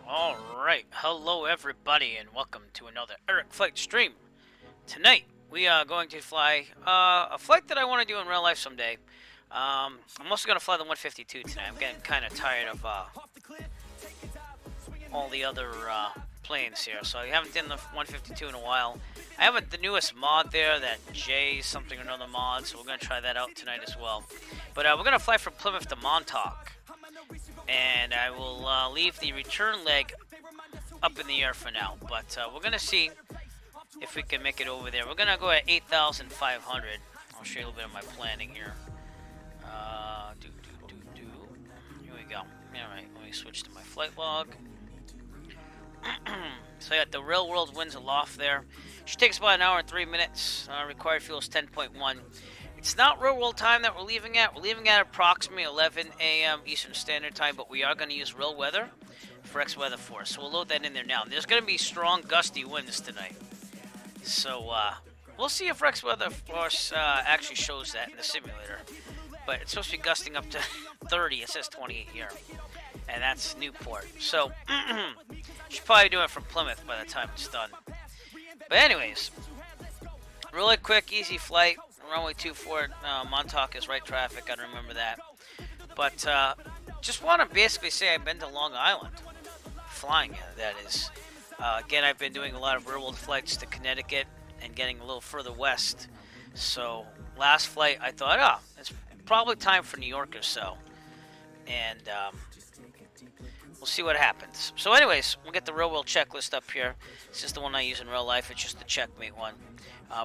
Alright, hello everybody and welcome to another Eric Flight stream. Tonight we are going to fly a flight that I want to do in real life someday. I'm also going to fly the 152 tonight. I'm getting kind of tired of all the other planes here, so I haven't done the 152 in a while. I have the newest mod there, that J something or another mod, so we're going to try that out tonight as well. But we're going to fly from Plymouth to Montauk. And I will leave the return leg up in the air for now. But we're going to see if we can make it over there. We're going to go at 8,500. I'll show you a little bit of my planning here. Here we go. Alright, let me switch to my flight log. So I got the real world winds aloft there. Should take us about an hour and 3 minutes. Required fuel is 10.1. It's not real world time that we're leaving at. We're leaving at approximately 11 a.m. Eastern Standard Time, but we are going to use real weather for X weather force. So we'll load that in there now. There's going to be strong gusty winds tonight. So we'll see if X weather force actually shows that in the simulator. But it's supposed to be gusting up to 30. It says 28 here. And that's Newport. So should probably do it from Plymouth by the time it's done. But anyways, really quick, easy flight. Runway 24, Montauk is right traffic, gotta remember that. But just want to basically say I've been to Long Island, flying it, that is. Again, I've been doing a lot of real-world flights to Connecticut and getting a little further west. So last flight, I thought, it's probably time for New York or so. And we'll see what happens. So anyways, we'll get the real-world checklist up here. This is the one I use in real life. It's just the checkmate one.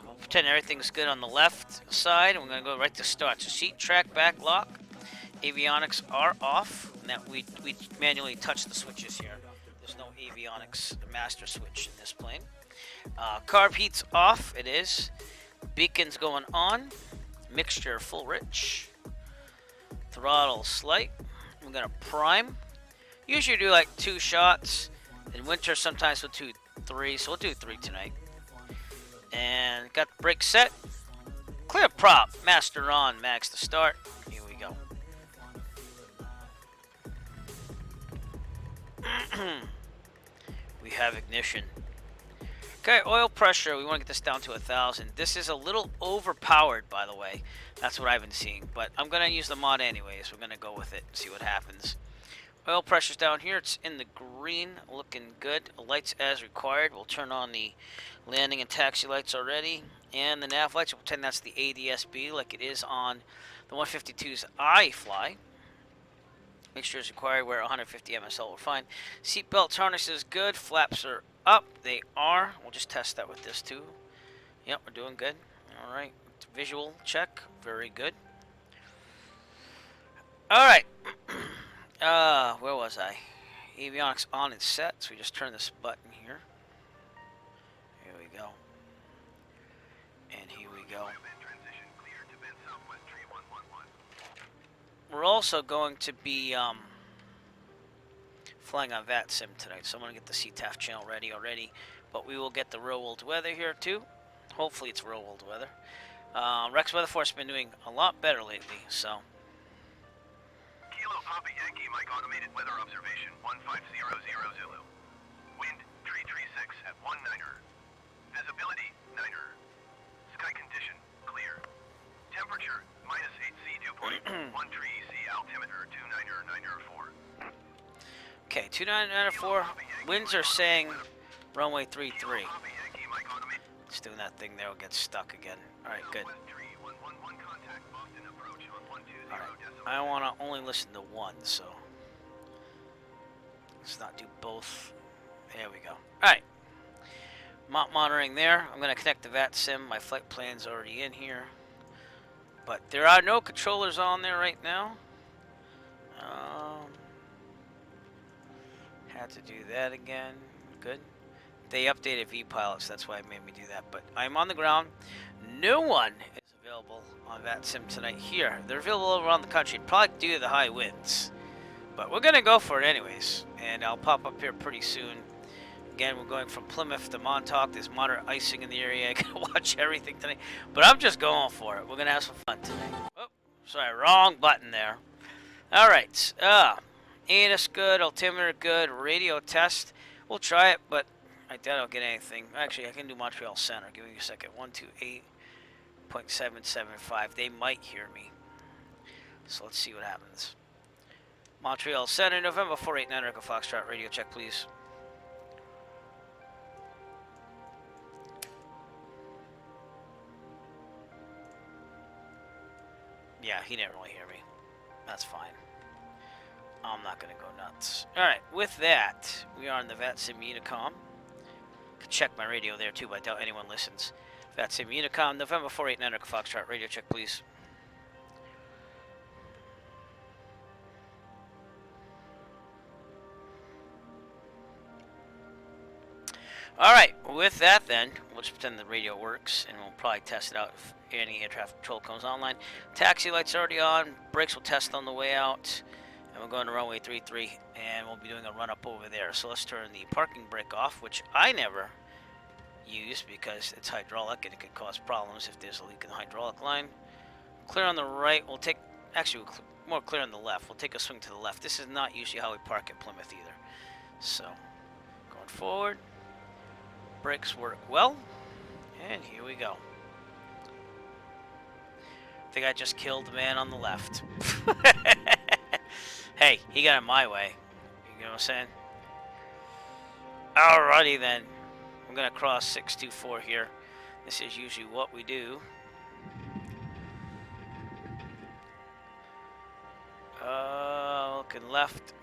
We'll pretend everything's good on the left side, and we're going to go right to start. So seat, track, back, lock. Avionics are off. And that we manually touch the switches here. There's no avionics master switch in this plane. Carb heat's off. It is. Beacon's going on. Mixture full rich. Throttle slight. We're going to prime. Usually do like 2 shots. In winter, sometimes we'll do 3. So we'll do 3 tonight. And got the brake set. Clear prop. Master on. Max to start. Here we go. We have ignition. Okay, oil pressure. We want to get this down to 1,000. This is a little overpowered, by the way. That's what I've been seeing. But I'm going to use the mod anyways. We're going to go with it and see what happens. Oil pressure's down here. It's in the green. Looking good. Lights as required. We'll turn on the landing and taxi lights already. And the nav lights. We'll pretend that's the ADS-B like it is on the 152's I fly. Mixture is required. We're 150 MSL. We're fine. Seatbelt harness is good. Flaps are up. They are. We'll just test that with this too. Yep, we're doing good. Alright. Visual check. Very good. Alright. Where was I? Avionics on and set, so we just turn this button here. Here we go. And here we go. We're also going to be flying on VATSIM tonight, so I'm going to get the CTAF channel ready already. But we will get the real world weather here too. Hopefully it's real world weather. Rex Weather Force has been doing a lot better lately, so. Kilo Papa Yankee, Mike automated weather observation 1500 Zulu. Wind 336 at 19er. Visibility 9er. Sky condition clear. Temperature minus 8C dew point 13 C altimeter 29er 4. Okay, 2994. Winds are saying runway 33. It's doing that thing there. We'll get stuck again. All right, good. Alright, I want to only listen to one, so let's not do both. There we go. Alright, monitoring there. I'm going to connect the VATSIM. My flight plan's already in here, but there are no controllers on there right now. Had to do that again. Good. They updated vPilots, that's why it made me do that. But I'm on the ground. No one is available on VATSIM tonight here. They're available all around the country, probably due to the high winds. But we're going to go for it anyways. And I'll pop up here pretty soon. Again, we're going from Plymouth to Montauk. There's moderate icing in the area. I got to watch everything tonight. But I'm just going for it. We're going to have some fun tonight. Oh, sorry, wrong button there. Alright. ANS good, altimeter good, radio test. We'll try it, but I doubt I'll get anything. Actually, I can do Montreal Center. Give me a second. 128.775. They might hear me. So let's see what happens. Montreal Center, November 489 Echo Foxtrot. Radio check, please. Yeah, he didn't really hear me. That's fine. I'm not going to go nuts. Alright, with that, we are on the VATSIM Unicom. Could check my radio there too, but I doubt anyone listens. VATSIM Unicom, November 489 Echo Foxtrot. Radio check, please. Alright, with that then, we'll just pretend the radio works, and we'll probably test it out if any air traffic control comes online. Taxi lights already on, brakes will test on the way out, and we're going to runway 33, and we'll be doing a run up over there. So let's turn the parking brake off, which I never use because it's hydraulic and it could cause problems if there's a leak in the hydraulic line. Clear on the right, we'll take, actually more clear on the left, we'll take a swing to the left. This is not usually how we park at Plymouth either. So, going forward. Brakes work well, and here we go. I think I just killed the man on the left. Hey, he got in my way. You know what I'm saying? Alrighty then. I'm gonna cross 624 here. This is usually what we do. Looking left.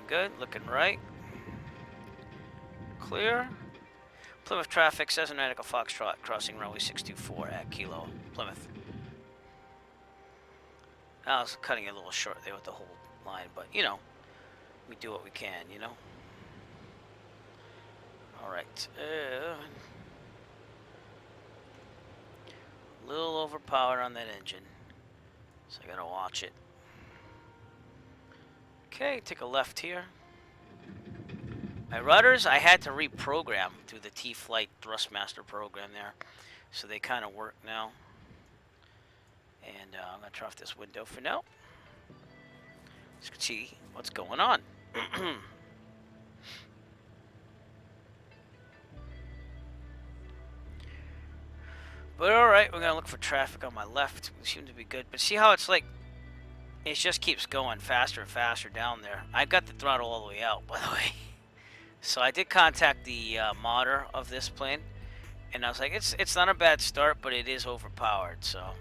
Good, looking right. Clear. Plymouth traffic, Cessna Echo Foxtrot, crossing runway 624 at Kilo, Plymouth. I was cutting it a little short there with the whole line, but you know, we do what we can, you know. Alright. A little overpowered on that engine, so I gotta watch it. Okay, take a left here. My rudders, I had to reprogram through the T-Flight Thrustmaster program there. So they kind of work now. And I'm going to turn off this window for now. So you can see what's going on. But alright, we're going to look for traffic on my left. We seem to be good. But see how it's like, it just keeps going faster and faster down there. I've got the throttle all the way out, by the way. So I did contact the modder of this plane, and I was like, it's not a bad start, but it is overpowered, so.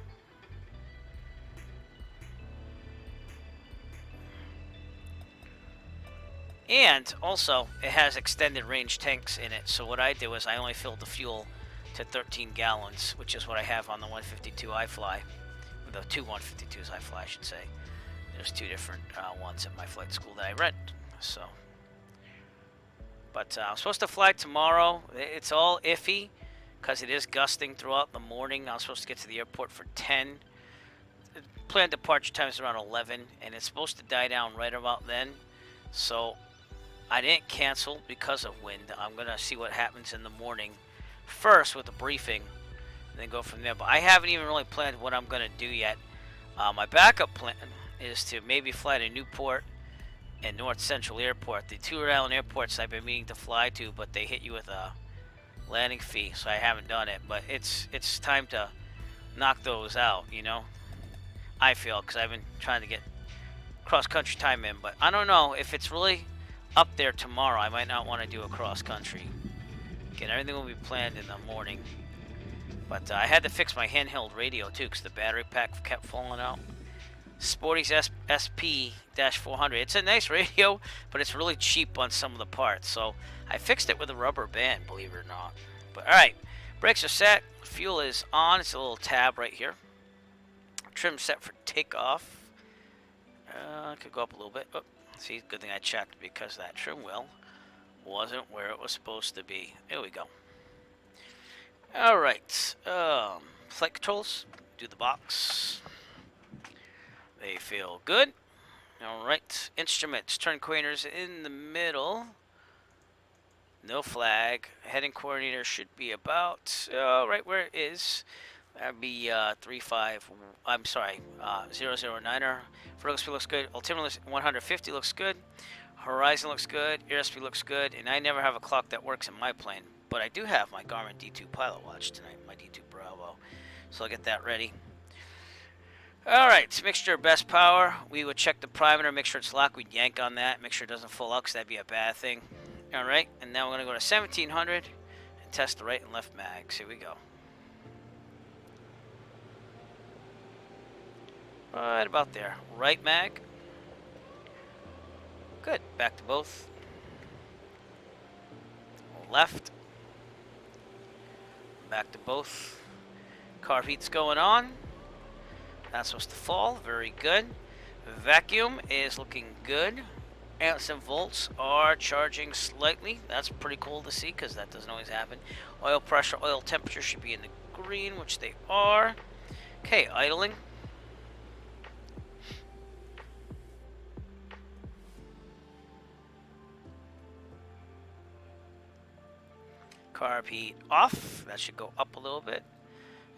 And also, it has extended range tanks in it, so what I did was I only filled the fuel to 13 gallons, which is what I have on the 152 I fly. The two 152s I fly, I should say. There's two different ones at my flight school that I rent, so. But I'm supposed to fly tomorrow. It's all iffy because it is gusting throughout the morning. I'm supposed to get to the airport for 10. Planned departure time is around 11, and it's supposed to die down right about then. So I didn't cancel because of wind. I'm going to see what happens in the morning first with the briefing, and then go from there. But I haven't even really planned what I'm going to do yet. My backup plan is to maybe fly to Newport and North Central Airport. The two Rhode Island airports I've been meaning to fly to, but they hit you with a landing fee, so I haven't done it. But it's time to knock those out, you know. I feel, because I've been trying to get cross-country time in. But I don't know if it's really up there tomorrow. I might not want to do a cross-country. Again, everything will be planned in the morning. But I had to fix my handheld radio too, because the battery pack kept falling out. Sporty's SP-400. It's a nice radio, but it's really cheap on some of the parts. So I fixed it with a rubber band, believe it or not. But alright, brakes are set. Fuel is on. It's a little tab right here. Trim set for takeoff. I could go up a little bit. Oh, see, good thing I checked, because that trim wheel wasn't where it was supposed to be. There we go. Alright, flight controls, do the box. They feel good. Alright, instruments, turn coordinators in the middle. No flag. Heading coordinator should be about right where it is. That'd be 35. I'm sorry, 009er. Vertical speed looks good. Altimeter 150 looks good. Horizon looks good. Airspeed looks good. And I never have a clock that works in my plane, but I do have my Garmin D2 Pilot Watch tonight, my D2 Bravo. So I'll get that ready. All right, mixture of best power. We would check the perimeter, make sure it's locked. We'd yank on that, make sure it doesn't fall out, because that'd be a bad thing. All right, and now we're going to go to 1700 and test the right and left mags. Here we go. Right about there. Right mag. Good. Back to both. Left. Back to both. Carb heat's going on. That's supposed to fall. Very good. Vacuum is looking good. Amps and volts are charging slightly. That's pretty cool to see because that doesn't always happen. Oil pressure, oil temperature should be in the green, which they are. Okay, idling. Carb heat off. That should go up a little bit.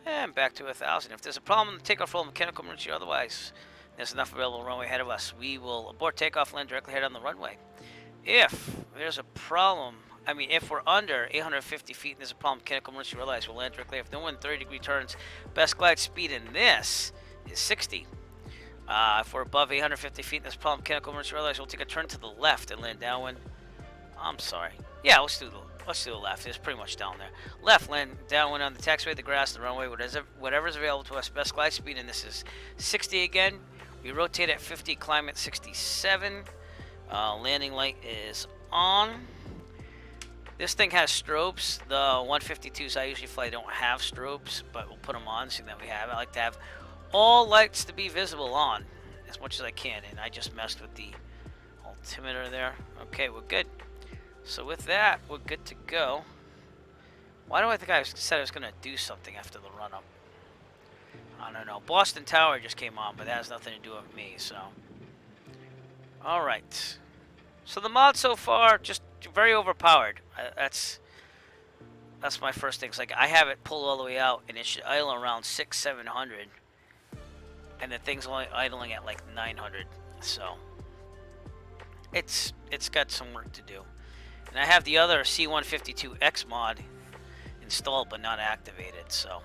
And back to 1,000. If there's a problem, take off roll mechanical emergency. Otherwise, there's enough available runway ahead of us. We will abort takeoff, land directly ahead on the runway. If there's a problem, if we're under 850 feet and there's a problem, mechanical emergency, realize we'll land directly. If no one 30-degree turns, best glide speed in this is 60. If we're above 850 feet and there's a problem, mechanical emergency, realize we'll take a turn to the left and land downwind. I'm sorry. Yeah, let's do the left. It's pretty much down there. Left, land downwind on the taxiway, the grass, the runway, whatever's available to us. Best glide speed, and this is 60 again. We rotate at 50, climb at 67. Landing light is on. This thing has strobes. The 152s I usually fly don't have strobes, but we'll put them on so that we have. I like to have all lights to be visible on as much as I can, and I just messed with the altimeter there. Okay, we're good. So with that, we're good to go. Why do I think I said I was going to do something after the run-up? I don't know. Boston Tower just came on, but that has nothing to do with me, so. Alright. So the mod so far, just very overpowered. That's my first thing. It's like I have it pulled all the way out, and it should idle around 600-700. And the thing's only idling at like 900. So it's got some work to do. And I have the other C152X mod installed but not activated, so.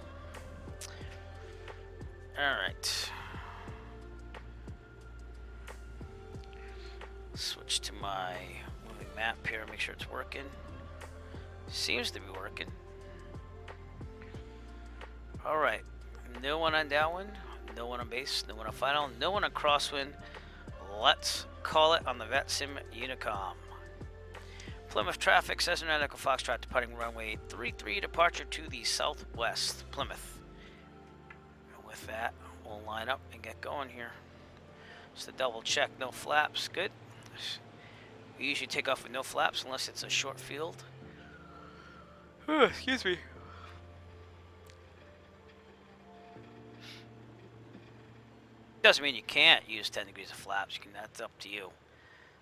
Alright. Switch to my moving map here, make sure it's working. Seems to be working. Alright. No one on downwind, no one on base, no one on final, no one on crosswind. Let's call it on the VetSim Unicom. Plymouth traffic, Cessna Echo Foxtrot departing runway 33, departure to the southwest, Plymouth. And with that, we'll line up and get going here. Just to double check, no flaps, good. We usually take off with no flaps unless it's a short field. Excuse me. Doesn't mean you can't use 10 degrees of flaps. You can. That's up to you.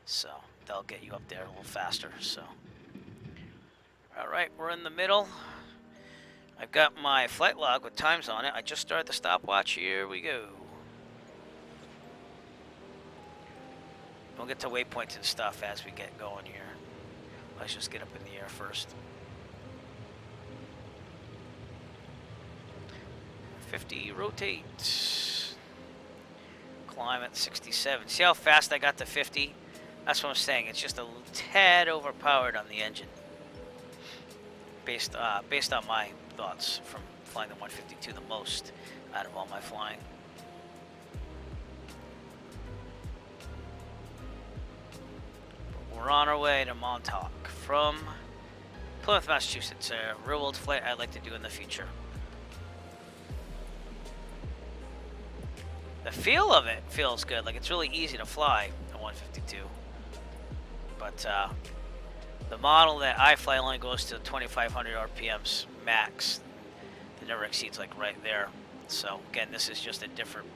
So that'll get you up there a little faster. So, all right, we're in the middle. I've got my flight log with times on it. I just started the stopwatch. Here we go. We'll get to waypoints and stuff as we get going here. Let's just get up in the air first. 50, rotate. Climb at 67. See how fast I got to 50? That's what I'm saying. It's just a tad overpowered on the engine. Based on my thoughts from flying the 152 the most out of all my flying. We're on our way to Montauk from Plymouth, Massachusetts. A real world flight I'd like to do in the future. The feel of it feels good. Like it's really easy to fly the 152. But the model that I fly only goes to 2,500 RPMs max. It never exceeds like right there. So again, this is just a different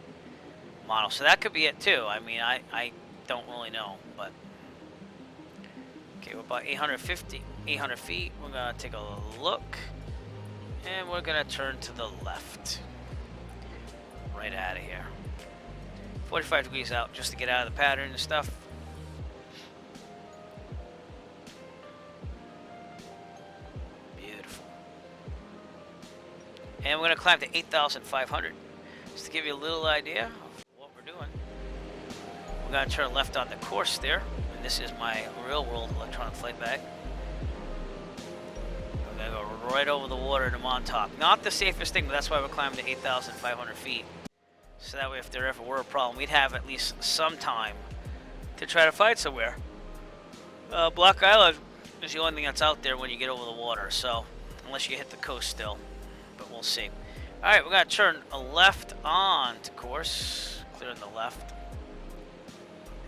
model. So that could be it too. I mean, I don't really know, but. Okay, we're about 800 feet. We're gonna take a look And we're gonna turn to the left. Right out of here. 45 degrees out just to get out of the pattern and stuff. Beautiful. And we're gonna climb to 8,500. Just to give you a little idea of what we're doing. We're gonna turn left on the course there. And this is my real world electronic flight bag. We're gonna go right over the water to Montauk. Not the safest thing, but that's why we're climbing to 8,500 feet. So that way, if there ever were a problem, we'd have at least some time to try to find somewhere. Block Island is the only thing that's out there when you get over the water, so unless you hit the coast still, but we'll see. All right, we're gonna turn a left on to course, clearing the left.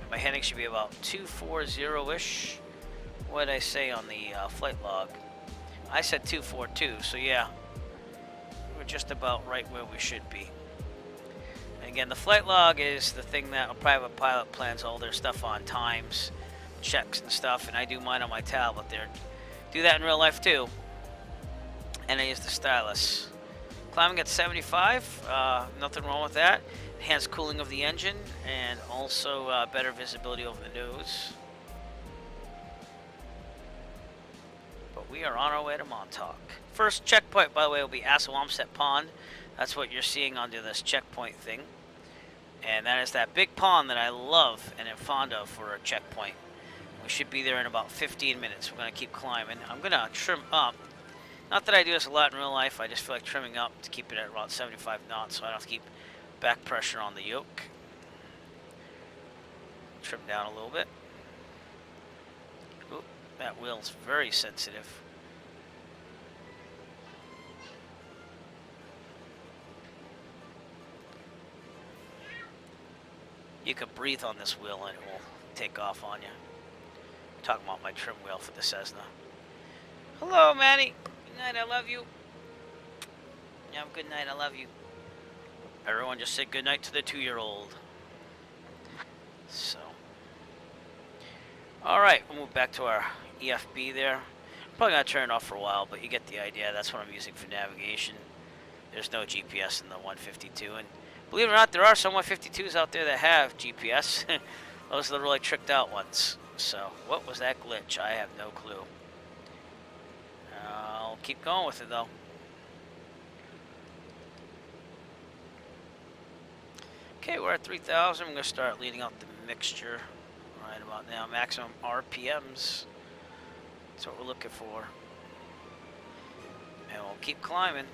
My heading should be about 240-ish. What did I say on the flight log? I said 242, so yeah, we're just about right where we should be. Again, the flight log is the thing that a private pilot plans all their stuff on, times, checks and stuff, and I do mine on my tablet there. Do that in real life too. And I use the stylus. Climbing at 75, nothing wrong with that. Enhanced cooling of the engine, and also better visibility over the nose. But we are on our way to Montauk. First checkpoint, by the way, will be Assawamsett Pond. That's what you're seeing under this checkpoint thing. And that is that big pond that I love and am fond of for a checkpoint. We should be there in about 15 minutes. We're going to keep climbing. I'm going to trim up. Not that I do this a lot in real life. I just feel like trimming up to keep it at about 75 knots so I don't have to keep back pressure on the yoke. Trim down a little bit. Ooh, that wheel's very sensitive. You could breathe on this wheel and it will take off on you. I'm talking about my trim wheel for the Cessna. Hello, Manny. Good night, I love you. Yeah, good night, I love you. Everyone just said good night to the 2-year-old. So. Alright, we'll move back to our EFB there. Probably going to turn it off for a while, but you get the idea. That's what I'm using for navigation. There's no GPS in the 152, and believe it or not, there are some 152s out there that have GPS. Those are the really tricked out ones. So, what was that glitch? I have no clue. I'll keep going with it, though. Okay, we're at 3,000. I'm going to start leading out the mixture right about now. Maximum RPMs. That's what we're looking for. And we'll keep climbing.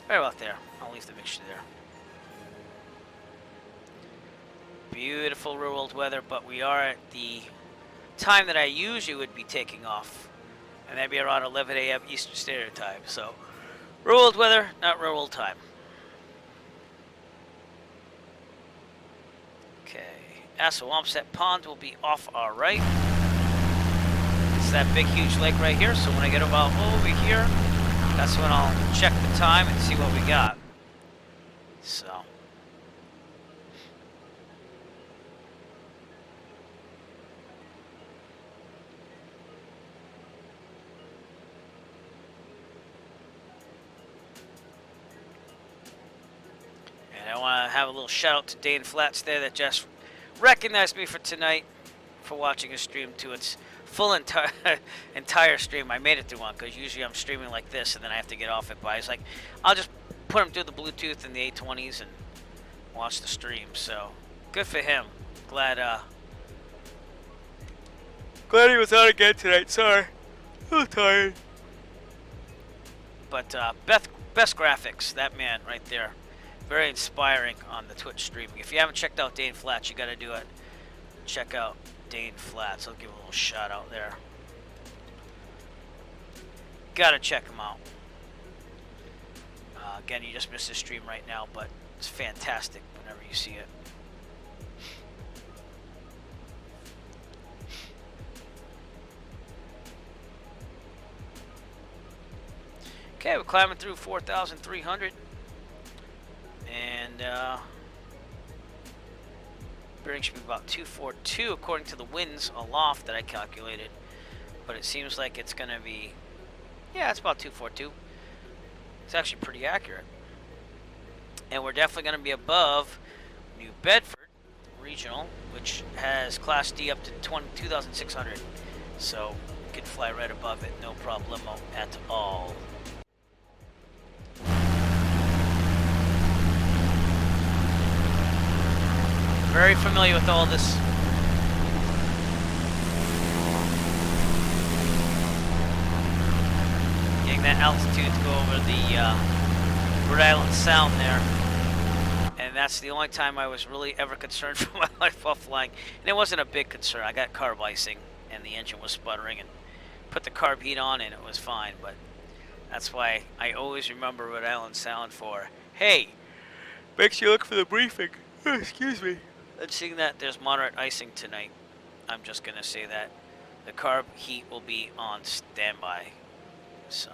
Right about there. I'll leave the mixture there. Beautiful real world weather, but we are at the time that I usually would be taking off. And that'd be around 11 a.m. Eastern Standard Time. So, real world weather, not real world time. Okay. Assawamsett Pond will be off our right. It's that big, huge lake right here. So when I get about over here, that's when I'll check the time and see what we got. So. And I want to have a little shout out to Dane Flats there that just recognized me for tonight for watching a stream to its full entire stream. I made it through one because usually I'm streaming like this and then I have to get off it. But I was like, I'll just put him through the Bluetooth and the 820s and watch the stream. So good for him. Glad he was on again tonight. Sorry, I'm tired. But best graphics, that man right there. Very inspiring on the Twitch streaming. If you haven't checked out Dane Flats, you got to do it. Check out Dane Flats. I'll give a little shout out there. Gotta check him out. Again, you just missed the stream right now, but it's fantastic whenever you see it. Okay, we're climbing through 4,300. And bearing should be about 242 according to the winds aloft that I calculated. But it seems like it's going to be, yeah, it's about 242. It's actually pretty accurate. And we're definitely going to be above New Bedford Regional, which has Class D up to 2,600. So we could fly right above it, no problemo at all. Very familiar with all this. Getting that altitude to go over the Rhode Island Sound there. And that's the only time I was really ever concerned for my life while flying. And it wasn't a big concern. I got carb icing and the engine was sputtering, and put the carb heat on and it was fine. But that's why I always remember Rhode Island Sound for, hey, make sure you look for the briefing. Excuse me. And seeing that there's moderate icing tonight, I'm just going to say that the carb heat will be on standby. So.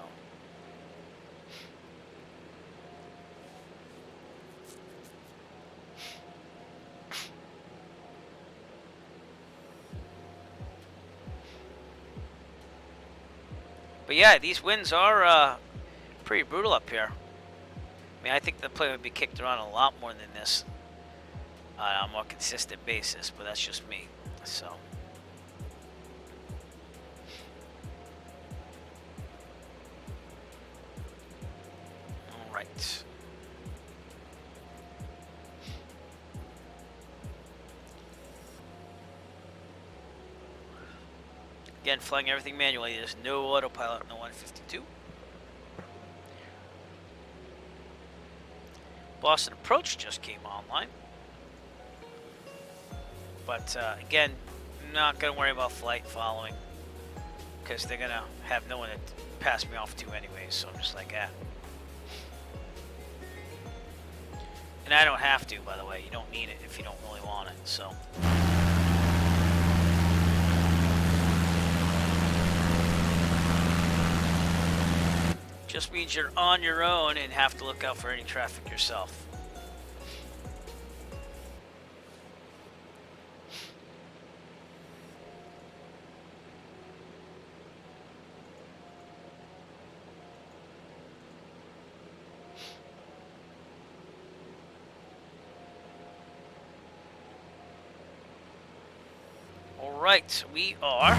But yeah, these winds are pretty brutal up here. I mean, I think the plane would be kicked around a lot more than this on a more consistent basis, but that's just me. So. All right. Again, flying everything manually. There's no autopilot in the 152. Boston Approach just came online. But again, not going to worry about flight following, because they're going to have no one to pass me off to anyway, so I'm just like, ah. And I don't have to, by the way. You don't need it if you don't really want it, so. Just means you're on your own and have to look out for any traffic yourself. Alright, we are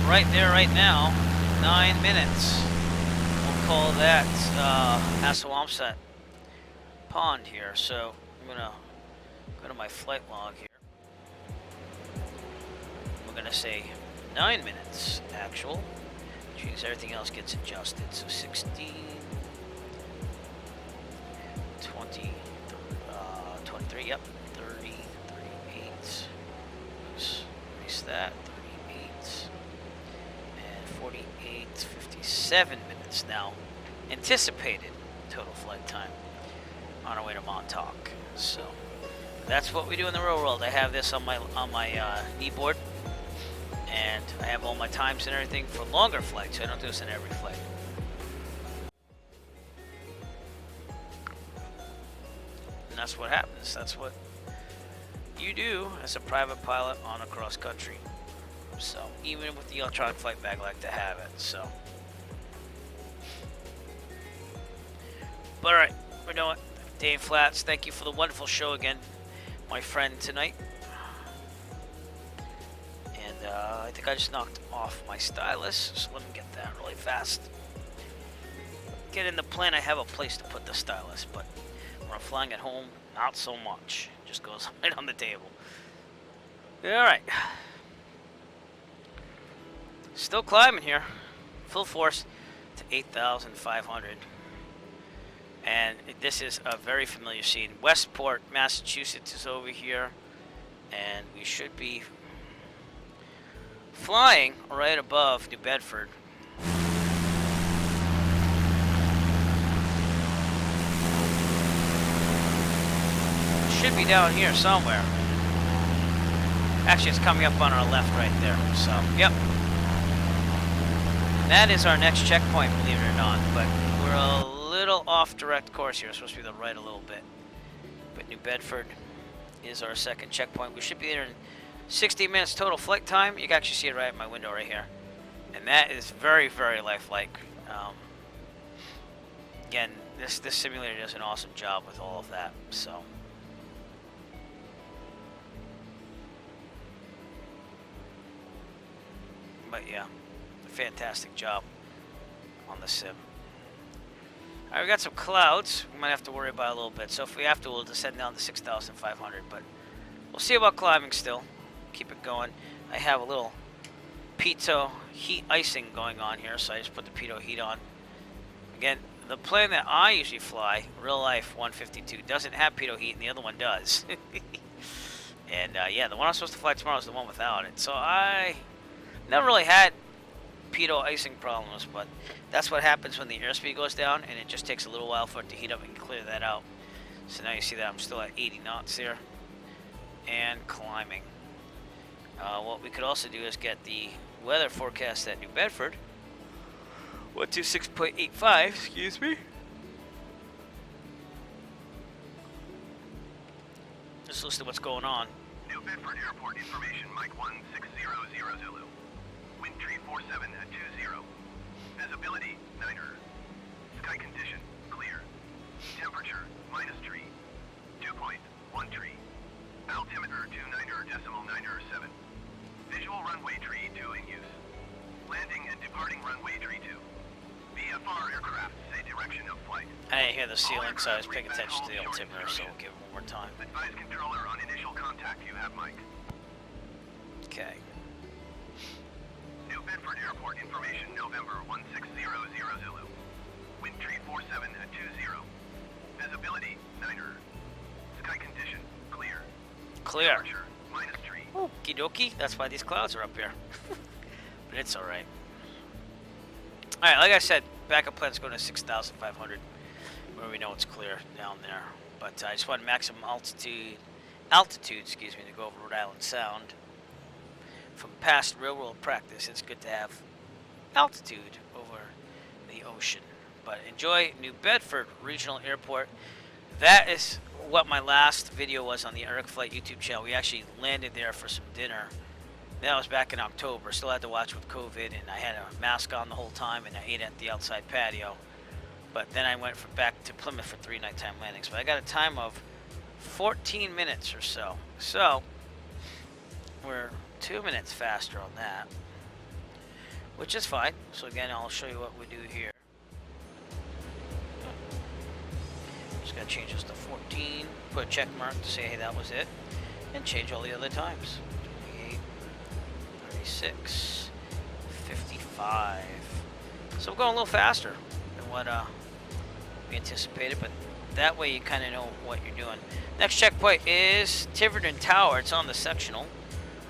right there right now, 9 minutes. We'll call that Assawamsett Pond here. So I'm gonna go to my flight log here. We're gonna say 9 minutes actual, which means everything else gets adjusted. So 16, 20, 23, yep, 30, 38. Erase that, 38, and 48, 57 minutes now. Anticipated total flight time on our way to Montauk. So that's what we do in the real world. I have this on my knee board, and I have all my times and everything for longer flights. I don't do this in every flight. And that's what happens. That's what you do as a private pilot on a cross country. So even with the electronic flight bag, I like to have it. So, but all right, we're doing it. Dave Flats, thank you for the wonderful show again, my friend, tonight. And I think I just knocked off my stylus, so let me get that really fast. Get in the plane, I have a place to put the stylus, but when I'm flying at home, not so much. It just goes right on the table. All right. Still climbing here, full force to 8,500. And this is a very familiar scene. Westport, Massachusetts is over here, and we should be flying right above New Bedford. Should be down here somewhere. Actually, it's coming up on our left right there. So, yep. That is our next checkpoint, believe it or not. But we're a little off direct course here. It's supposed to be the right a little bit. But New Bedford is our second checkpoint. We should be there in 60 minutes total flight time. You can actually see it right in my window right here. And that is very, very lifelike. Again, this simulator does an awesome job with all of that. So, but yeah, a fantastic job on the sim. All right, we got some clouds we might have to worry about a little bit. So if we have to, we'll descend down to 6,500. But we'll see about climbing still. Keep it going. I have a little pitot heat icing going on here, so I just put the pitot heat on. Again, the plane that I usually fly, real life 152, doesn't have pitot heat, and the other one does. And yeah, the one I'm supposed to fly tomorrow is the one without it. So I never really had pitot icing problems, but that's what happens when the airspeed goes down, and it just takes a little while for it to heat up and clear that out. So now you see that I'm still at 80 knots there and climbing. What we could also do is get the weather forecast at New Bedford. 126.85, excuse me. Just listen to what's going on. New Bedford Airport information, Mike 1600 Zulu. Wind tree 47 at 20. Visibility 9er. Sky condition clear. Temperature -3. Dew point 13. Altimeter 29.907. Visual runway tree 2 in use. Landing and departing runway tree 2. VFR aircraft say direction of flight. I didn't hear the ceiling, so I was paying attention to the altimeter, so we'll give it one more time. Advise controller on initial contact you have, Mike. Okay. New Bedford Airport information, November 1600 Zulu. Wind tree 47 at 20. Visibility 9er. Sky condition clear. Clear. Temperature -3. Okie dokie. That's why these clouds are up here. But it's alright. Alright, like I said, backup plan's going to 6,500, where we know it's clear down there. But I just want maximum altitude, excuse me, to go over Rhode Island Sound. From past real world practice, it's good to have altitude over the ocean. But enjoy New Bedford Regional Airport. That is what my last video was on the Eric Flight YouTube channel. We actually landed there for some dinner. That was back in October. Still had to watch with COVID, and I had a mask on the whole time, and I ate at the outside patio. But then I went back to Plymouth for 3 nighttime landings. But I got a time of 14 minutes or so. So we're 2 minutes faster on that, which is fine. So again, I'll show you what we do here. Just gotta change this to 14, put a check mark to say, hey, that was it, and change all the other times. 28, 36, 55. So we're going a little faster than what we anticipated, but that way you kind of know what you're doing. Next checkpoint is Tiverton Tower. It's on the sectional.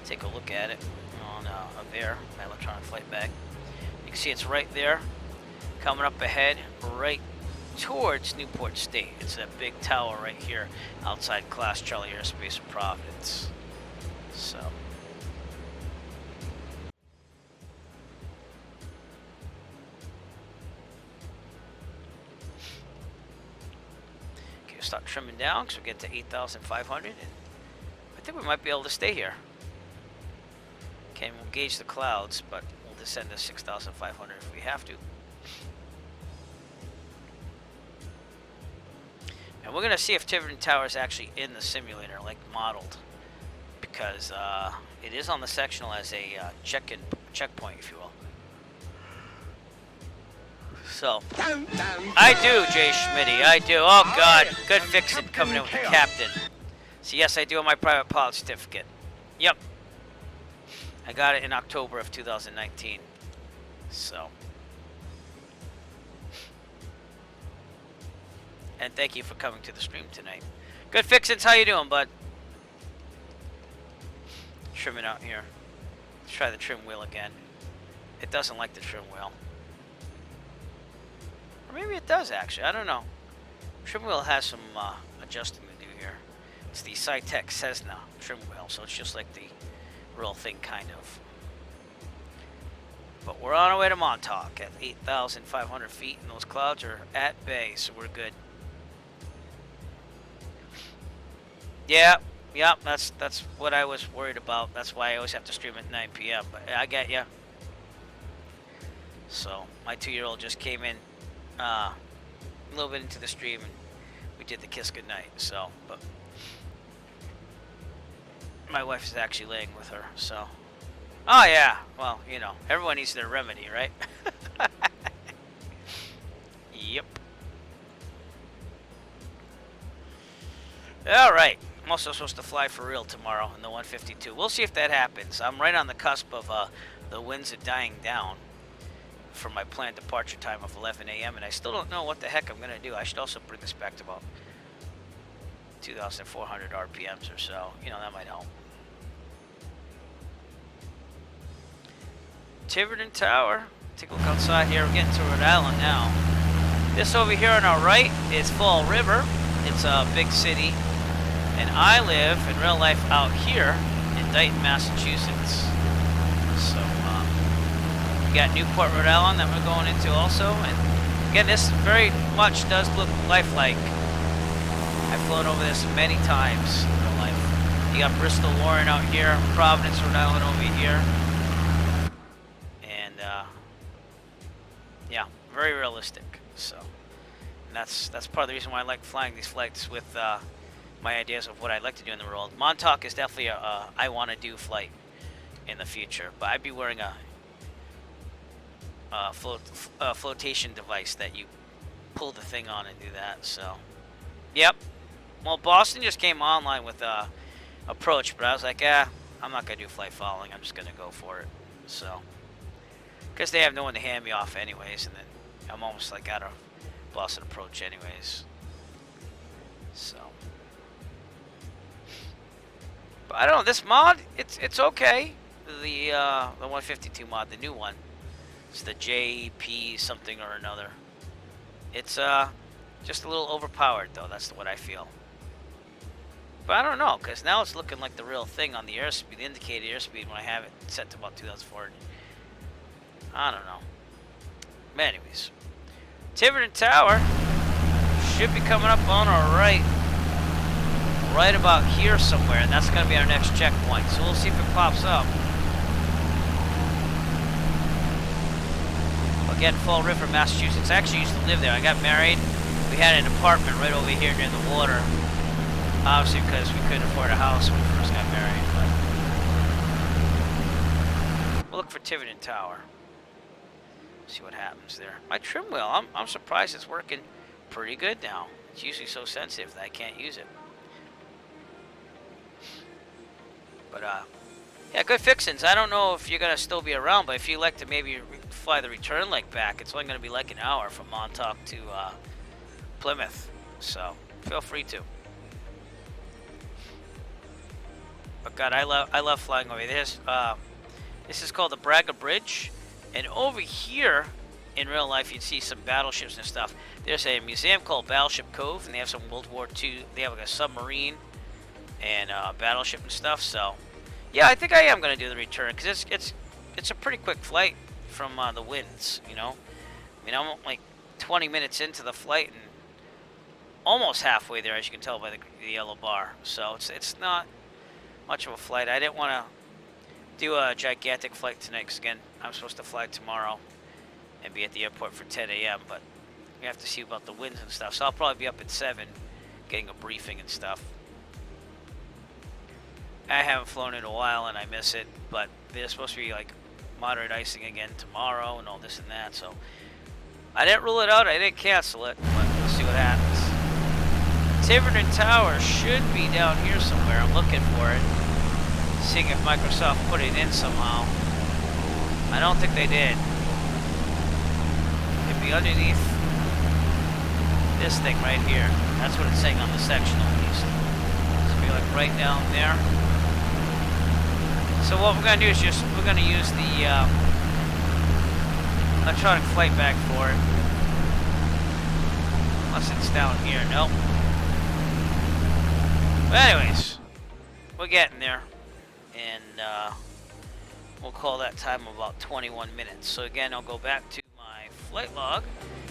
Take a look at it on there, my electronic flight bag. You can see it's right there, coming up ahead, right towards Newport State. It's that big tower right here outside Class Charlie Airspace in Providence. So okay, start trimming down because we get to 8,500, and I think we might be able to stay here. Okay, we'll gauge the clouds, but we'll descend to 6,500 if we have to. And we're going to see if Tiverton Tower is actually in the simulator, like modeled. Because it is on the sectional as a checkpoint, if you will. So, I do, Jay Schmitty, I do. Oh, God, good fix-it coming in with the captain. So, yes, I do have my private pilot certificate. Yep. I got it in October of 2019. So. And thank you for coming to the stream tonight. Good fixins, how you doing, bud? Trim it out here. Let's try the trim wheel again. It doesn't like the trim wheel. Or maybe it does, actually. I don't know. Trim wheel has some adjusting to do here. It's the Cytec Cessna trim wheel, so it's just like the real thing, kind of. But we're on our way to Montauk at 8,500 feet, and those clouds are at bay, so we're good. Yeah, Yep, that's what I was worried about. That's why I always have to stream at 9 p.m. But I get ya. So my 2-year-old just came in a little bit into the stream, and we did the kiss goodnight. So, but my wife is actually laying with her. So, oh yeah. Well, you know, everyone needs their remedy, right? Yep. All right. I'm also supposed to fly for real tomorrow in the 152. We'll see if that happens. I'm right on the cusp of the winds are dying down for my planned departure time of 11 a.m. and I still don't know what the heck I'm going to do. I should also bring this back to about 2,400 RPMs or so. You know, that might help. Tiverton Tower. Take a look outside here. We're getting to Rhode Island now. This over here on our right is Fall River. It's a big city. And I live in real life out here in Dayton, Massachusetts. So, we got Newport, Rhode Island that we're going into also. And again, this very much does look lifelike. I've flown over this many times in real life. You got Bristol, Warren out here, Providence, Rhode Island over here. And, yeah, very realistic. So, and that's part of the reason why I like flying these flights with, my ideas of what I'd like to do in the world. Montauk is definitely a I want to do flight in the future, but I'd be wearing a flotation device that you pull the thing on and do that. So, yep. Well, Boston just came online with a approach, but I was like, I'm not gonna do flight following. I'm just gonna go for it. So, because they have no one to hand me off anyways, and then I'm almost like out of Boston approach anyways. So. But I don't know, this mod, it's okay. The 152 mod, the new one. It's the JP something or another. It's just a little overpowered though, that's what I feel. But I don't know, because now it's looking like the real thing on the airspeed, the indicated airspeed when I have it set to about 2,400. I don't know. But anyways. Tiverton Tower should be coming up on our right. Right about here somewhere, and that's going to be our next checkpoint. So we'll see if it pops up. Again, Fall River, Massachusetts. I actually used to live there. I got married. We had an apartment right over here near the water. Obviously, because we couldn't afford a house when we first got married. But we'll look for Tiverton Tower. See what happens there. My trim wheel, I'm surprised it's working pretty good now. It's usually so sensitive that I can't use it. But, yeah, good fixings. I don't know if you're going to still be around, but if you like to maybe fly the return leg back, it's only going to be like an hour from Montauk to Plymouth. So, feel free to. But, God, I love flying over here. This is called the Braga Bridge. And over here, in real life, you'd see some battleships and stuff. There's a museum called Battleship Cove, and they have some World War II. They have like a submarine and battleship and stuff. So, yeah, I think I am going to do the return because it's a pretty quick flight from the winds. You know, I mean, I'm like 20 minutes into the flight and almost halfway there, as you can tell by the yellow bar. So it's not much of a flight. I didn't want to do a gigantic flight tonight because again, I'm supposed to fly tomorrow and be at the airport for 10 a.m. But we have to see about the winds and stuff. So I'll probably be up at 7, getting a briefing and stuff. I haven't flown in a while and I miss it, but there's supposed to be like moderate icing again tomorrow and all this and that, so I didn't rule it out, I didn't cancel it, but we'll see what happens. Tiverton Tower should be down here somewhere, I'm looking for it, seeing if Microsoft put it in somehow. I don't think they did. It'd be underneath this thing right here. That's what it's saying on the section at least. It's be like right down there. So what we're going to do is we're going to use the electronic flight bag for it. Unless it's down here, nope. But anyways, we're getting there. And we'll call that time about 21 minutes. So again, I'll go back to my flight log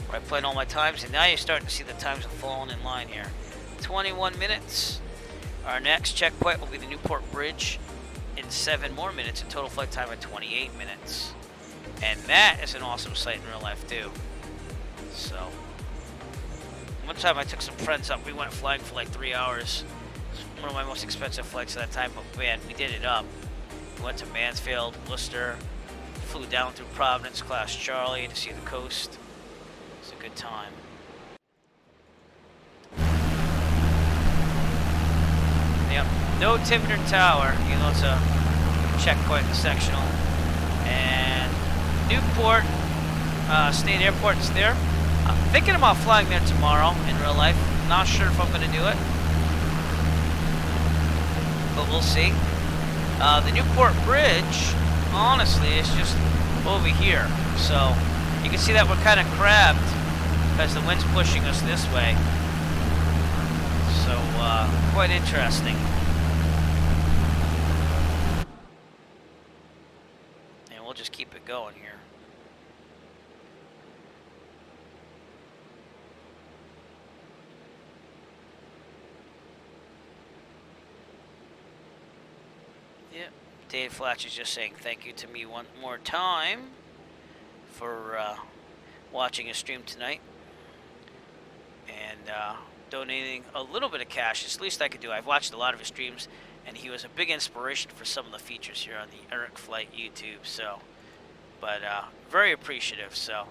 where I plan all my times. And now you're starting to see the times have fallen in line here. 21 minutes. Our next checkpoint will be the Newport Bridge in 7 more minutes, and total flight time of 28 minutes. And that is an awesome sight in real life too. So, one time I took some friends up. We went flying for like 3 hours. It was one of my most expensive flights at that time, but man, we did it up. We went to Mansfield, Worcester, flew down through Providence, Class Charlie to see the coast. It's a good time. Yep, no Tiverton Tower, even though it's a checkpoint in the sectional. And Newport State Airport is there. I'm thinking about flying there tomorrow in real life. Not sure if I'm going to do it, but we'll see. The Newport Bridge, honestly, is just over here. So you can see that we're kind of crabbed because the wind's pushing us this way. So quite interesting. And we'll just keep it going here. Yep, Dave Flatch is just saying thank you to me one more time for watching his stream tonight and donating a little bit of cash. It's the least I could do. I've watched a lot of his streams, and he was a big inspiration for some of the features here on the Eric Flight YouTube. So, but very appreciative. So.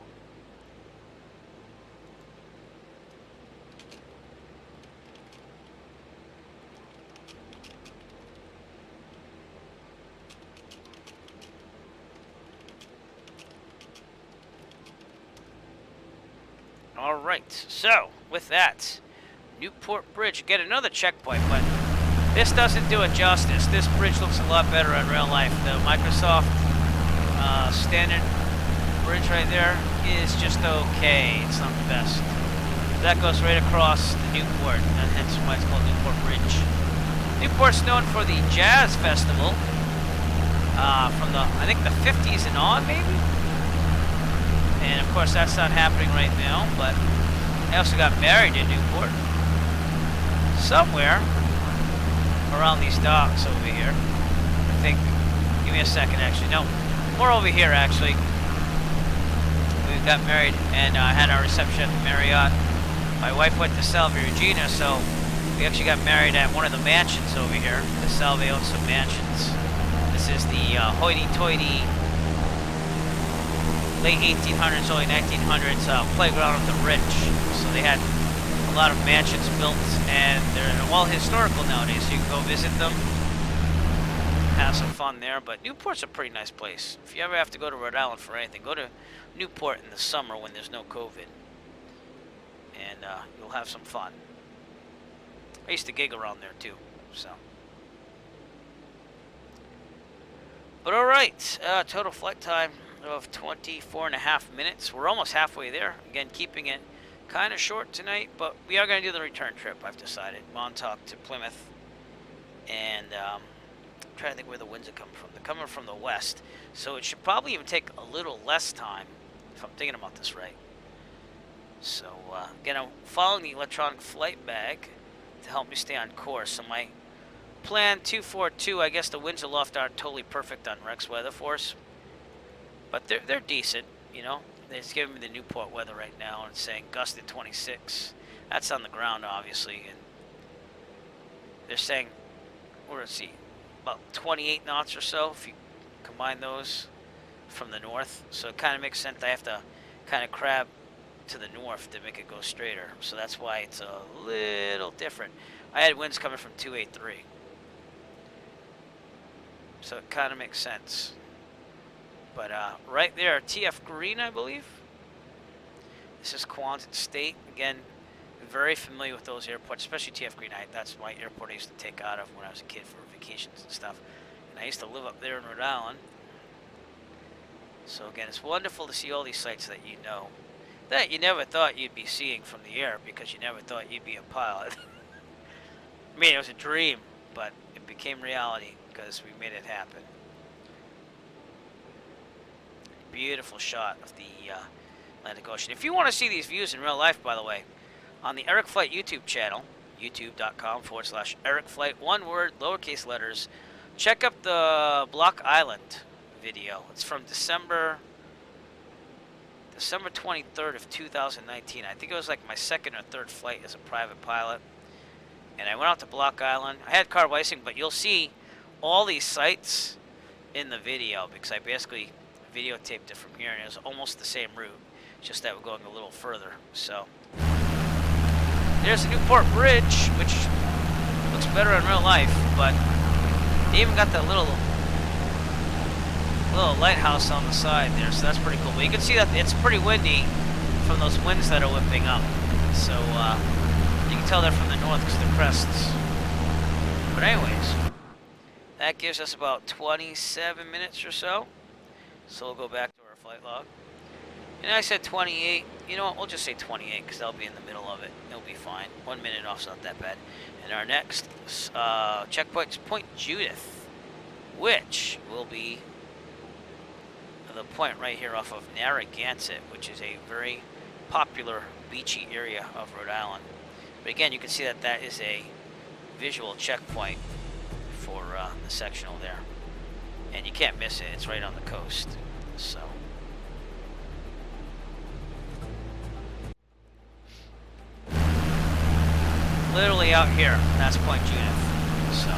All right, so with that, Newport Bridge, again, another checkpoint, but this doesn't do it justice. This bridge looks a lot better in real life. The Microsoft standard bridge right there is just okay. It's not the best. That goes right across the Newport, and hence why it's called Newport Bridge. Newport's known for the Jazz Festival from the, I think, the 50s and on, maybe? And of course that's not happening right now, but I also got married in Newport. Somewhere around these docks over here. I think, give me a second actually. No, more over here actually. We got married and had our reception at the Marriott. My wife went to Salve Regina, so we actually got married at one of the mansions over here. The Salve owns some mansions. This is the hoity-toity late 1800s, early 1900s playground of the rich. So they had a lot of mansions built, and they're all historical nowadays. So you can go visit them, have some fun there. But Newport's a pretty nice place. If you ever have to go to Rhode Island for anything, go to Newport in the summer when there's no COVID, and you'll have some fun. I used to gig around there too, so. But all right, total flight time of 24.5 minutes. We're almost halfway there. Again, keeping it kind of short tonight, but we are going to do the return trip, I've decided. Montauk to Plymouth. And I'm trying to think where the winds are coming from. They're coming from the west. So it should probably even take a little less time, if I'm thinking about this right. So, again, I'm following the electronic flight bag to help me stay on course. So my plan 242, I guess the winds aloft aren't totally perfect on Rex Weather Force. But they're decent, you know. They're just giving me the Newport weather right now, and it's saying gust at 26. That's on the ground, obviously, and they're saying, or let's see, about 28 knots or so if you combine those from the north. So it kind of makes sense. I have to kind of crab to the north to make it go straighter. So that's why it's a little different. I had winds coming from 283. So it kind of makes sense. But right there, TF Green, I believe. This is Quonset State. Again, very familiar with those airports, especially TF Green. That's my airport I used to take out of when I was a kid for vacations and stuff. And I used to live up there in Rhode Island. So again, it's wonderful to see all these sites that you know, that you never thought you'd be seeing from the air because you never thought you'd be a pilot. I mean, it was a dream, but it became reality because we made it happen. Beautiful shot of the Atlantic Ocean. If you want to see these views in real life, by the way, on the Eric Flight YouTube channel, youtube.com/EricFlight, one word, lowercase letters. Check up the Block Island video. It's from December 23rd of 2019. I think it was like my second or third flight as a private pilot. And I went out to Block Island. I had carb icing, but you'll see all these sites in the video because I basically videotaped it from here, and it was almost the same route, just that we're going a little further. So there's a Newport Bridge, which looks better in real life, but they even got that little lighthouse on the side there, so that's pretty cool. But you can see that it's pretty windy from those winds that are whipping up. So you can tell they're from the north because they're crests. But anyways, that gives us about 27 minutes or so. So we'll go back to our flight log. And I said 28. You know what? We'll just say 28 because I'll be in the middle of it. It'll be fine. 1 minute off's not that bad. And our next checkpoint is Point Judith, which will be the point right here off of Narragansett, which is a very popular beachy area of Rhode Island. But again, you can see that that is a visual checkpoint for the sectional there. And you can't miss it. It's right on the coast. So literally out here, that's Point Judith. So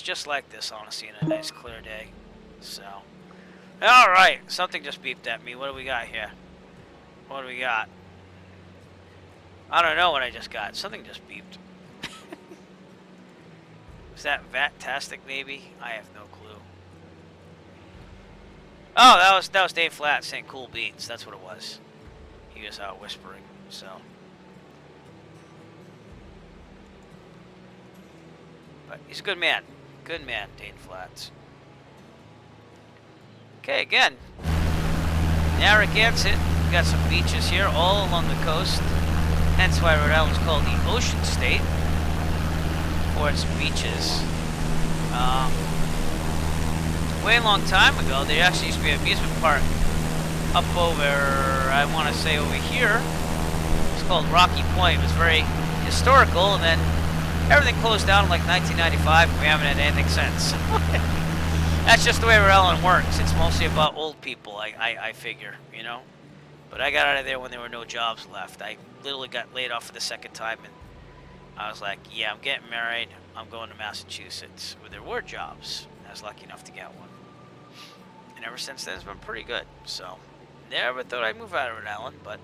just like this, honestly, in a nice clear day. So, all right, something just beeped at me. What do we got here? What do we got? I don't know what I just got. Something just beeped. Was that Vat-tastic maybe? I have no clue. Oh, that was Dave Flat saying cool beats. That's what it was. He was out whispering. So. But he's a good man. Good man, Dane Flats. Okay, again. Narragansett. We got some beaches here all along the coast. Hence why Rhode Island is called the Ocean State for its beaches. Way long time ago, there actually used to be an amusement park up over, I want to say over here. It's called Rocky Point. It was very historical, and then everything closed down in like 1995. We haven't had anything since. That's just the way Rhode Island works. It's mostly about old people, I figure, you know. But I got out of there when there were no jobs left. I literally got laid off for the second time, and I was like, yeah, I'm getting married. I'm going to Massachusetts, where there were jobs. I was lucky enough to get one. And ever since then, it's been pretty good. So, never thought I'd move out of Rhode Island, but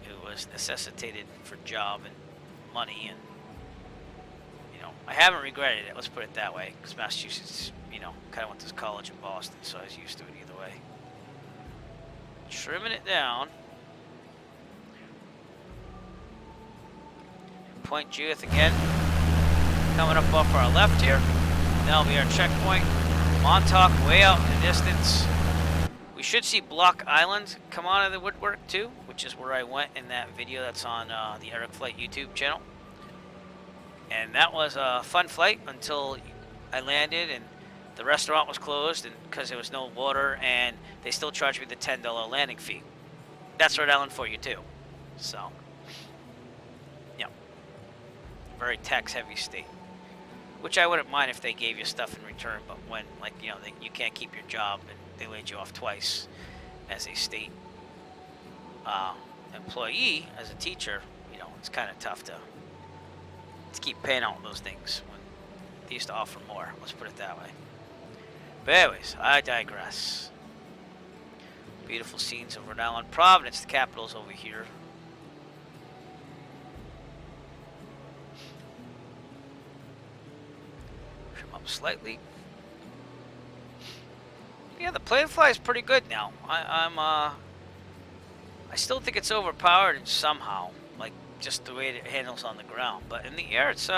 it was necessitated for job and money, and you know, I haven't regretted it. Let's put it that way, because Massachusetts, you know, kind of went to college in Boston, so I was used to it either way. Trimming it down. Point Judith again. Coming up off our left here. That'll be our checkpoint. Montauk way out in the distance. We should see Block Island come out of the woodwork too, which is where I went in that video that's on the Eric Flight YouTube channel. And that was a fun flight until I landed and the restaurant was closed and because there was no water, and they still charged me the $10 landing fee. That's Rhode Island for you too. So, yeah, very tax-heavy state. Which I wouldn't mind if they gave you stuff in return, but when, like, you know, you can't keep your job and they laid you off twice as a state employee, as a teacher, you know, it's kind of tough to keep paying out those things when they used to offer more. Let's put it that way. But anyways, I digress. Beautiful scenes of Rhode Island. Providence, the capital's over here. Trim up slightly. Yeah, the plane fly is pretty good now. I still think it's overpowered somehow, like just the way it handles on the ground. But in the air, it's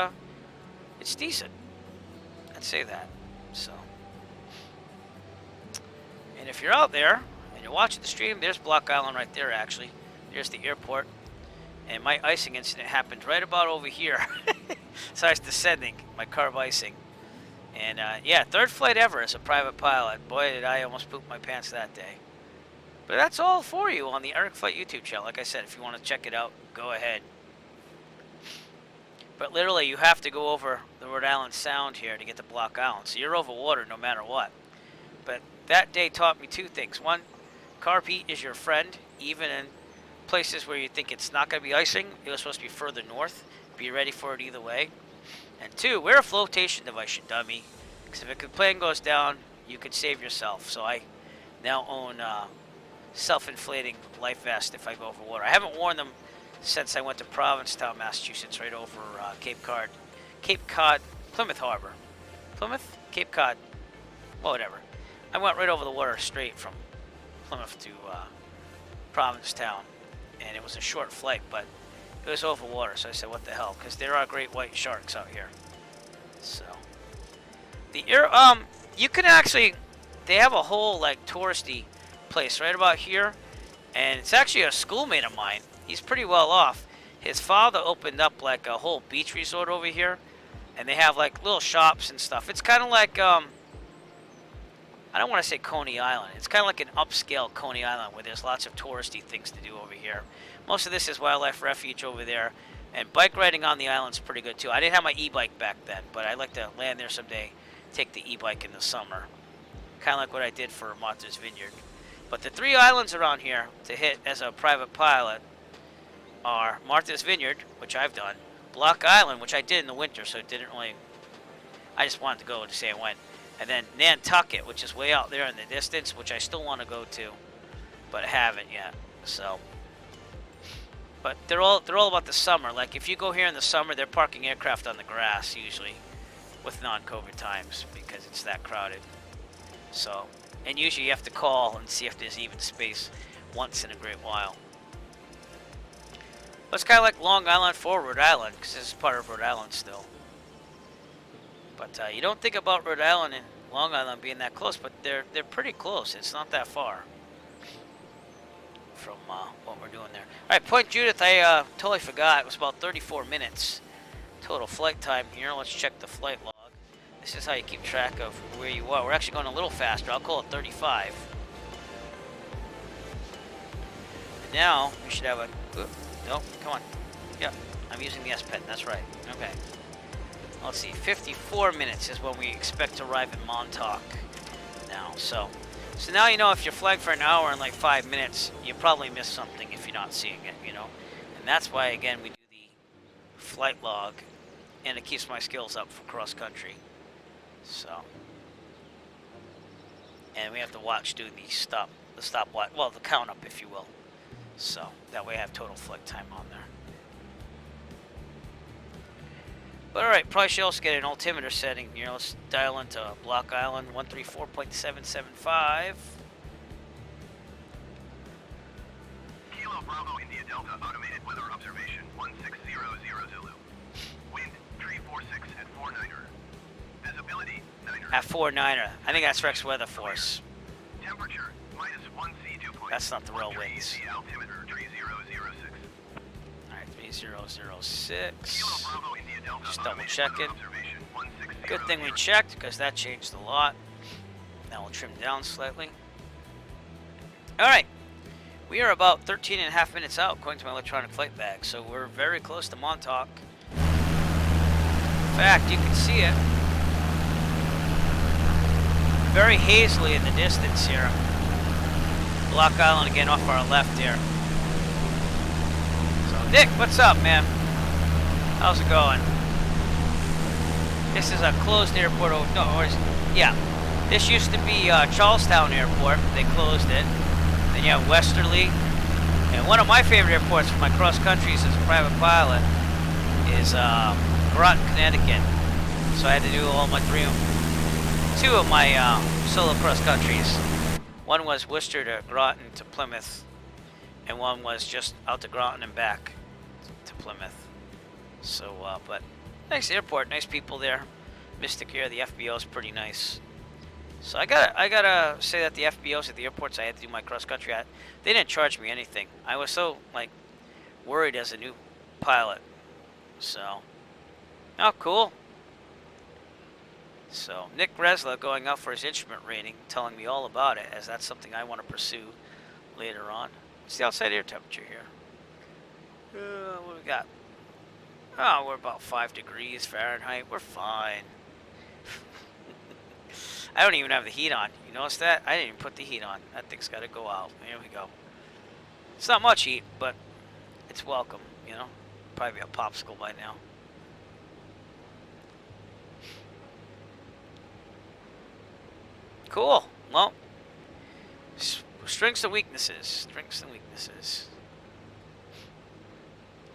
decent. I'd say that. So, and if you're out there and you're watching the stream, there's Block Island right there. Actually, there's the airport. And my icing incident happened right about over here. So I was descending, my carb icing. And yeah, third flight ever as a private pilot. Boy, did I almost poop my pants that day. But that's all for you on the Eric Flight YouTube channel. Like I said, if you want to check it out, go ahead. But literally, you have to go over the Rhode Island Sound here to get to Block Island. So you're over water no matter what. But that day taught me two things. One, carb heat is your friend, even in places where you think it's not going to be icing. It was supposed to be further north. Be ready for it either way. And two, wear a flotation device, you dummy. Because if a plane goes down, you could save yourself. So I now own self-inflating life vest if I go over water. I haven't worn them since I went to Provincetown, Massachusetts, right over Cape Cod, Plymouth Harbor. Plymouth? Cape Cod. Well, whatever. I went right over the water straight from Plymouth to Provincetown. And it was a short flight, but it was over water, so I said, what the hell? Because there are great white sharks out here. So, the air, you can actually, they have a whole, like, touristy place right about here. And it's actually a schoolmate of mine. He's pretty well off. His father opened up, like, a whole beach resort over here. And they have, like, little shops and stuff. It's kind of like, I don't want to say Coney Island. It's kind of like an upscale Coney Island where there's lots of touristy things to do over here. Most of this is wildlife refuge over there. And bike riding on the island's pretty good too. I didn't have my e-bike back then, but I'd like to land there someday, take the e-bike in the summer. Kind of like what I did for Martha's Vineyard. But the three islands around here to hit as a private pilot are Martha's Vineyard, which I've done, Block Island, which I did in the winter, so it didn't really, I just wanted to go to say I went. And then Nantucket, which is way out there in the distance, which I still want to go to, but haven't yet. So, but they're all about the summer. Like if you go here in the summer, they're parking aircraft on the grass usually, with non-COVID times because it's that crowded. So, and usually you have to call and see if there's even space once in a great while. But it's kind of like Long Island for Rhode Island because this is part of Rhode Island still. But you don't think about Rhode Island and Long Island being that close, but they're pretty close. It's not that far from what we're doing there. All right, Point Judith, I totally forgot. It was about 34 minutes total flight time here. Let's check the flight log. This is how you keep track of where you are. We're actually going a little faster. I'll call it 35. And now we should have a... no, come on. Yeah, I'm using the S Pen. That's right. Okay. Let's see, 54 minutes is when we expect to arrive in Montauk now. So now you know if you're flagged for an hour and like 5 minutes, you probably missed something if you're not seeing it, you know. And that's why, again, we do the flight log, and it keeps my skills up for cross country. So, and we have to watch doing the stopwatch, well, the count up, if you will. So that way I have total flight time on there. But alright, probably should also get an altimeter setting here. Let's dial into Block Island 134.775. Kilo Bravo India Delta automated weather observation 1600 Zulu. Wind 346 at 49er. Visibility 90. At 49er. I think that's Rex Weather Force. Temperature -1C dew point. That's not the real 13 winds. the altimeter 3006. Alright, 3006. Kilo Bravo India Delta. Just double automated checking. weather observation 1600. Good thing we checked, because that changed a lot. Now we'll trim down slightly. Alright. We are about 13.5 minutes out, according to my electronic flight bag, so we're very close to Montauk. In fact, you can see it very hazily in the distance here. Block Island again off our left here. So, Nick, what's up, man? How's it going? This is a closed airport. Yeah. This used to be Charlestown Airport. They closed it. Then you have Westerly. And one of my favorite airports for my cross countries as a private pilot is Groton, Connecticut. So I had to do all my two of my solo cross countries. One was Worcester to Groton to Plymouth, and one was just out to Groton and back to Plymouth. So, but nice airport, nice people there. Mystic Air, the FBO is pretty nice. So I gotta say that the FBOs at the airports I had to do my cross country at, they didn't charge me anything. I was so like worried as a new pilot. So, oh, cool. So, Nick Resla going out for his instrument rating, telling me all about it, as that's something I want to pursue later on. What's the outside air temperature here? What do we got? Oh, we're about 5 degrees Fahrenheit. We're fine. I don't even have the heat on. You notice that? I didn't even put the heat on. That thing's got to go out. Here we go. It's not much heat, but it's welcome, you know? Probably be a popsicle by now. Cool. Well, strengths and weaknesses. Strengths and weaknesses.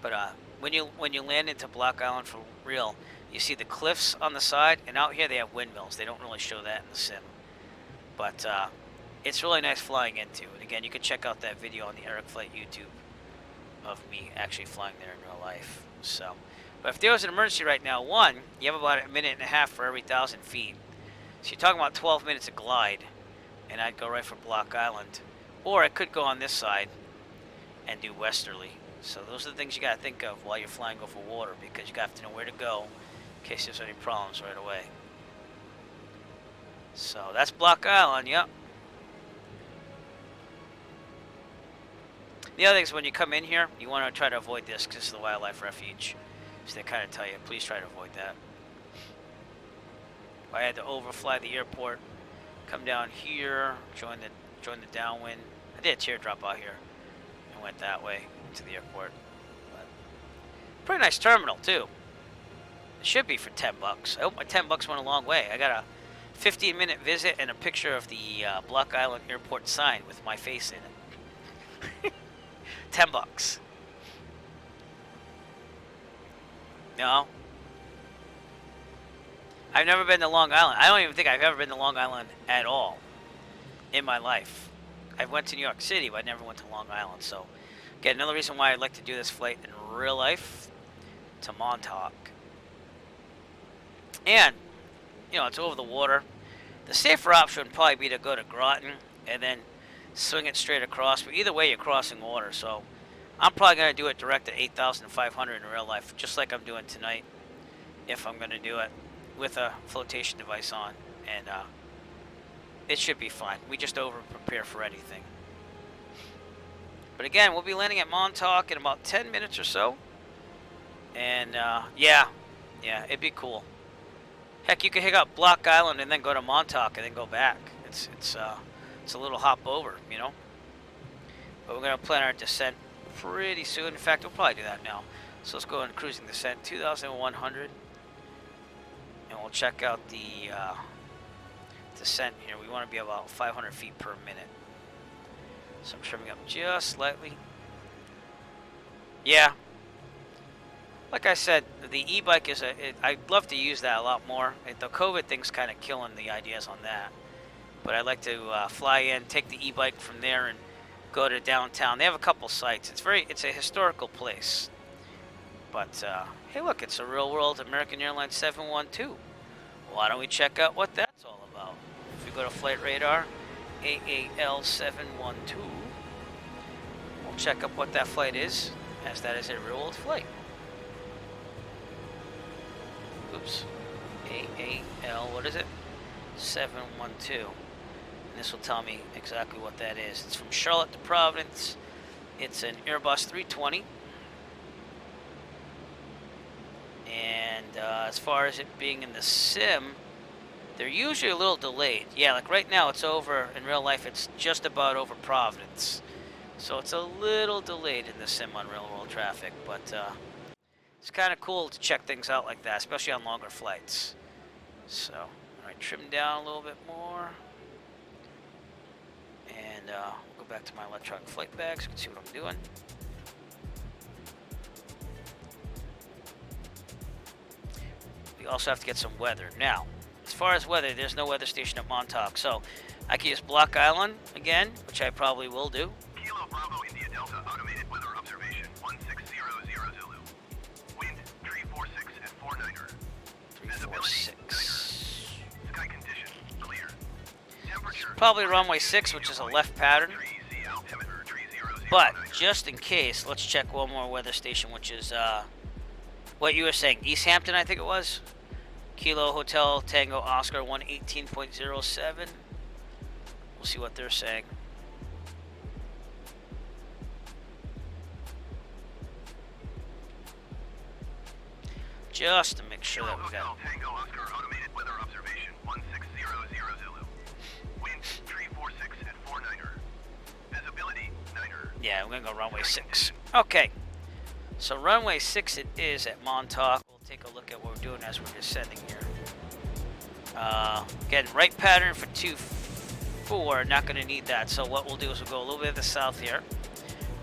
But when you land into Block Island for real, you see the cliffs on the side, and out here they have windmills. They don't really show that in the sim, but it's really nice flying into. And again, you can check out that video on the Eric Flight YouTube of me actually flying there in real life. So, but if there was an emergency right now, one, you have about 1.5 minutes for every 1,000 feet. So you're talking about 12 minutes of glide, and I'd go right for Block Island. Or I could go on this side and do westerly. So those are the things you got to think of while you're flying over water, because you got to know where to go in case there's any problems right away. So that's Block Island, yep. The other thing is when you come in here, you want to try to avoid this because this is the wildlife refuge. So they kind of tell you, please try to avoid that. I had to overfly the airport, come down here, join the downwind. I did a teardrop out here and went that way to the airport. But pretty nice terminal too. It should be for $10. I hope my $10 went a long way. I got a 15-minute visit and a picture of the Block Island Airport sign with my face in it. $10. No. I've never been to Long Island. I don't even think I've ever been to Long Island at all in my life. I went to New York City, but I never went to Long Island. So, again, another reason why I'd like to do this flight in real life to Montauk. And, you know, it's over the water. The safer option would probably be to go to Groton and then swing it straight across. But either way, you're crossing water. So, I'm probably going to do it direct at 8,500 in real life, just like I'm doing tonight, if I'm going to do it with a flotation device on, and it should be fine. We just over prepare for anything. But again, we'll be landing at Montauk in about 10 minutes or so, and yeah, it'd be cool. Heck, you could hit up Block Island and then go to Montauk and then go back. It's a little hop over, you know. But we're gonna plan our descent pretty soon. In fact, we'll probably do that now. So let's go on cruising descent 2,100. And we'll check out the descent here. We want to be about 500 feet per minute. So I'm trimming up just slightly. Yeah. Like I said, the e-bike is I'd love to use that a lot more. The COVID thing's kind of killing the ideas on that. But I'd like to fly in, take the e-bike from there, and go to downtown. They have a couple sites. It's a historical place. But, hey look, it's a real world American Airlines 712. Why don't we check out what that's all go to flight radar, AAL712. We'll check up what that flight is, as that is a real world flight. Oops. AAL, what is it? 712. And this will tell me exactly what that is. It's from Charlotte to Providence. It's an Airbus 320. And as far as it being in the sim, they're usually a little delayed. Yeah, like right now it's over. In real life, it's just about over Providence. So it's a little delayed in the sim on real world traffic. But it's kind of cool to check things out like that, especially on longer flights. So, all right, trim down a little bit more. And we'll go back to my electronic flight bag so you can see what I'm doing. We also have to get some weather. Now, as far as weather, there's no weather station at Montauk, so I can use Block Island again, which I probably will do. Kilo Bravo India Delta automated weather observation 1600 Zulu. Wind 346 at 49er. 346. Sky condition clear. Temperature Probably runway 6, which is a left pattern. But just in case, let's check one more weather station, which is what you were saying, East Hampton, I think it was. Kilo Hotel Tango Oscar 118.07. We'll see what they're saying. Just to make sure that we got. Tango Oscar automated weather observation 1600 Zulu. Wind 346 at 49er. Visibility 9er. Yeah, we're gonna go runway 6. Okay. So runway 6 it is at Montauk. We'll take a look at what we're doing as we're descending here. Again, right pattern for 2-4, not going to need that. So what we'll do is we'll go a little bit to the south here.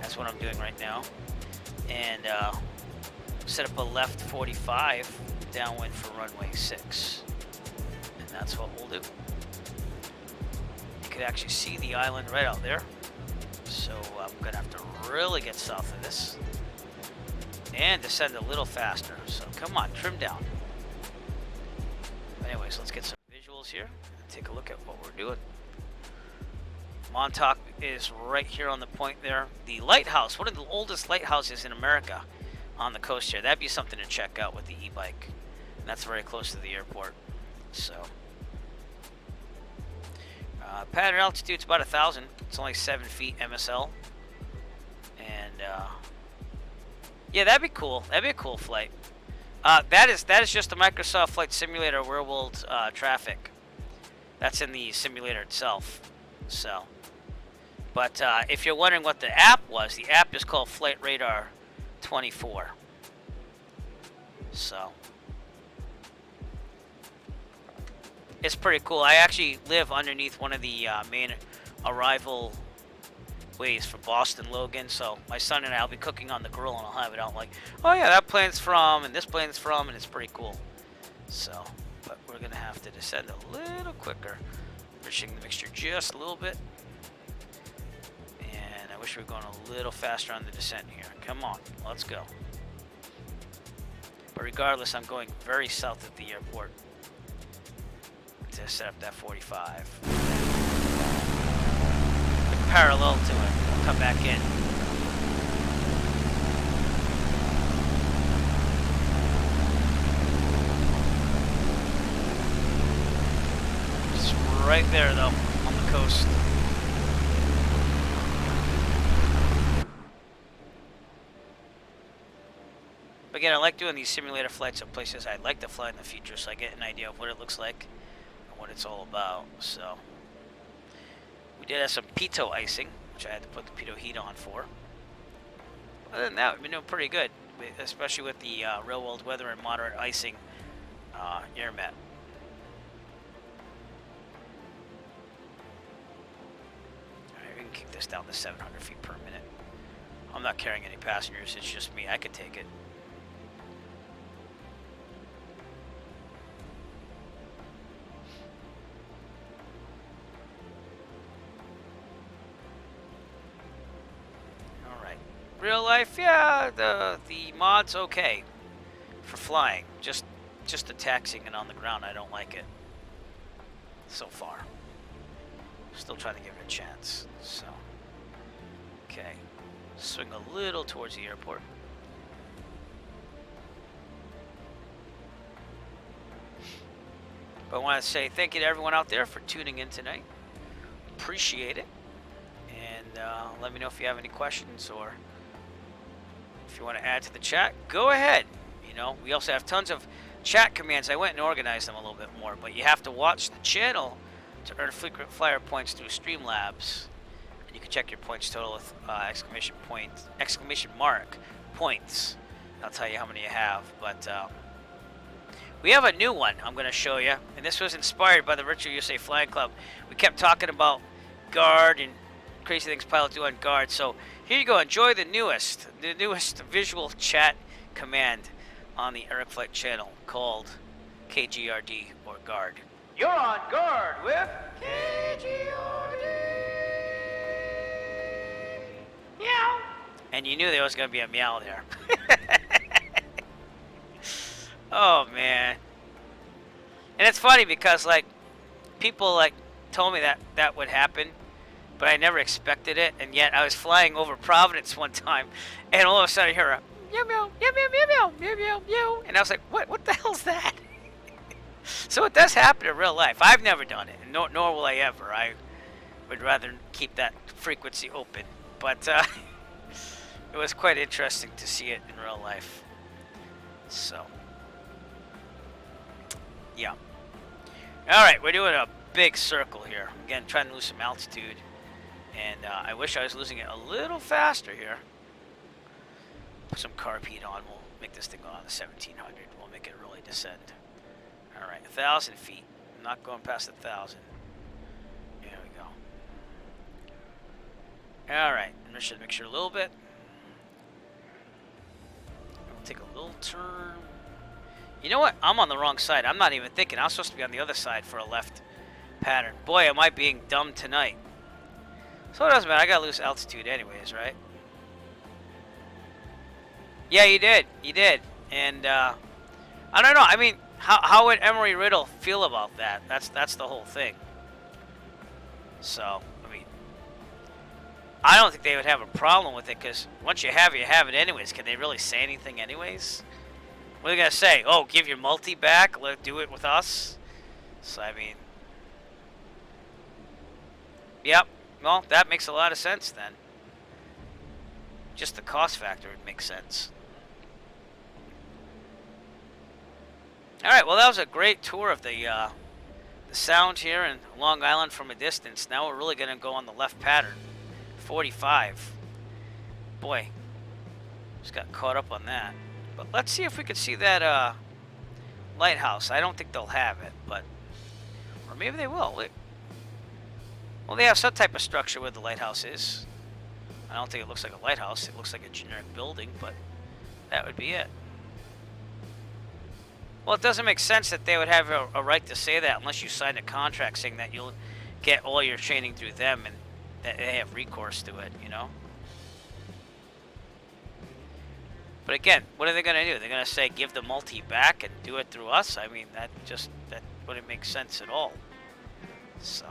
That's what I'm doing right now. And set up a left 45 downwind for runway 6. And that's what we'll do. You can actually see the island right out there. So I'm going to have to really get south of this. And descend a little faster. So come on, trim down. Anyways, let's get some visuals here and take a look at what we're doing. Montauk is right here on the point there. The lighthouse, one of the oldest lighthouses in America on the coast here. That'd be something to check out with the e-bike. And that's very close to the airport. So, pattern altitude's about 1,000. It's only 7 feet MSL. And, yeah, that'd be cool. That'd be a cool flight. That is just the Microsoft Flight Simulator Real World traffic. That's in the simulator itself. So, but if you're wondering what the app was, the app is called Flight Radar 24. So, it's pretty cool. I actually live underneath one of the main arrival ways for Boston Logan, so my son and I will be cooking on the grill and I'll have it out like, oh yeah, that plane's from and this plane's from, and it's pretty cool. So, but we're gonna have to descend a little quicker, enriching the mixture just a little bit. And I wish we were going a little faster on the descent here. Come on, let's go. But regardless, I'm going very south of the airport to set up that 45. Parallel to it. We'll come back in. It's right there, though, on the coast. But again, I like doing these simulator flights of places I'd like to fly in the future, so I get an idea of what it looks like and what it's all about. So. We did have some pitot icing, which I had to put the pitot heat on for. Other than that, we've been doing pretty good, especially with the real world weather and moderate icing air mat. Alright, we can kick this down to 700 feet per minute. I'm not carrying any passengers, it's just me. I could take it. Real life, yeah, the mod's okay for flying. Just the taxiing and on the ground, I don't like it so far. Still trying to give it a chance. So, okay. Swing a little towards the airport. But I want to say thank you to everyone out there for tuning in tonight. Appreciate it. And let me know if you have any questions or if you want to add to the chat. Go ahead. You know, we also have tons of chat commands. I went and organized them a little bit more, but you have to watch the channel to earn frequent flyer points through Streamlabs. And you can check your points total with exclamation mark points. I'll tell you how many you have, but we have a new one I'm going to show you, and this was inspired by the Virtual USA Flying Club. We kept talking about guard and crazy things pilots do on guard, so here you go. Enjoy the newest visual chat command on the Eric Flight channel called KGRD or guard. You're on guard with KGRD. Meow. And you knew there was going to be a meow there. Oh man. And it's funny because like people like told me that would happen, but I never expected it, and yet I was flying over Providence one time and all of a sudden I hear a meow meow meow meow meow meow meow meow, and I was like, what the hell's that? So it does happen in real life. I've never done it, nor will I ever. I would rather keep that frequency open, but it was quite interesting to see it in real life. So yeah. Alright, we're doing a big circle here. Again, trying to lose some altitude. And I wish I was losing it a little faster here. Put some carb heat on. We'll make this thing go on the 1700. We'll make it really descend. Alright, 1,000 feet. I'm not going past 1,000. There we go. Alright, I'm just going to make sure a little bit. We'll take a little turn. You know what? I'm on the wrong side. I'm not even thinking. I was supposed to be on the other side for a left pattern. Boy, am I being dumb tonight. So it doesn't matter. I got to lose altitude anyways, right? Yeah, you did. You did. And I don't know. I mean, how would Emery Riddle feel about that? That's the whole thing. So, I mean, I don't think they would have a problem with it because once you have it anyways. Can they really say anything anyways? What are they going to say? Oh, give your multi back? Do it with us? So, I mean... Yep. Well, that makes a lot of sense then. Just the cost factor would make sense. Alright, well that was a great tour of the sound here in Long Island from a distance. Now we're really going to go on the left pattern. 45. Boy. Just got caught up on that. But let's see if we can see that lighthouse. I don't think they'll have it, but... Or maybe they will. Well, they have some type of structure where the lighthouse is. I don't think it looks like a lighthouse. It looks like a generic building, but that would be it. Well, it doesn't make sense that they would have a right to say that unless you sign a contract saying that you'll get all your training through them and that they have recourse to it, you know? But again, what are they going to do? They're going to say give the multi back and do it through us? I mean, that wouldn't make sense at all. So...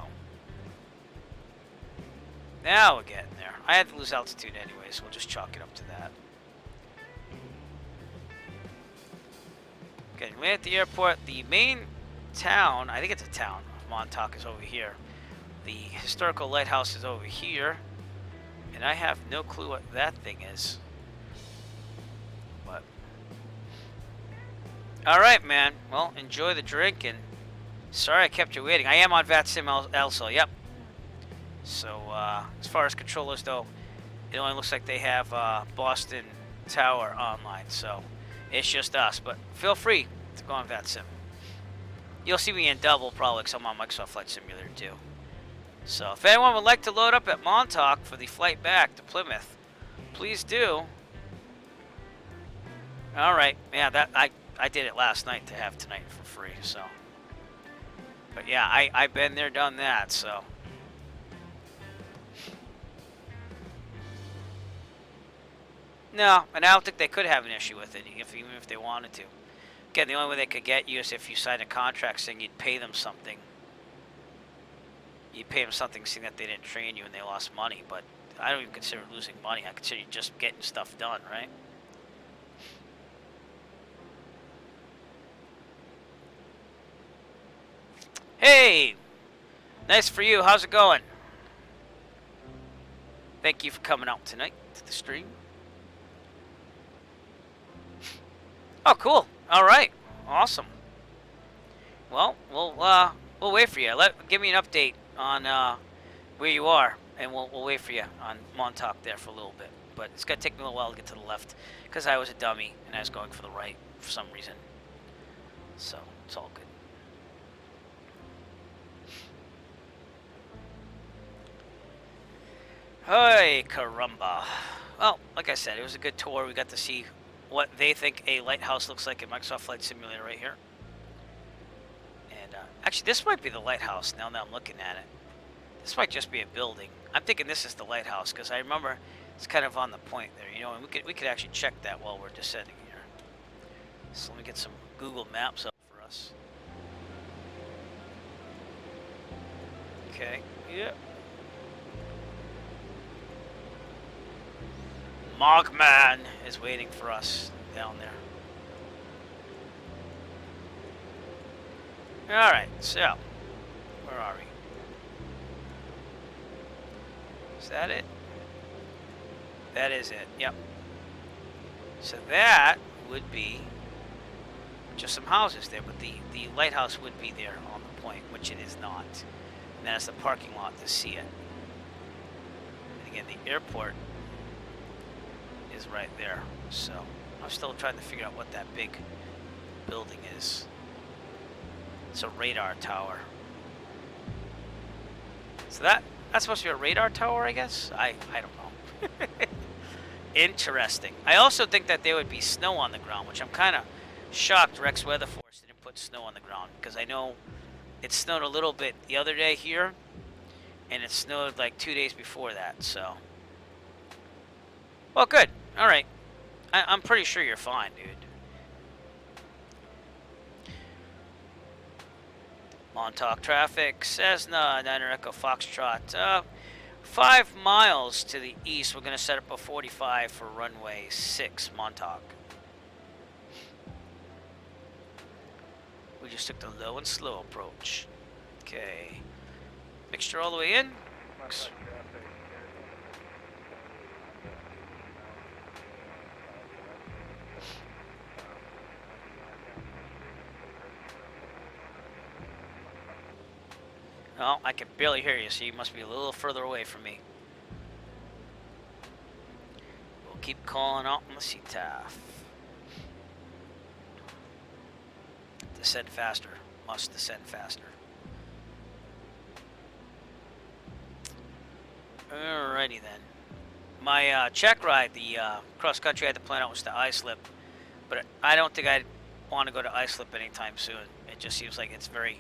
Now we're getting there. I had to lose altitude anyway, so we'll just chalk it up to that. Okay, we're at the airport. The main town, I think it's a town, Montauk is over here. The historical lighthouse is over here. And I have no clue what that thing is. But... Alright, man. Well, enjoy the drink, and... Sorry I kept you waiting. I am on VATSIM also, yep. So, as far as controllers, though, it only looks like they have Boston Tower online, so it's just us. But feel free to go on VATSIM. You'll see me in double, probably, because I'm on Microsoft Flight Simulator, too. So, if anyone would like to load up at Montauk for the flight back to Plymouth, please do. Alright, yeah, I did it last night to have tonight for free, so. But yeah, I've been there, done that, so. No, and I don't think they could have an issue with it, even if they wanted to. Again, the only way they could get you is if you signed a contract saying you'd pay them something. you pay them something seeing that they didn't train you and they lost money, but I don't even consider losing money. I consider just getting stuff done, right? Hey! Nice for you. How's it going? Thank you for coming out tonight to the stream. Oh, cool. All right. Awesome. Well, we'll wait for you. Give me an update on where you are, and we'll wait for you on Montauk there for a little bit. But it's gonna take me a little while to get to the left because I was a dummy and I was going for the right for some reason. So it's all good. Hey, caramba. Well, like I said, it was a good tour. We got to see what they think a lighthouse looks like in Microsoft Flight Simulator right here. And actually, this might be the lighthouse now that I'm looking at it. This might just be a building. I'm thinking this is the lighthouse because I remember it's kind of on the point there, you know, and we could actually check that while we're descending here. So let me get some Google Maps up for us. Okay, yep. Mogman is waiting for us down there. Alright, so, where are we? Is that it? That is it, yep. So that would be just some houses there, but the lighthouse would be there on the point, which it is not. And that's the parking lot to see it. And again, the airport is right there. So I'm still trying to figure out what that big building is. It's a radar tower. So that's supposed to be a radar tower, I guess? I don't know. Interesting. I also think that there would be snow on the ground, which I'm kind of shocked Rex Weather Force didn't put snow on the ground, because I know it snowed a little bit the other day here, and it snowed like 2 days before that, so. Well, good. All right. I'm pretty sure you're fine, dude. Montauk traffic, Cessna, 9 Echo Foxtrot. 5 miles to the east, we're going to set up a 45 for runway 6, Montauk. We just took the low and slow approach. Okay. Mixture all the way in. Oh, I can barely hear you, so you must be a little further away from me. We'll keep calling out on the CTAF. Descend faster. Must descend faster. Alrighty then. My check ride, the cross country I had to plan out was to iSlip, but I don't think I'd want to go to iSlip anytime soon. It just seems like it's very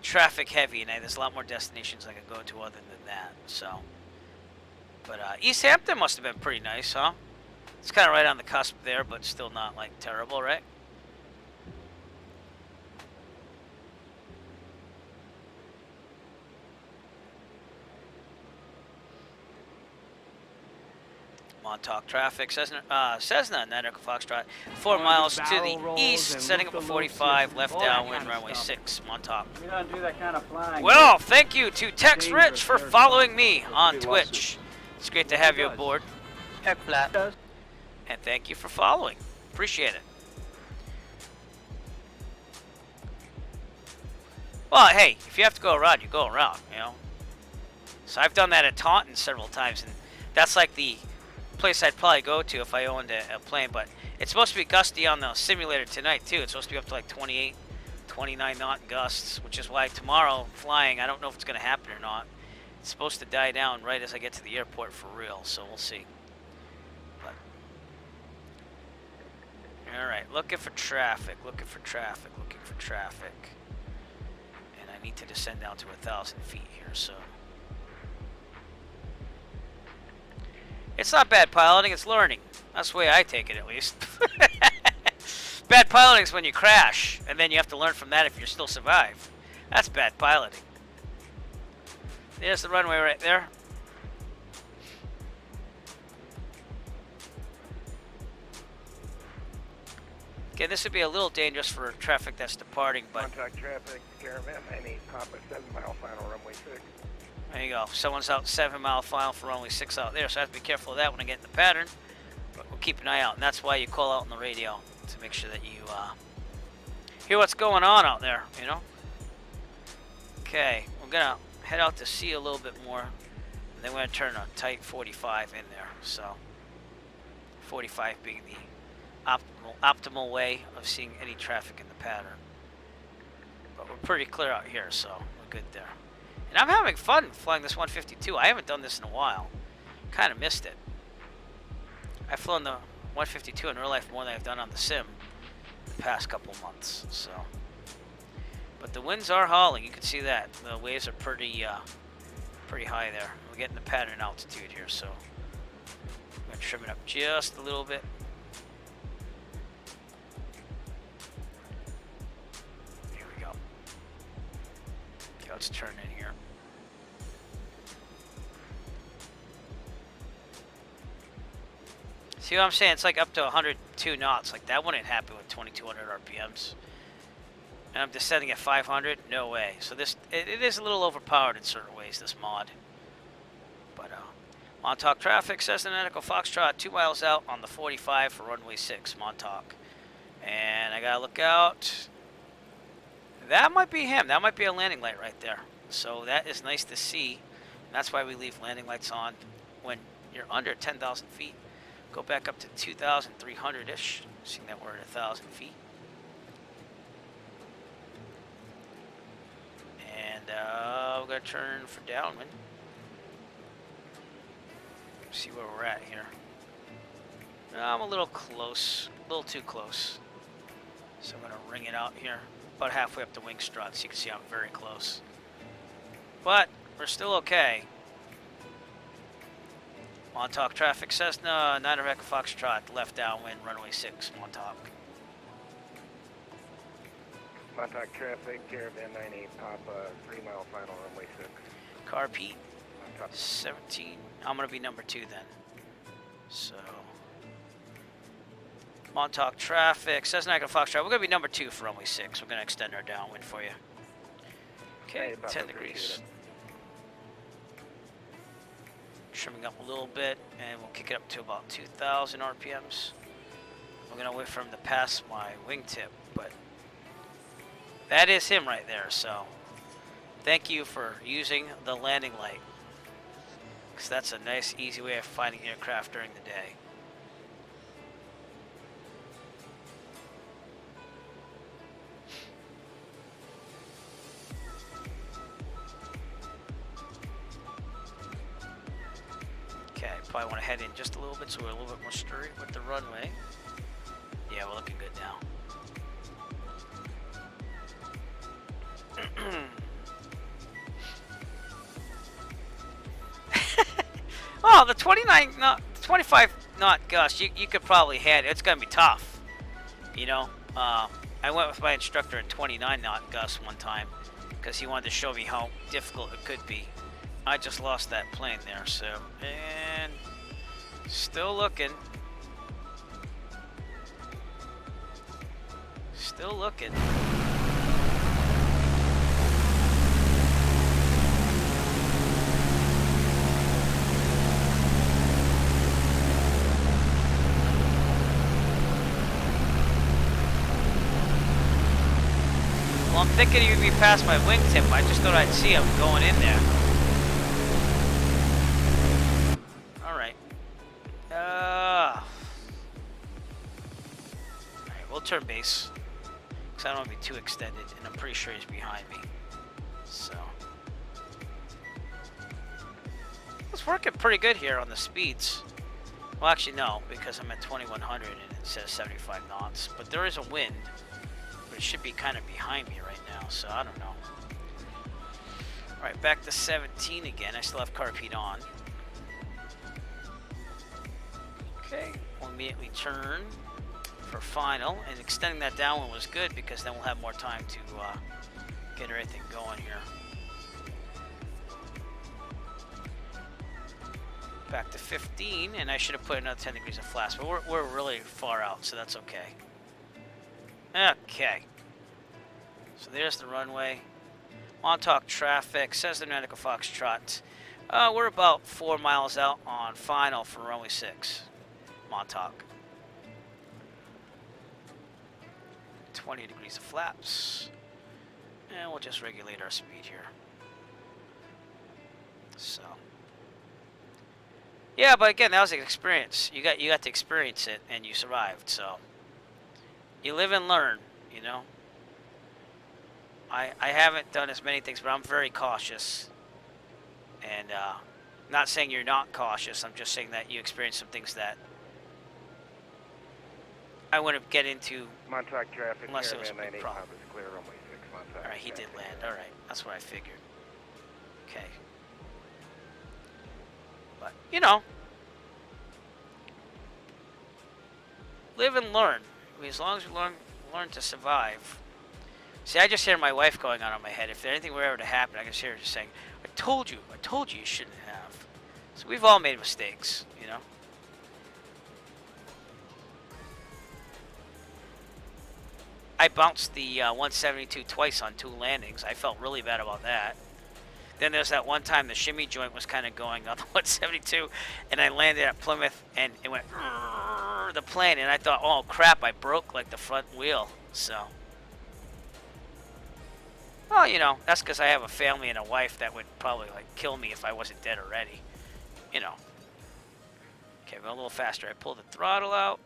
traffic heavy, and there's a lot more destinations I could go to other than that. So, but East Hampton must have been pretty nice, huh? It's kind of right on the cusp there, but still not like terrible, right? Montauk traffic, Cessna 9 Echo Foxtrot, 4 miles to the east, setting up a 45, left downwind, runway 6, Montauk. We don't do that kind of flying. Well, thank you to Tex Rich for following me on Twitch. It's great to have you aboard. Heck flat. And thank you for following. Appreciate it. Well, hey, if you have to go around, you go around, you know. So I've done that at Taunton several times, and that's like the place I'd probably go to if I owned a plane. But it's supposed to be gusty on the simulator tonight too. It's supposed to be up to like 28, 29 knot gusts, which is why tomorrow flying, I don't know if it's going to happen or not. It's supposed to die down right as I get to the airport for real, so we'll see. But all right, looking for traffic, looking for traffic, looking for traffic, and I need to descend down to 1,000 feet here, so. It's not bad piloting, it's learning. That's the way I take it, at least. Bad piloting is when you crash, and then you have to learn from that if you still survive. That's bad piloting. There's the runway right there. Again, this would be a little dangerous for traffic that's departing, but Montauk traffic, Caravan 98, Papa 7 mile final runway 6. there you go. Someone's out 7 mile final for runway 6 out there, so I have to be careful of that when I get in the pattern. But we'll keep an eye out, and that's why you call out on the radio to make sure that you hear what's going on out there, you know? Okay, we're gonna head out to sea a little bit more, and then we're gonna turn a tight 45 in there. So 45 being the optimal way of seeing any traffic in the pattern. But we're pretty clear out here, so we're good there. And I'm having fun flying this 152. I haven't done this in a while. Kind of missed it. I've flown the 152 in real life more than I've done on the sim the past couple months. So, but the winds are hauling. You can see that the waves are pretty high there. We're getting the pattern altitude here, so I'm gonna trim it up just a little bit. Here we go. Okay, let's turn in here. See what I'm saying? It's like up to 102 knots. Like that wouldn't happen with 2200 RPMs. And I'm descending at 500? No way. So this, it is a little overpowered in certain ways, this mod. But, Montauk traffic, Cessna Echo Foxtrot, 2 miles out on the 45 for runway 6, Montauk. And I gotta look out. That might be him. That might be a landing light right there. So that is nice to see. That's why we leave landing lights on when you're under 10,000 feet. Go back up to 2,300-ish, seeing that we're at 1,000 feet. And we're going to turn for downwind. See where we're at here. I'm a little close, a little too close. So I'm going to ring it out here. About halfway up the wing struts. You can see I'm very close. But we're still okay. Montauk traffic, Cessna, 9 Echo Foxtrot, left downwind, runway 6, Montauk. Montauk traffic, Caravan 98, Papa 3 mile final runway 6. Car Pete, Montauk. 17. I'm going to be number 2 then. So, Montauk traffic, Cessna Echo Foxtrot. We're going to be number 2 for runway 6. We're going to extend our downwind for you. Okay, Hey, Papa, 10 degrees. appreciate it. Trimming up a little bit, and we'll kick it up to about 2,000 RPMs. We're gonna wait for him to pass my wingtip, but that is him right there. So thank you for using the landing light, because that's a nice, easy way of finding aircraft during the day. Okay, probably want to head in just a little bit so we're a little bit more sturdy with the runway. Yeah, we're looking good now. Oh, the 25 knot gust, you could probably head. It's going to be tough, you know. I went with my instructor at 29 knot gust one time because he wanted to show me how difficult it could be. I just lost that plane there, so, and still looking. Still looking. Well, I'm thinking he'd be past my wingtip. I just thought I'd see him going in there. We'll turn base, because I don't want to be too extended, and I'm pretty sure he's behind me. So, it's working pretty good here on the speeds. Well, actually, no, because I'm at 2100 and it says 75 knots. But there is a wind, but it should be kind of behind me right now, so I don't know. Alright, back to 17 again. I still have carpet on. Okay, we'll immediately turn for final, and extending that downwind was good because then we'll have more time to get everything going here. Back to 15, and I should have put another 10 degrees of flaps, but we're really far out, so that's okay. Okay. So there's the runway. Montauk traffic, says the Medical Foxtrot. We're about 4 miles out on final for runway 6, Montauk. 20 degrees of flaps. And we'll just regulate our speed here. So. Yeah, but again, that was an experience. You got to experience it, and you survived. So you live and learn, you know. I haven't done as many things, but I'm very cautious. And not saying you're not cautious. I'm just saying that you experience some things that I wouldn't get into Montauk traffic, unless it was a Caravan big 98 problem. pop is clear, runway 6, Montauk. All right, he did land. All right, that's what I figured. Okay. But, you know, live and learn. I mean, as long as you learn to survive. See, I just hear my wife going on in my head. If anything were ever to happen, I can hear her just saying, I told you you shouldn't have. So we've all made mistakes, you know. I bounced the 172 twice on 2 landings. I felt really bad about that. Then there's that one time the shimmy joint was kind of going on the 172, and I landed at Plymouth, and it went the plane, and I thought, oh crap, I broke like the front wheel. So, well, you know, that's because I have a family and a wife that would probably like kill me if I wasn't dead already. You know. Okay, go a little faster. I pulled the throttle out.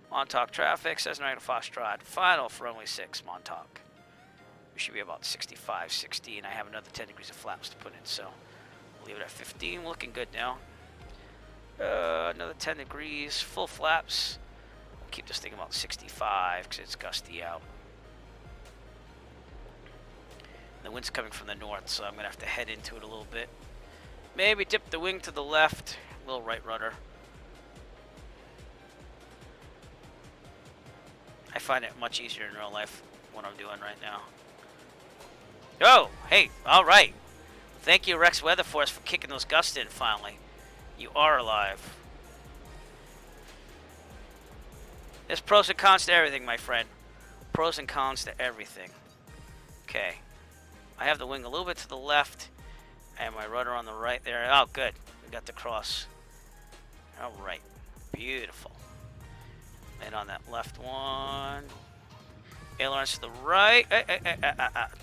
Montauk traffic, says Niagara Foxtrot. Final for runway 6, Montauk. We should be about 65, 60, and I have another 10 degrees of flaps to put in, so we'll leave it at 15. Looking good now. Another 10 degrees, full flaps. We'll keep this thing about 65 because it's gusty out. The wind's coming from the north, so I'm going to have to head into it a little bit. Maybe dip the wing to the left, a little right rudder. I find it much easier in real life what I'm doing right now. Oh, hey, all right. Thank you, Rex Weatherforce, for kicking those gusts in finally. You are alive. There's pros and cons to everything, my friend. Pros and cons to everything. Okay. I have the wing a little bit to the left, and my rudder on the right there. Oh, good. We got the cross. All right. Beautiful. And on that left one. Ailerons to the right.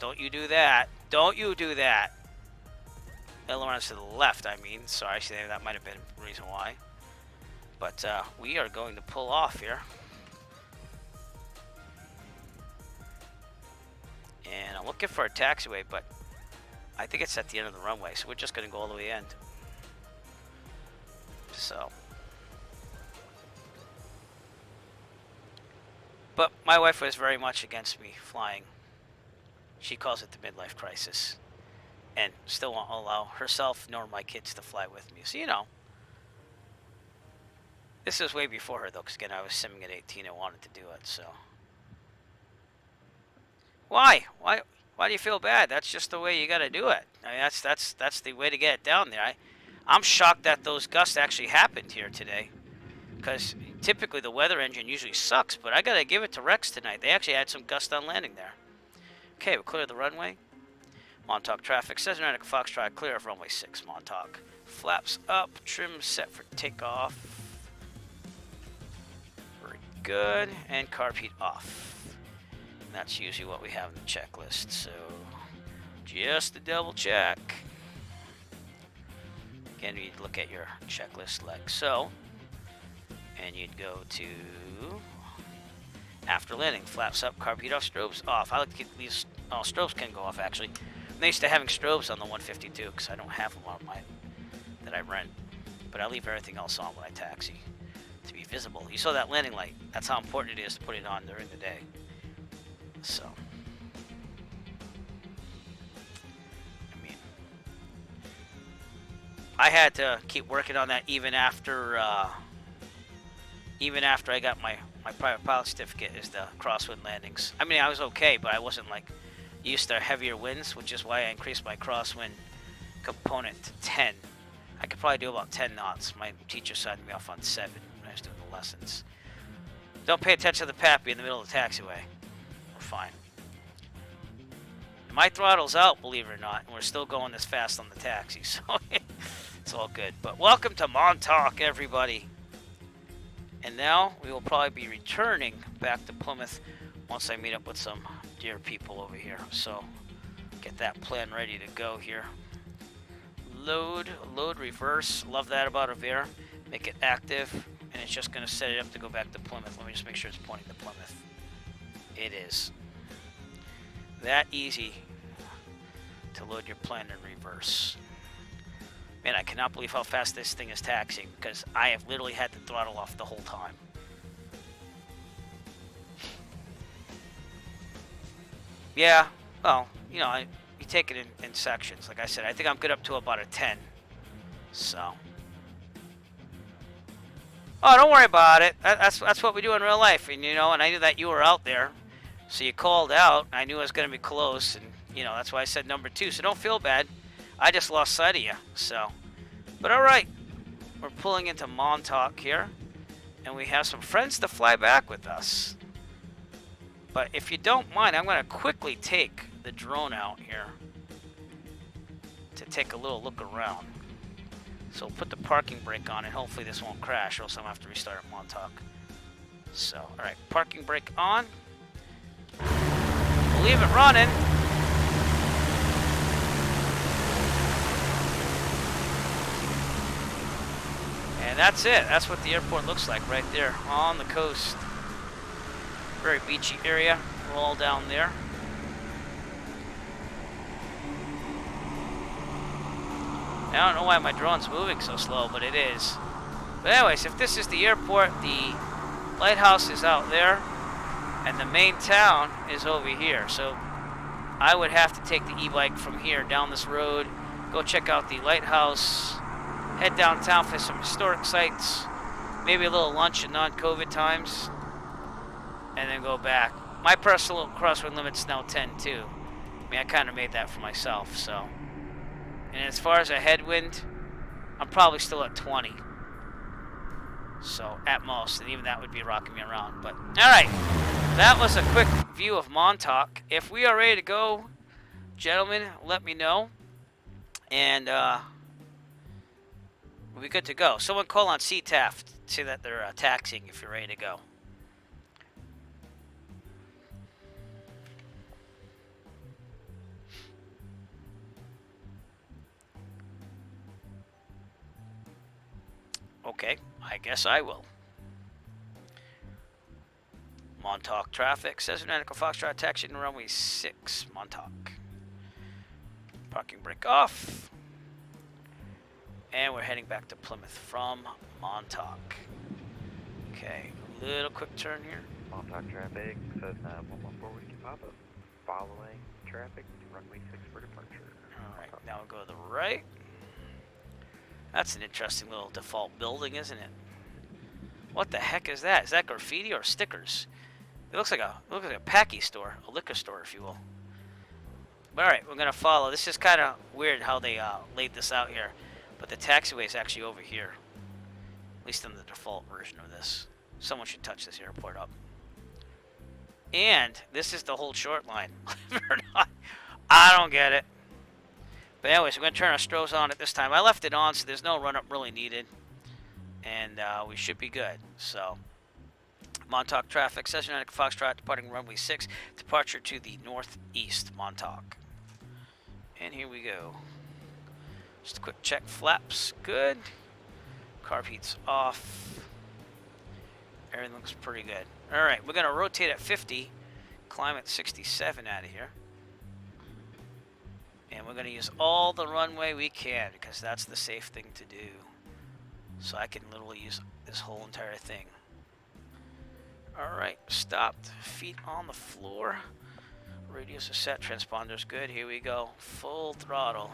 Don't you do that. Don't you do that. Ailerons to the left, I mean. Sorry, that might have been the reason why. But we are going to pull off here. And I'm looking for a taxiway, but I think it's at the end of the runway. So we're just going to go all the way end. So. But my wife was very much against me flying. She calls it the midlife crisis. And still won't allow herself nor my kids to fly with me. So, you know. This was way before her, though, because, again, I was simming at 18 and wanted to do it, so. Why? Why do you feel bad? That's just the way you got to do it. I mean, that's the way to get it down there. I'm shocked that those gusts actually happened here today. Because typically the weather engine usually sucks, but I gotta give it to Rex tonight. They actually had some gust on landing there. Okay, we'll clear the runway. Montauk traffic, says Atlantic Foxtrot, clear of runway 6, Montauk. Flaps up, trim set for takeoff. Very good, and carb heat off. And that's usually what we have in the checklist, so just to double check. Again, you look at your checklist like so. And you'd go to after landing, flaps up, carb heat off, strobes off. I like to get these. Oh, strobes can go off actually. I'm used to having strobes on the 152 because I don't have them on mine that I rent. But I leave everything else on when I taxi to be visible. You saw that landing light. That's how important it is to put it on during the day. So, I mean, I had to keep working on that even after I got my private pilot certificate, is the crosswind landings. I mean, I was okay, but I wasn't like used to heavier winds, which is why I increased my crosswind component to 10 I could probably do about 10 knots. My teacher signed me off on 7 when I was doing the lessons. Don't pay attention to the pappy in the middle of the taxiway. We're fine. My throttle's out, believe it or not, and we're still going this fast on the taxi, so it's all good. But welcome to Montauk, everybody. And now we will probably be returning back to Plymouth once I meet up with some dear people over here. So get that plan ready to go here. Load, reverse. Love that about Avera. Make it active, and it's just going to set it up to go back to Plymouth. Let me just make sure it's pointing to Plymouth. It is. That easy to load your plan in reverse. Man, I cannot believe how fast this thing is taxiing, because I have literally had the throttle off the whole time. Yeah, well, you know, you take it in sections. Like I said, I think I'm good up to about a 10. So. Oh, don't worry about it. That's what we do in real life. And, you know, and I knew that you were out there. So you called out. I knew I was going to be close. And, you know, that's why I said number 2. So don't feel bad. I just lost sight of you. So. But all right. We're pulling into Montauk here. And we have some friends to fly back with us. But if you don't mind, I'm going to quickly take the drone out here to take a little look around. So we'll put the parking brake on, and hopefully this won't crash, or else I'm going to have to restart at Montauk. So, all right, parking brake on. We'll leave it running. And that's it. That's what the airport looks like right there on the coast. Very beachy area. We're all down there. I don't know why my drone's moving so slow, but it is. But anyways, if this is the airport, the lighthouse is out there, and the main town is over here. So I would have to take the e-bike from here down this road, go check out the lighthouse, head downtown for some historic sites, maybe a little lunch in non-COVID times, and then go back. My personal crosswind limit's now 10 too. I mean, I kind of made that for myself, so. And as far as a headwind, I'm probably still at 20. So, at most, and even that would be rocking me around. But, alright, that was a quick view of Montauk. If we are ready to go, gentlemen, let me know. And, we'll be good to go. Someone call on CTAF, say that they're taxiing if you're ready to go. Okay, I guess I will. Montauk traffic says United Foxtrot taxi in runway 6, Montauk. Parking brake off. And we're heading back to Plymouth from Montauk. Okay, little quick turn here. Montauk traffic says 114 Whiskey Papa. Following traffic, runway 6 for departure. Alright, now we'll go to the right. That's an interesting little default building, isn't it? What the heck is that? Is that graffiti or stickers? It looks like a packy store, a liquor store, if you will. But all right, we're gonna follow. This is kind of weird how they laid this out here, but the taxiway is actually over here, at least in the default version of this. Someone should touch this airport up. And this is the whole short line. Believe it or not, I don't get it. But anyways, we're going to turn our strobes on at this time. I left it on, so there's no run-up really needed. And we should be good. So, Montauk traffic, says United Foxtrot, departing runway 6, departure to the northeast, Montauk. And here we go. Just a quick check. Flaps, good. Carb heat's off. Everything looks pretty good. Alright, we're going to rotate at 50, climb at 67 out of here. And we're going to use all the runway we can, because that's the safe thing to do. So I can literally use this whole entire thing. Alright, stopped. Feet on the floor. Radios are set. Transponder's good. Here we go. Full throttle.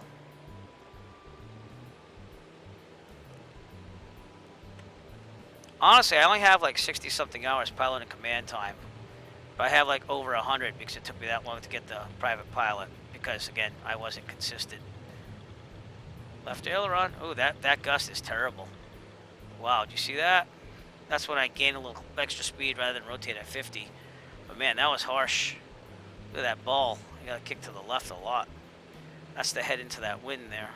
Honestly, I only have like 60-something hours pilot and command time. But I have like over 100 because it took me that long to get the private pilot. Because, again, I wasn't consistent. Left aileron. Oh, that gust is terrible. Wow, did you see that? That's when I gained a little extra speed rather than rotate at 50. But man, that was harsh. Look at that ball. You gotta kick to the left a lot. That's the head into that wind there.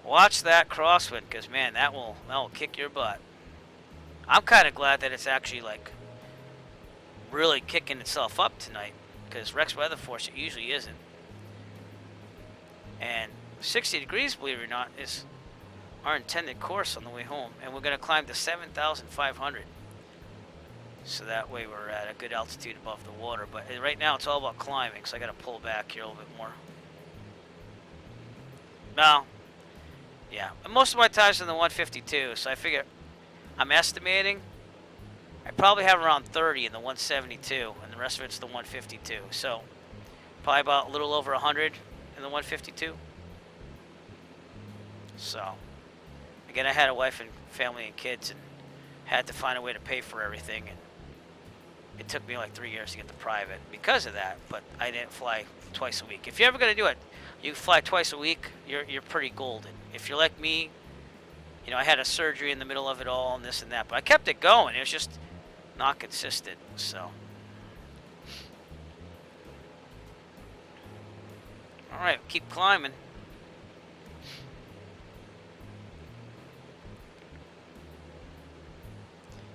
Watch that crosswind, because man, that will kick your butt. I'm kind of glad that it's actually like really kicking itself up tonight, because Rex Weather Force it usually isn't. And 60 degrees, believe it or not, is our intended course on the way home, and we're going to climb to 7,500. So that way we're at a good altitude above the water. But right now it's all about climbing, so I got to pull back here a little bit more. Now, yeah, most of my time's in the 152, so I figure I'm estimating I probably have around 30 in the 172, and the rest of it's the 152. So probably about a little over 100 in the 152. So again, I had a wife and family and kids, and had to find a way to pay for everything, and it took me like 3 years to get the private because of that. But I didn't fly twice a week. If you're ever gonna do it, you fly twice a week. You're pretty golden. If you're like me, you know, I had a surgery in the middle of it all and this and that, but I kept it going. It was just not consistent. So, all right, keep climbing.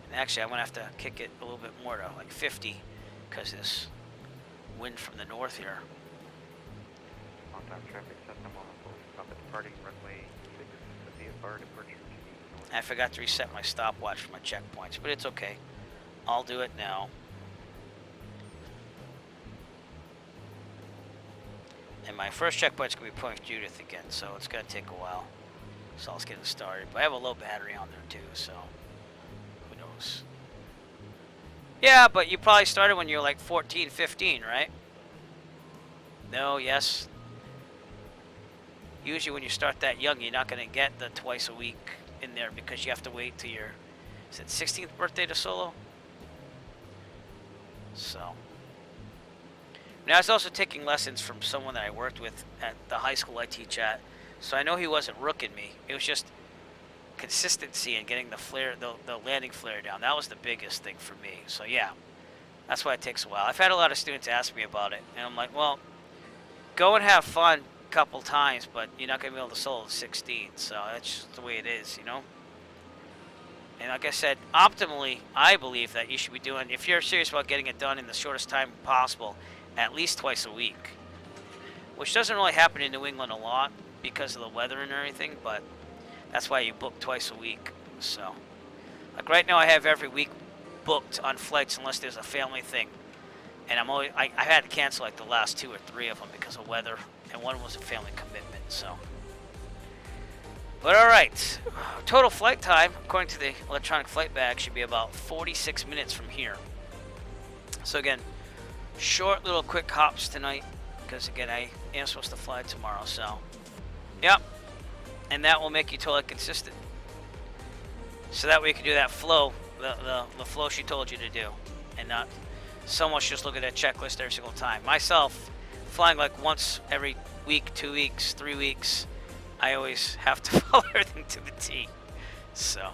And actually, I'm gonna have to kick it a little bit more to like 50, because this wind from the north here. Montauk traffic system on stop at departing runway 6 VFR departure to the north. I forgot to reset my stopwatch for my checkpoints, but it's okay. I'll do it now. And my first checkpoint's gonna be Point Judith again, so it's gonna take a while. So let's get it started. But I have a low battery on there too, so who knows? Yeah, but you probably started when you were like 14, 15, right? No, yes. Usually when you start that young, you're not gonna get the twice a week in there, because you have to wait till your, is it 16th birthday to solo? So now I was also taking lessons from someone that I worked with at the high school I teach at, so I know he wasn't rooking me. It was just consistency and getting the flare, the landing flare down. That was the biggest thing for me. So yeah, that's why it takes a while. I've had a lot of students ask me about it, and I'm like, well, go and have fun a couple times, but you're not gonna be able to solo 16. So that's just the way it is, you know. And like I said, optimally, I believe that you should be doing, if you're serious about getting it done in the shortest time possible, at least twice a week. Which doesn't really happen in New England a lot because of the weather and everything, but that's why you book twice a week. So, like right now I have every week booked on flights unless there's a family thing. And I'm always, I had to cancel like the last 2 or 3 of them because of weather, and one was a family commitment, so. But all right, total flight time, according to the electronic flight bag, should be about 46 minutes from here. So again, short little quick hops tonight, because again, I am supposed to fly tomorrow, so. Yep, and that will make you totally consistent. So that way you can do that flow, the flow she told you to do, and not so much just look at that checklist every single time. Myself, flying like once every week, 2 weeks, 3 weeks, I always have to follow everything to the T. So,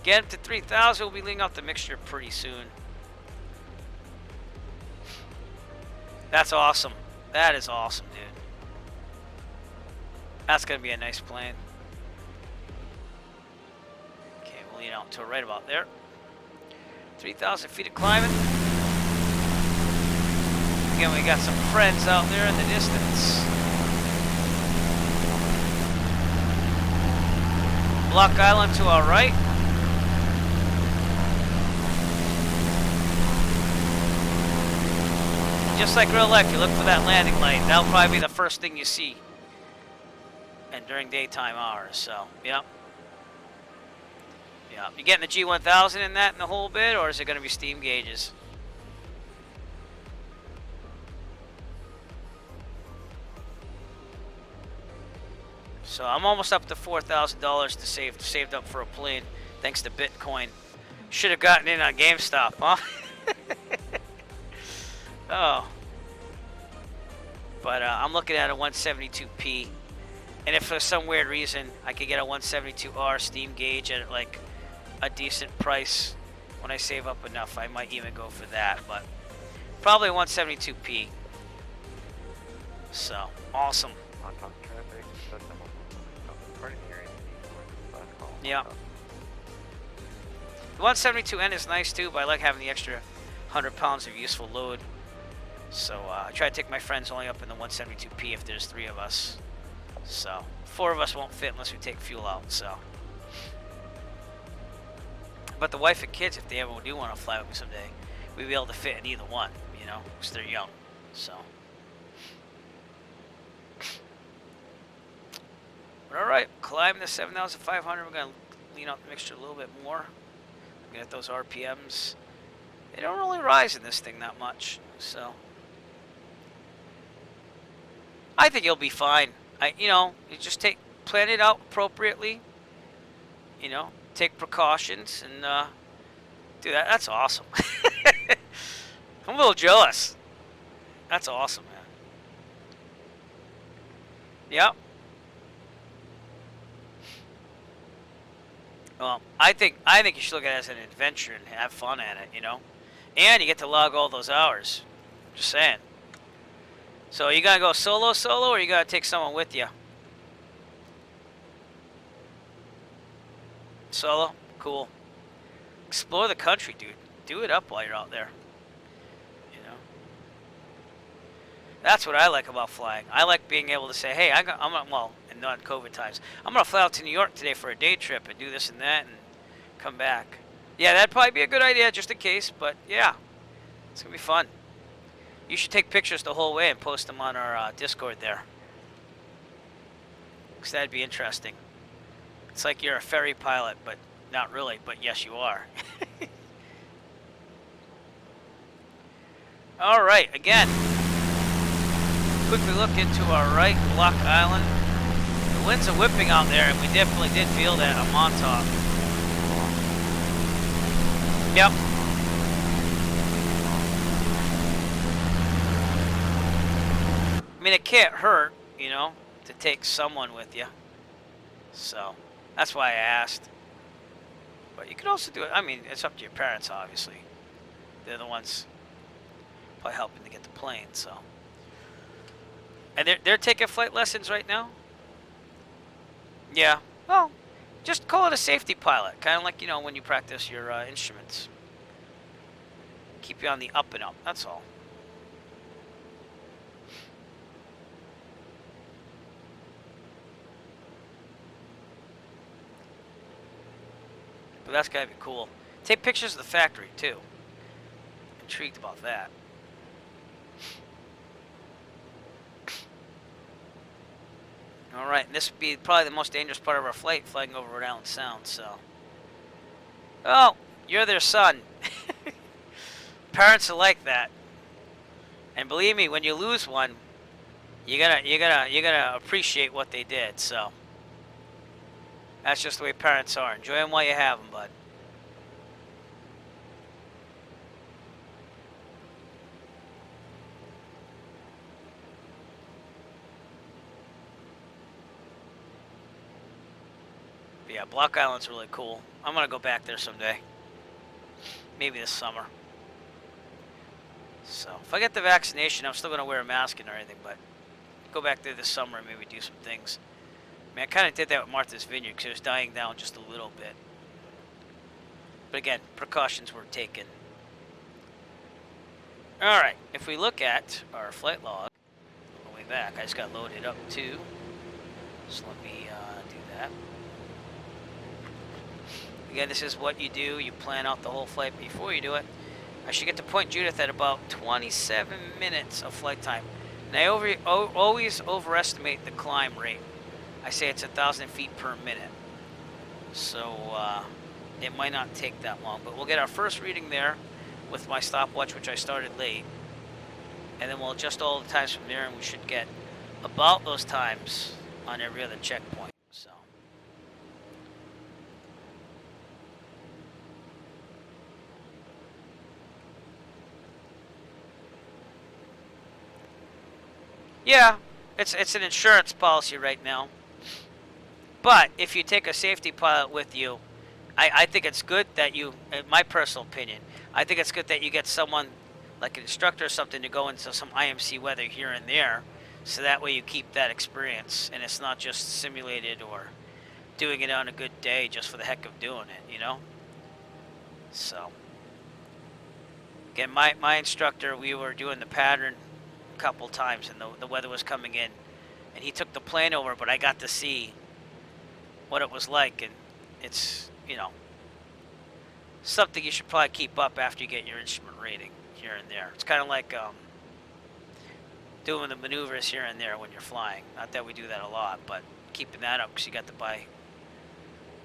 get up to 3,000. We'll be leaving off the mixture pretty soon. That's awesome. That is awesome, dude. That's going to be a nice plane. Okay, we'll lean out to right about there. 3,000 feet of climbing. Again, we got some friends out there in the distance. Block Island to our right. Just like real life, you look for that landing light. That'll probably be the first thing you see. And during daytime hours, so, yep. Yeah, you getting the G1000 in that in the whole bit, or is it going to be steam gauges? So I'm almost up to $4,000 to saved up for a plane, thanks to Bitcoin. Should have gotten in on GameStop, huh? Oh. But I'm looking at a 172p And if for some weird reason I could get a 172R steam gauge at like a decent price when I save up enough, I might even go for that. But probably 172P. So awesome. Montauk traffic, Cessna 111, departing area north, last call. Yeah. Montauk. The 172N is nice too, but I like having the extra 100 pounds of useful load. So I try to take my friends only up in the 172P if there's 3 of us. So 4 of us won't fit unless we take fuel out. So, but the wife and kids, if they ever do want to fly with me someday, we'd be able to fit in either one, you know, because they're young. So, but all right, climb the 7,500. We're gonna lean out the mixture a little bit more. Get those RPMs. They don't really rise in this thing that much, so I think you'll be fine. You just plan it out appropriately. You know, take precautions and do that. That's awesome. I'm a little jealous. That's awesome, man. Yep. Well, I think you should look at it as an adventure and have fun at it, you know? And you get to log all those hours. Just saying. So you gotta go solo, or you gotta take someone with you? Solo? Cool. Explore the country, dude. Do it up while you're out there. You know? That's what I like about flying. I like being able to say, hey, in non-COVID times, I'm gonna fly out to New York today for a day trip and do this and that and come back. Yeah, that'd probably be a good idea just in case, but yeah. It's gonna be fun. You should take pictures the whole way and post them on our Discord there. Because that'd be interesting. It's like you're a ferry pilot, but not really, but yes, you are. All right, again. Quickly look into our right, Block Island. The winds are whipping out there, and we definitely did feel that on Montauk. Yep. I mean, it can't hurt, you know, to take someone with you. So, that's why I asked. But you could also do it. I mean, it's up to your parents, obviously. They're the ones probably helping to get the plane, so. And they're taking flight lessons right now? Yeah. Well, just call it a safety pilot. Kind of like, you know, when you practice your instruments. Keep you on the up and up, that's all. But that's gotta be cool. Take pictures of the factory too. Intrigued about that. Alright, and this would be probably the most dangerous part of our flight, flying over Rhode Island Sound, so. Oh, you're their son. Parents are like that. And believe me, when you lose one, you're gonna appreciate what they did, so. That's just the way parents are. Enjoy them while you have them, bud. But yeah, Block Island's really cool. I'm gonna go back there someday. Maybe this summer. So, if I get the vaccination, I'm still gonna wear a mask and everything, but go back there this summer and maybe do some things. I mean, I kind of did that with Martha's Vineyard because it was dying down just a little bit. But again, precautions were taken. Alright, if we look at our flight log, on the way back, I just got loaded up too. So let me do that. Again, this is what you do. You plan out the whole flight before you do it. I should get to Point Judith at about 27 minutes of flight time. And I always overestimate the climb rate. I say it's 1,000 feet per minute. So it might not take that long. But we'll get our first reading there with my stopwatch, which I started late. And then we'll adjust all the times from there, and we should get about those times on every other checkpoint. So. Yeah, it's an insurance policy right now. But if you take a safety pilot with you, I think it's good that you, in my personal opinion, I think it's good that you get someone like an instructor or something to go into some IMC weather here and there, so that way you keep that experience and it's not just simulated or doing it on a good day just for the heck of doing it, you know? So, again, my instructor, we were doing the pattern a couple times and the weather was coming in and he took the plane over, but I got to see what it was like, and it's, you know, something you should probably keep up after you get your instrument rating here and there. It's kind of like doing the maneuvers here and there when you're flying. Not that we do that a lot, but keeping that up because you got the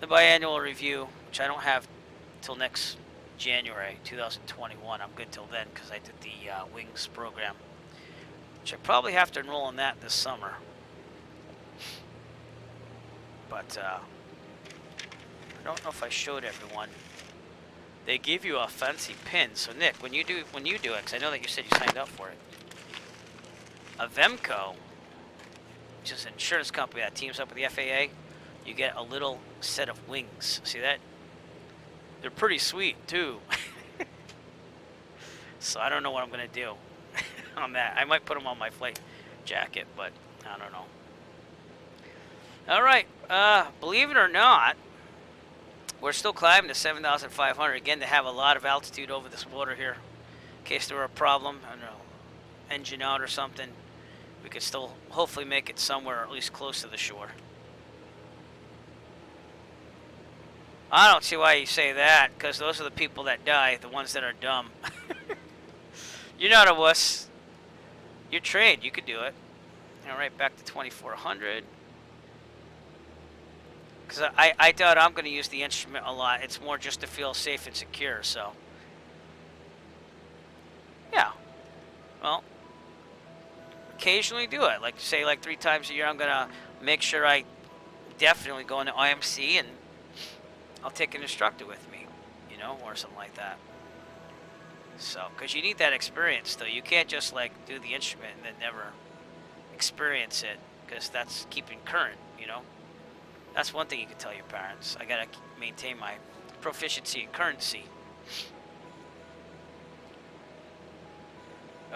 biannual review, which I don't have till next January 2021. I'm good till then because I did the Wings program, which I probably have to enroll in that this summer. But I don't know if I showed everyone. They give you a fancy pin. So Nick, when you do it, because I know that you said you signed up for it, a Vemco, which is an insurance company that teams up with the FAA, you get a little set of wings. See that? They're pretty sweet too. So I don't know what I'm gonna do on that. I might put them on my flight jacket, but I don't know. All right, believe it or not, we're still climbing to 7,500. Again, to have a lot of altitude over this water here. In case there were a problem, I don't know, engine out or something, we could still hopefully make it somewhere, or at least close to the shore. I don't see why you say that, because those are the people that die, the ones that are dumb. You're not a wuss. You're trained, you could do it. All right, back to 2,400. Because I doubt I'm going to use the instrument a lot. It's more just to feel safe and secure, so. Yeah. Well, occasionally do it. Like, say, like 3 times a year, I'm going to make sure I definitely go into IMC, and I'll take an instructor with me, you know, or something like that. So, because you need that experience, though. You can't just, like, do the instrument and then never experience it, because that's keeping current, you know. That's one thing you can tell your parents. I gotta maintain my proficiency in currency.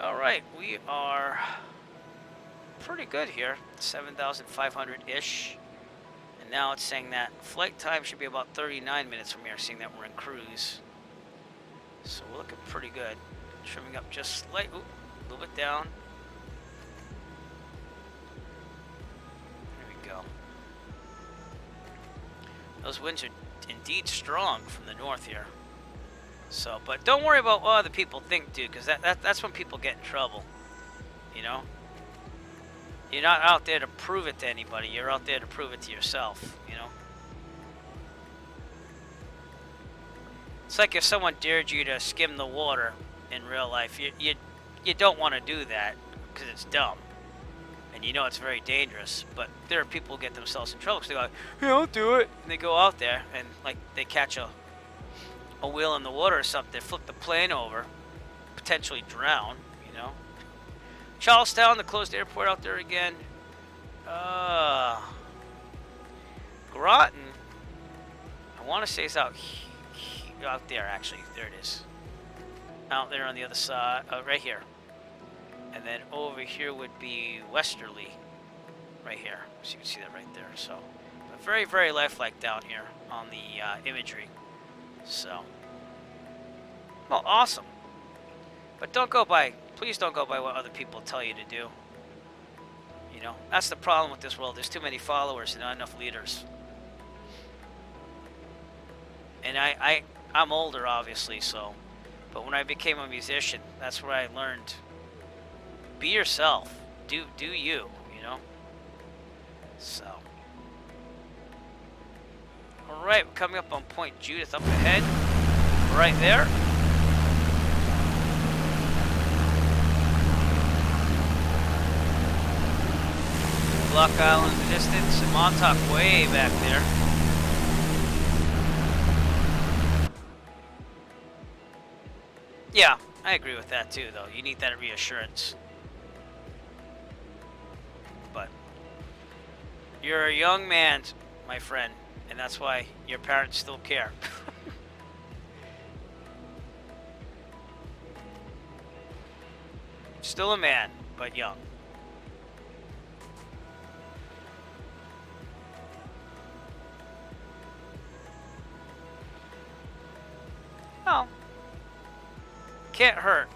All right, we are pretty good here, 7,500-ish. And now it's saying that flight time should be about 39 minutes from here, seeing that we're in cruise. So we're looking pretty good. Trimming up just slightly, a little bit down. There we go. Those winds are indeed strong from the north here. So, but don't worry about what other people think, dude, because that's when people get in trouble. You know? You're not out there to prove it to anybody. You're out there to prove it to yourself, you know? It's like if someone dared you to skim the water in real life. You don't want to do that because it's dumb. And you know it's very dangerous, but there are people who get themselves in trouble because they go, "Yeah, I'll do it," and they go out there and like they catch a wheel in the water or something, they flip the plane over, potentially drown, you know. Charlestown, the closed airport out there again. Groton, I want to say it's out there actually. There it is. Out there on the other side, right here. And then over here would be Westerly, right here. So you can see that right there. So, very, very lifelike down here on the imagery. So, well, awesome. But don't go by, please don't go by what other people tell you to do. You know, that's the problem with this world. There's too many followers and not enough leaders. And I'm older, obviously, so. But when I became a musician, that's where I learned. Be yourself. Do you, you know? So. Alright, we're coming up on Point Judith up ahead. Right there. Block Island in the distance, and Montauk way back there. Yeah, I agree with that too, though. You need that reassurance. But you're a young man my friend, and that's why your parents still care. Still a man, but young. Oh. Can't hurt.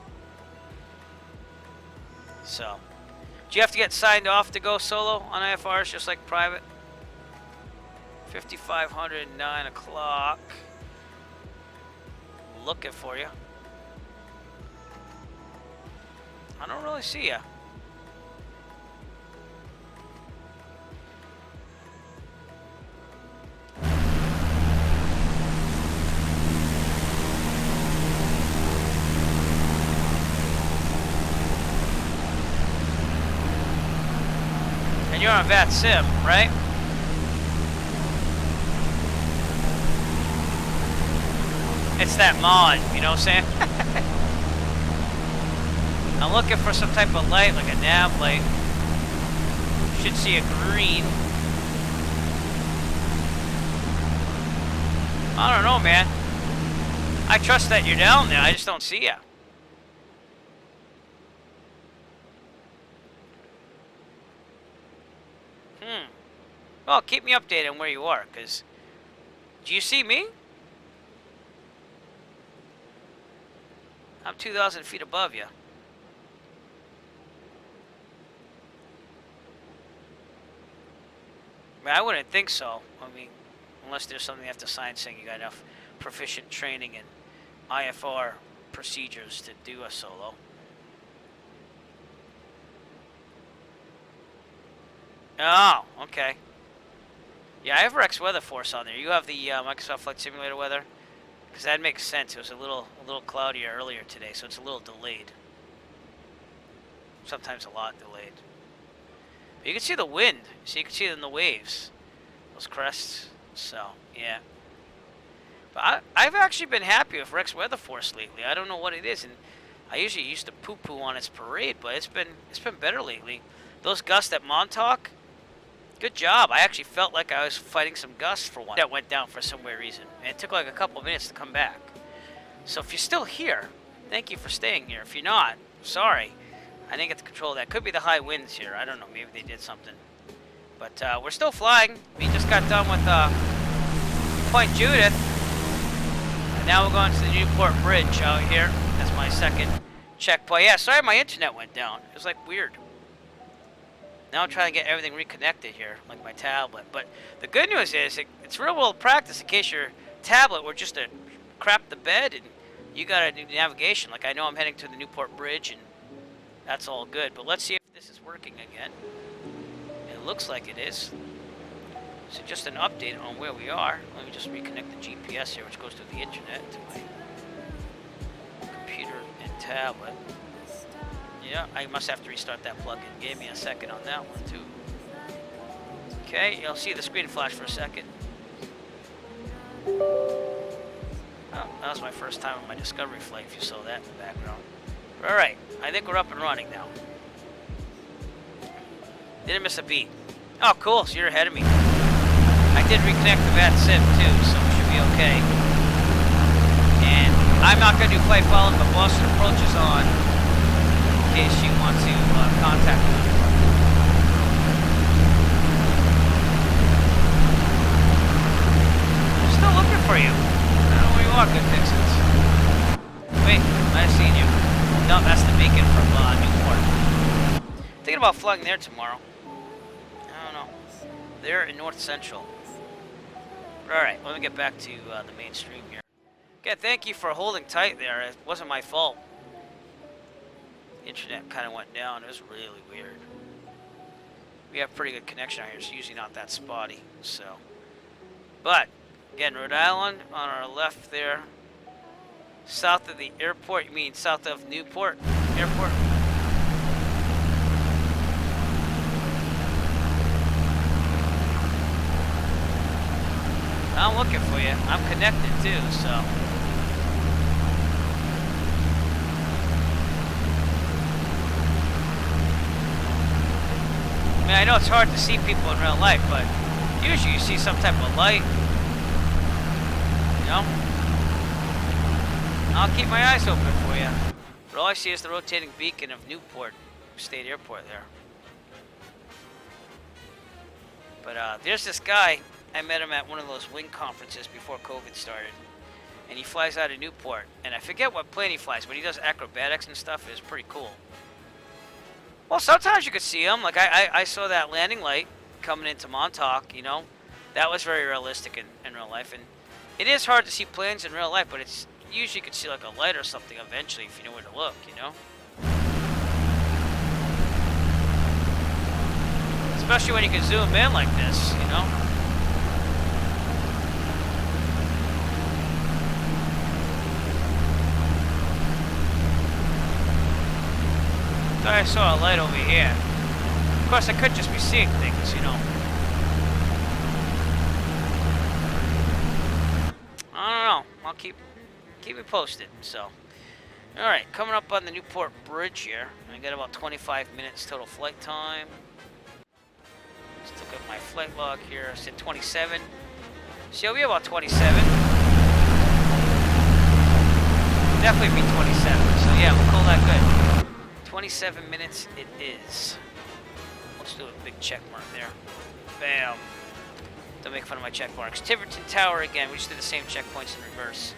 So, do you have to get signed off to go solo on IFRs just like private? 5,500, 9 o'clock. Looking for you. I don't really see ya. And you're on VAT Sim, right? It's that mod, you know what I'm saying? I'm looking for some type of light, like a nav light. Should see a green. I don't know, man. I trust that you're down there, I just don't see ya. Well, keep me updated on where you are, because... Do you see me? I'm 2,000 feet above you. I mean, I wouldn't think so. I mean, unless there's something you have to sign saying you got enough proficient training in IFR procedures to do a solo. Oh, okay. Yeah, I have Rex Weather Force on there. You have the Microsoft Flight Simulator weather? Because that makes sense. It was a little cloudier earlier today, so it's a little delayed. Sometimes a lot delayed. But you can see the wind. So you can see it in the waves. Those crests. So, yeah. But I've actually been happy with Rex Weather Force lately. I don't know what it is. And I usually used to poo-poo on its parade, but it's been better lately. Those gusts at Montauk, good job. I actually felt like I was fighting some gusts for one that went down for some weird reason. And it took like a couple of minutes to come back. So if you're still here, thank you for staying here. If you're not, sorry. I didn't get to control that. Could be the high winds here. I don't know. Maybe they did something. But we're still flying. We just got done with Point Judith. And now we're going to the Newport Bridge out here. That's my second checkpoint. Yeah, sorry my internet went down. It was like weird. Now I'm trying to get everything reconnected here, like my tablet. But the good news is it's real world practice in case your tablet were just to crap the bed and you got to do navigation. Like I know I'm heading to the Newport Bridge and that's all good. But let's see if this is working again. It looks like it is. So just an update on where we are. Let me just reconnect the GPS here, which goes to the internet, to my computer and tablet. Yeah, I must have to restart that plug-in. Gave me a second on that one, too. Okay, you'll see the screen flash for a second. Oh, that was my first time on my Discovery flight, if you saw that in the background. Alright, I think we're up and running now. Didn't miss a beat. Oh, cool, so you're ahead of me. I did reconnect the VAT Sim, too, so we should be okay. And I'm not going to do flight following, but Boston Approach is on. In case you want to contact me. I'm still looking for you. I don't know where you are, Good Fixins. Wait, might have seen you. No, that's the beacon from Newport. Thinking about flying there tomorrow. I don't know. They're in North Central. Alright, let me get back to the main stream here. Okay, thank you for holding tight there. It wasn't my fault. Internet kind of went down. It was really weird. We have pretty good connection out here. It's usually not that spotty. So, but again, Rhode Island on our left there, south of the airport. You mean south of Newport Airport? I'm looking for you. I'm connected too. So. I mean, I know it's hard to see people in real life, but Usually you see some type of light, you know? I'll keep my eyes open for you. But all I see is the rotating beacon of Newport State Airport there. But there's this guy, I met him at one of those wing conferences before COVID started. And he flies out of Newport. And I forget what plane he flies, but he does acrobatics and stuff. It's pretty cool. Well, sometimes you could see him. Like, I saw that landing light coming into Montauk, you know. That was very realistic in real life. And it is hard to see planes in real life, but it's usually you could see like a light or something eventually if you know where to look, you know. Especially when you can zoom in like this, you know. Thought I saw a light over here. Of course, I could just be seeing things, you know. I don't know. I'll keep it posted. So, all right, coming up on the Newport Bridge here. I got about 25 minutes total flight time. Let's look at my flight log here. I said 27. So yeah, we have about 27. Definitely be 27. So yeah, we'll call that good. 27 minutes it is. Let's do a big check mark there. Bam. Don't make fun of my check marks. Tiverton Tower again. We just did the same checkpoints in reverse.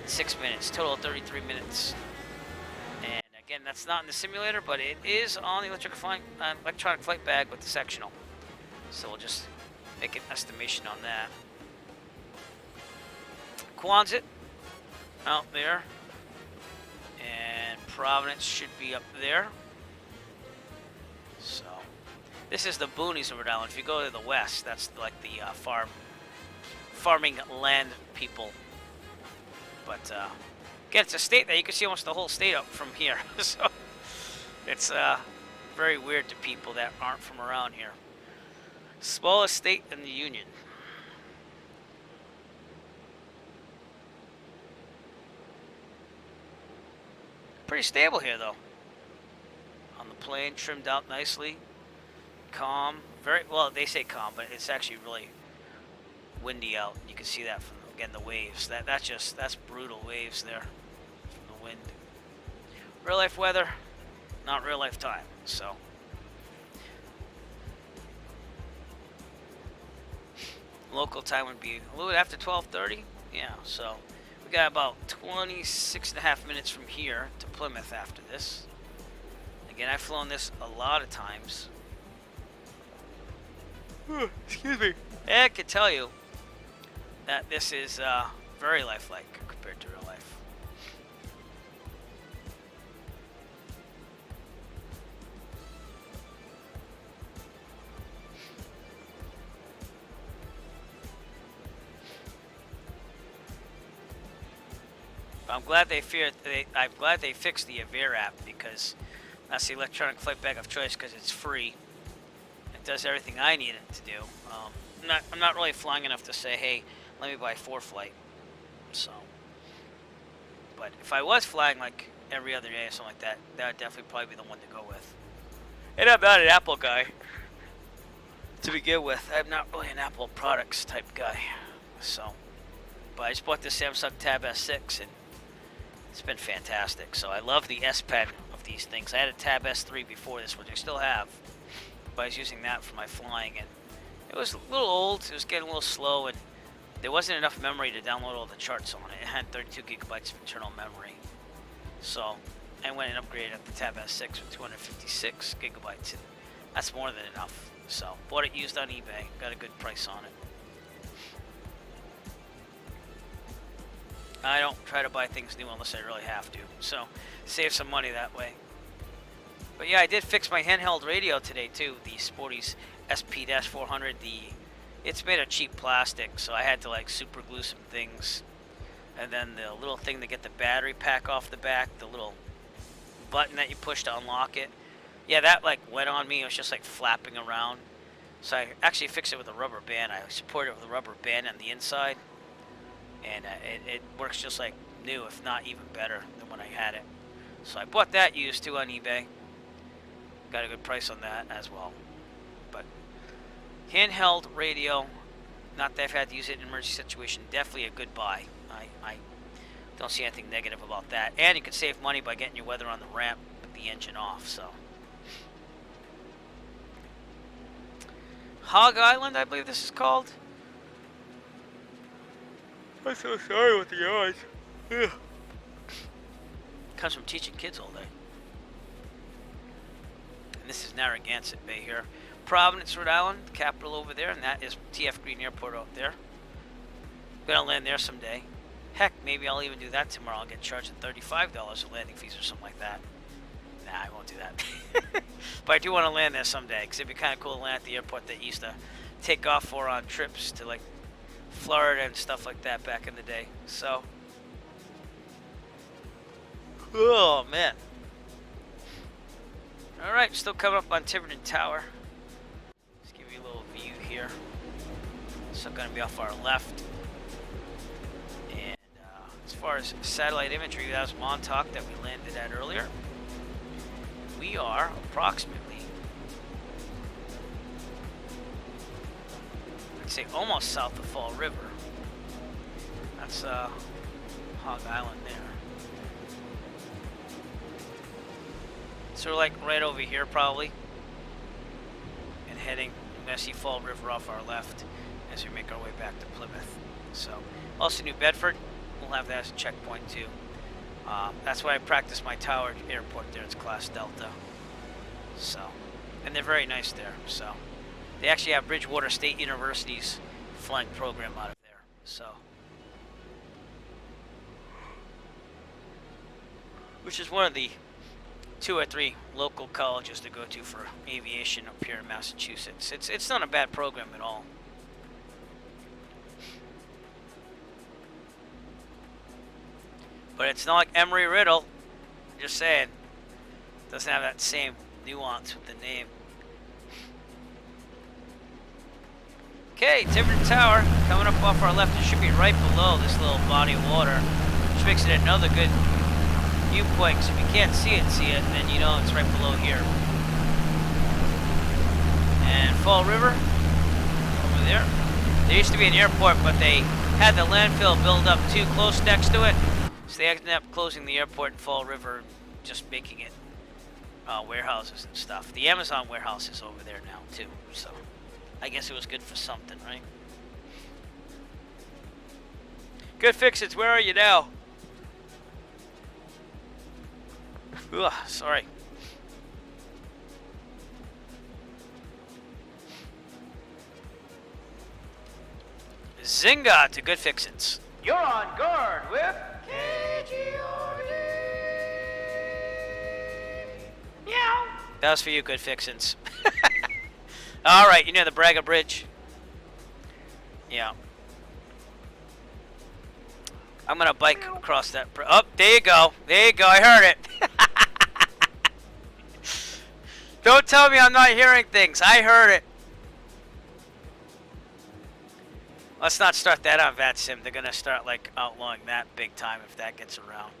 6 minutes. Total of 33 minutes. And again, that's not in the simulator, but it is on the electronic flight bag with the sectional. So we'll just make an estimation on that. Quonset out there. And Providence should be up there. So this is the boonies of Rhode Island. If you go to the west, that's like the farming land people. But again, it's a state that you can see almost the whole state up from here. So it's very weird to people that aren't from around here. Smallest state in the Union. Pretty stable here, though. On the plane, trimmed out nicely. Calm. Very well, they say calm, but it's actually really windy out. You can see that from, again, the waves. That's brutal waves there from the wind. Real life weather, not real life time. So local time would be a little bit after 12:30. Yeah, so we got about 26.5 minutes from here to Plymouth after this. Again, I've flown this a lot of times. Excuse me. And I can tell you that this is very lifelike compared to real life. I'm glad they fixed the Avere app, because that's the electronic flight bag of choice because it's free. It does everything I need it to do. I'm not really flying enough to say, hey, let me buy 4Flight. So, but if I was flying like every other day or something like that, that would definitely probably be the one to go with. And I'm not an Apple guy to begin with. I'm not really an Apple products type guy. So, but I just bought this Samsung Tab S6 and it's been fantastic. So I love the S Pen of these things. I had a Tab S3 before this, which I still have, but I was using that for my flying, and it was a little old. It was getting a little slow, and there wasn't enough memory to download all the charts on it. It had 32 gigabytes of internal memory. So I went and upgraded the Tab S6 with 256 gigabytes, and that's more than enough. So bought it used on eBay. Got a good price on it. I don't try to buy things new unless I really have to, so save some money that way. But yeah, I did fix my handheld radio today too, the Sporty's SP-400. It's made of cheap plastic, so I had to like super glue some things, and then the little thing to get the battery pack off the back, the little button that you push to unlock it. Yeah, that like went on me. It was just like flapping around, so I actually fixed it with a rubber band. I supported it with a rubber band on the inside. And it works just like new, if not even better than when I had it. So I bought that used too on eBay. Got a good price on that as well. But handheld radio, Not that I've had to use it in an emergency situation. Definitely a good buy. I don't see anything negative about that. And you can save money by getting your weather on the ramp with the engine off. So, Hog Island, I believe this is called. I'm so sorry with the eyes. Ugh. Comes from teaching kids all day. And this is Narragansett Bay here. Providence, Rhode Island, the capital over there, and that is TF Green Airport out there. Gonna land there someday. Heck, maybe I'll even do that tomorrow. I'll get charged at $35 for landing fees or something like that. Nah, I won't do that. But I do want to land there someday, because it'd be kind of cool to land at the airport that you used to take off for on trips to, like, Florida and stuff like that back in the day. So, oh, man. Alright, still coming up on Tiverton Tower. Let's give you a little view here. So going to be off our left. And as far as satellite imagery, that was Montauk that we landed at earlier. We are approximately, I'd say almost south of Fall River. That's Hog Island there. So we're like right over here probably, and heading, we're going to see Fall River off our left as we make our way back to Plymouth. So also New Bedford, we'll have that as a checkpoint too. That's why I practice my tower airport there. It's Class Delta. So, and they're very nice there. So they actually have Bridgewater State University's flying program out of there. So, which is one of the 2 or 3 local colleges to go to for aviation up here in Massachusetts. It's not a bad program at all. But it's not like Embry-Riddle. Just saying. Doesn't have that same nuance with the name. Okay, Tiverton Tower coming up off our left. It should be right below this little body of water, which makes it another good viewpoint. So if you can't see it, then you know it's right below here. And Fall River over there. There used to be an airport, but they had the landfill build up too close next to it. So they ended up closing the airport in Fall River, just making it warehouses and stuff. The Amazon warehouse is over there now too, so I guess it was good for something, right? Good Fix-Its, where are you now? Ugh, sorry. Zinga to Good Fix-Its. You're on guard with Meow. That was for you, Good Fixins. Alright, you know the Braga Bridge? Yeah. I'm gonna bike across that bridge. Oh, there you go. There you go, I heard it. Don't tell me I'm not hearing things. I heard it. Let's not start that on VATSIM. They're gonna start like outlawing that big time if that gets around.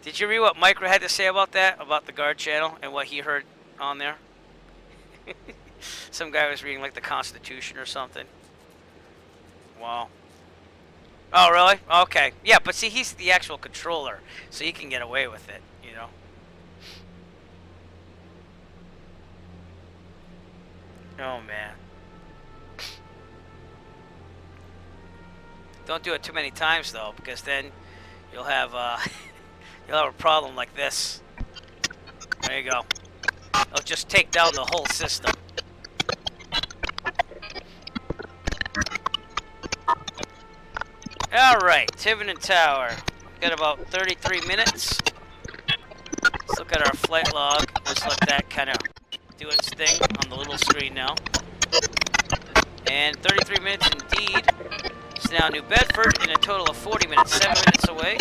Did you read what Micro had to say about that? About the guard channel and what he heard on there? Some guy was reading like the Constitution or something. Wow. Oh, really? Okay. Yeah, but see, he's the actual controller, so he can get away with it, you know? Oh, man. Don't do it too many times, though, because then you'll have you'll have a problem like this. There you go. It'll just take down the whole system. Alright, Tiverton Tower. Got about 33 minutes. Let's look at our flight log. Let's let that kind of do its thing on the little screen now. And 33 minutes indeed. It's now New Bedford in a total of 40 minutes, 7 minutes away.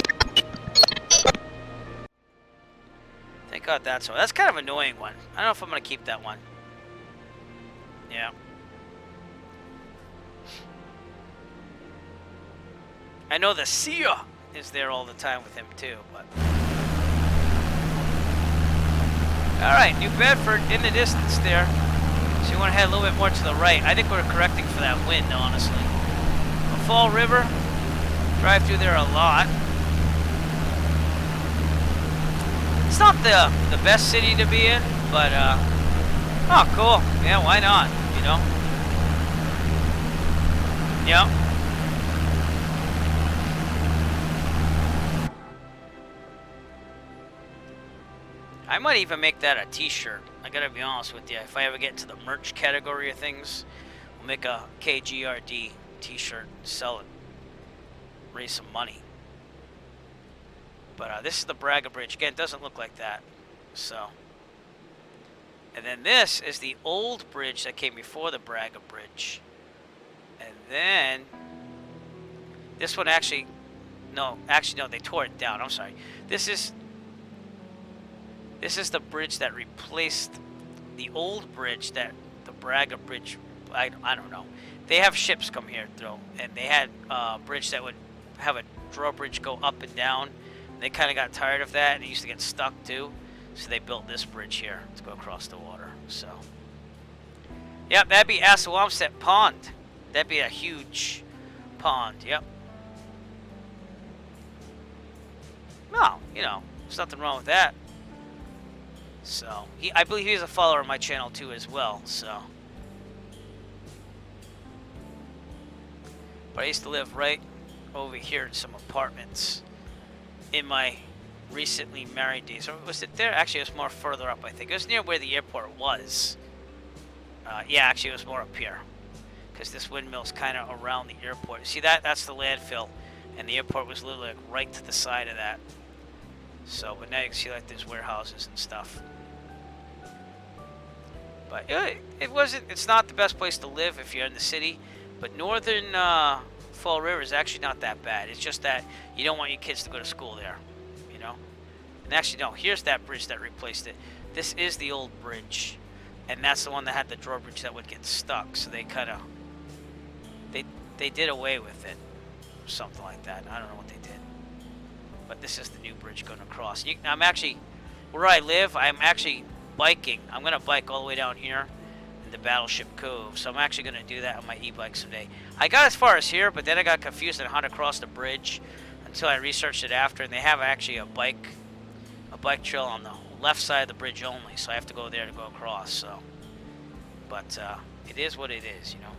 Thank God that's one. That's kind of an annoying one. I don't know if I'm going to keep that one. Yeah. I know the Sia is there all the time with him too, but... Alright, New Bedford in the distance there. So you want to head a little bit more to the right. I think we're correcting for that wind, honestly. Fall River, drive through there a lot. It's not the best city to be in, but oh, cool. Yeah, why not? You know. Yep. I might even make that a t-shirt. I gotta be honest with you. If I ever get into the merch category of things, we'll make a KGRD t-shirt, sell it, raise some money. But this is the Braga Bridge. Again, it doesn't look like that. So, and then this is the old bridge that came before the Braga Bridge. And then this one actually, no, they tore it down. I'm sorry. This is the bridge that replaced the old bridge that the Braga Bridge, I don't know. They have ships come here through, and they had a bridge that would have a drawbridge go up and down. They kind of got tired of that, and it used to get stuck too. So they built this bridge here to go across the water. So, yep, that'd be Assawamsett Pond. That'd be a huge pond, yep. Well, you know, there's nothing wrong with that. So, I believe he's a follower of my channel too as well, so. But I used to live right over here in some apartments in my recently married days. Or was it there? Actually, it was more further up, I think. It was near where the airport was. Yeah, actually, it was more up here. Because this windmill's kind of around the airport. See that? That's the landfill. And the airport was literally like right to the side of that. So, but now you can see like there's warehouses and stuff. But it's not the best place to live if you're in the city. But northern Fall River is actually not that bad. It's just that you don't want your kids to go to school there, you know? And actually, no, here's that bridge that replaced it. This is the old bridge. And that's the one that had the drawbridge that would get stuck. So they kind of, they did away with it. Or something like that. I don't know what they did. But this is the new bridge going across. I'm actually, where I live, I'm actually biking. I'm going to bike all the way down here in the Battleship Cove. So I'm actually going to do that on my e-bike someday. I got as far as here, but then I got confused on how to cross the bridge until I researched it after. And they have actually a bike trail on the left side of the bridge only. So I have to go there to go across. So, but it is what it is, you know.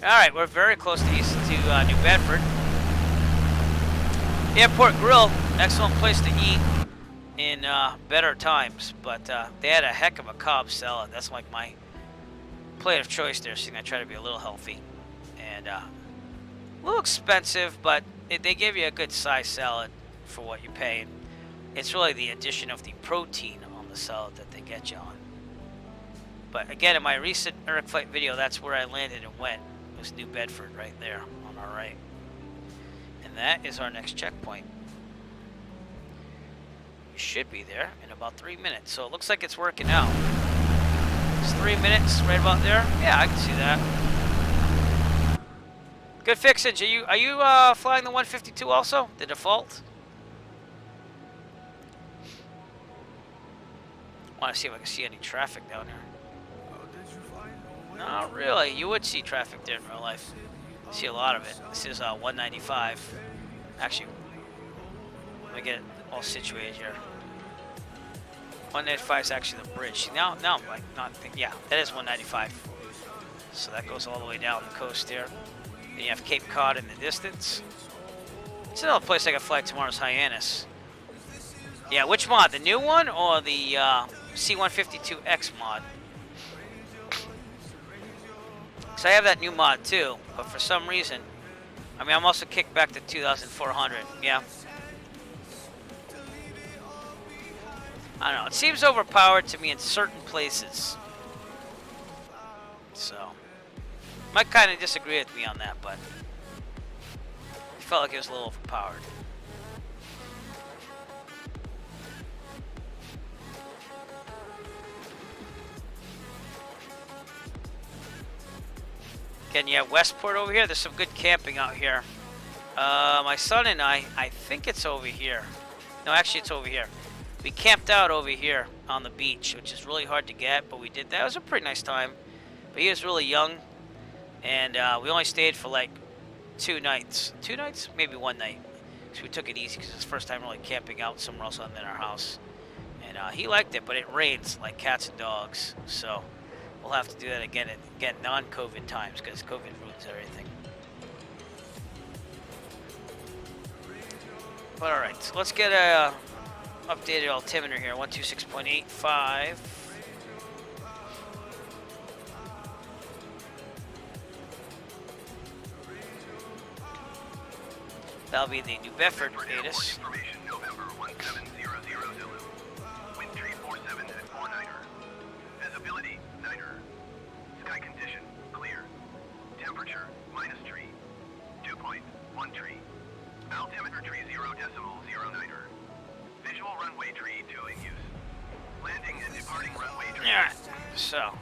All right, we're very close to New Bedford. Airport Grill, excellent place to eat in better times, but they had a heck of a Cobb salad. That's like my plate of choice there, seeing I try to be a little healthy. And a little expensive, but they give you a good size salad for what you pay. It's really the addition of the protein on the salad that they get you on. But again, in my recent Eric Flight video, that's where I landed and went. It was New Bedford right there on our right. And that is our next checkpoint. We should be there in about 3 minutes. So it looks like it's working out. It's 3 minutes right about there. Yeah, I can see that. Good fixage. Are you flying the 152 also? The default? Want to see if I can see any traffic down there. Not really. You would see traffic there in real life. See a lot of it. This is 195. Actually, let me get it all situated here. 195 is actually the bridge. See, now I'm like not thinking. Yeah, that is 195. So that goes all the way down the coast here. Then you have Cape Cod in the distance. It's another place I can fly tomorrow's Hyannis. Yeah, which mod? The new one or the C-152X mod? So I have that new mod too, but for some reason, I mean, I'm also kicked back to 2,400. Yeah. I don't know. It seems overpowered to me in certain places. So, might kind of disagree with me on that, but I felt like it was a little overpowered. Again, yeah, Westport over here. There's some good camping out here. My son and I think it's over here. No, actually, it's over here. We camped out over here on the beach, which is really hard to get, but we did that. It was a pretty nice time. But he was really young, and we only stayed for like 2 nights. 2 nights? Maybe 1 night. So we took it easy because it's the first time really camping out somewhere else other than our house. And he liked it, but it rains like cats and dogs. So we'll have to do that again non-COVID times because COVID ruins everything. But alright, so let's get a updated altimeter here. 126.85. That'll be the New Bedford ATIS. Information November 1700 Zulu. Wind tree 47 at 49er. Visibility 9er. Sky condition clear. Temperature -3. Dew point 1 tree. Altimeter tree 0.09er. Visual runway tree 2 in use. Landing and departing runway tree. Alright, so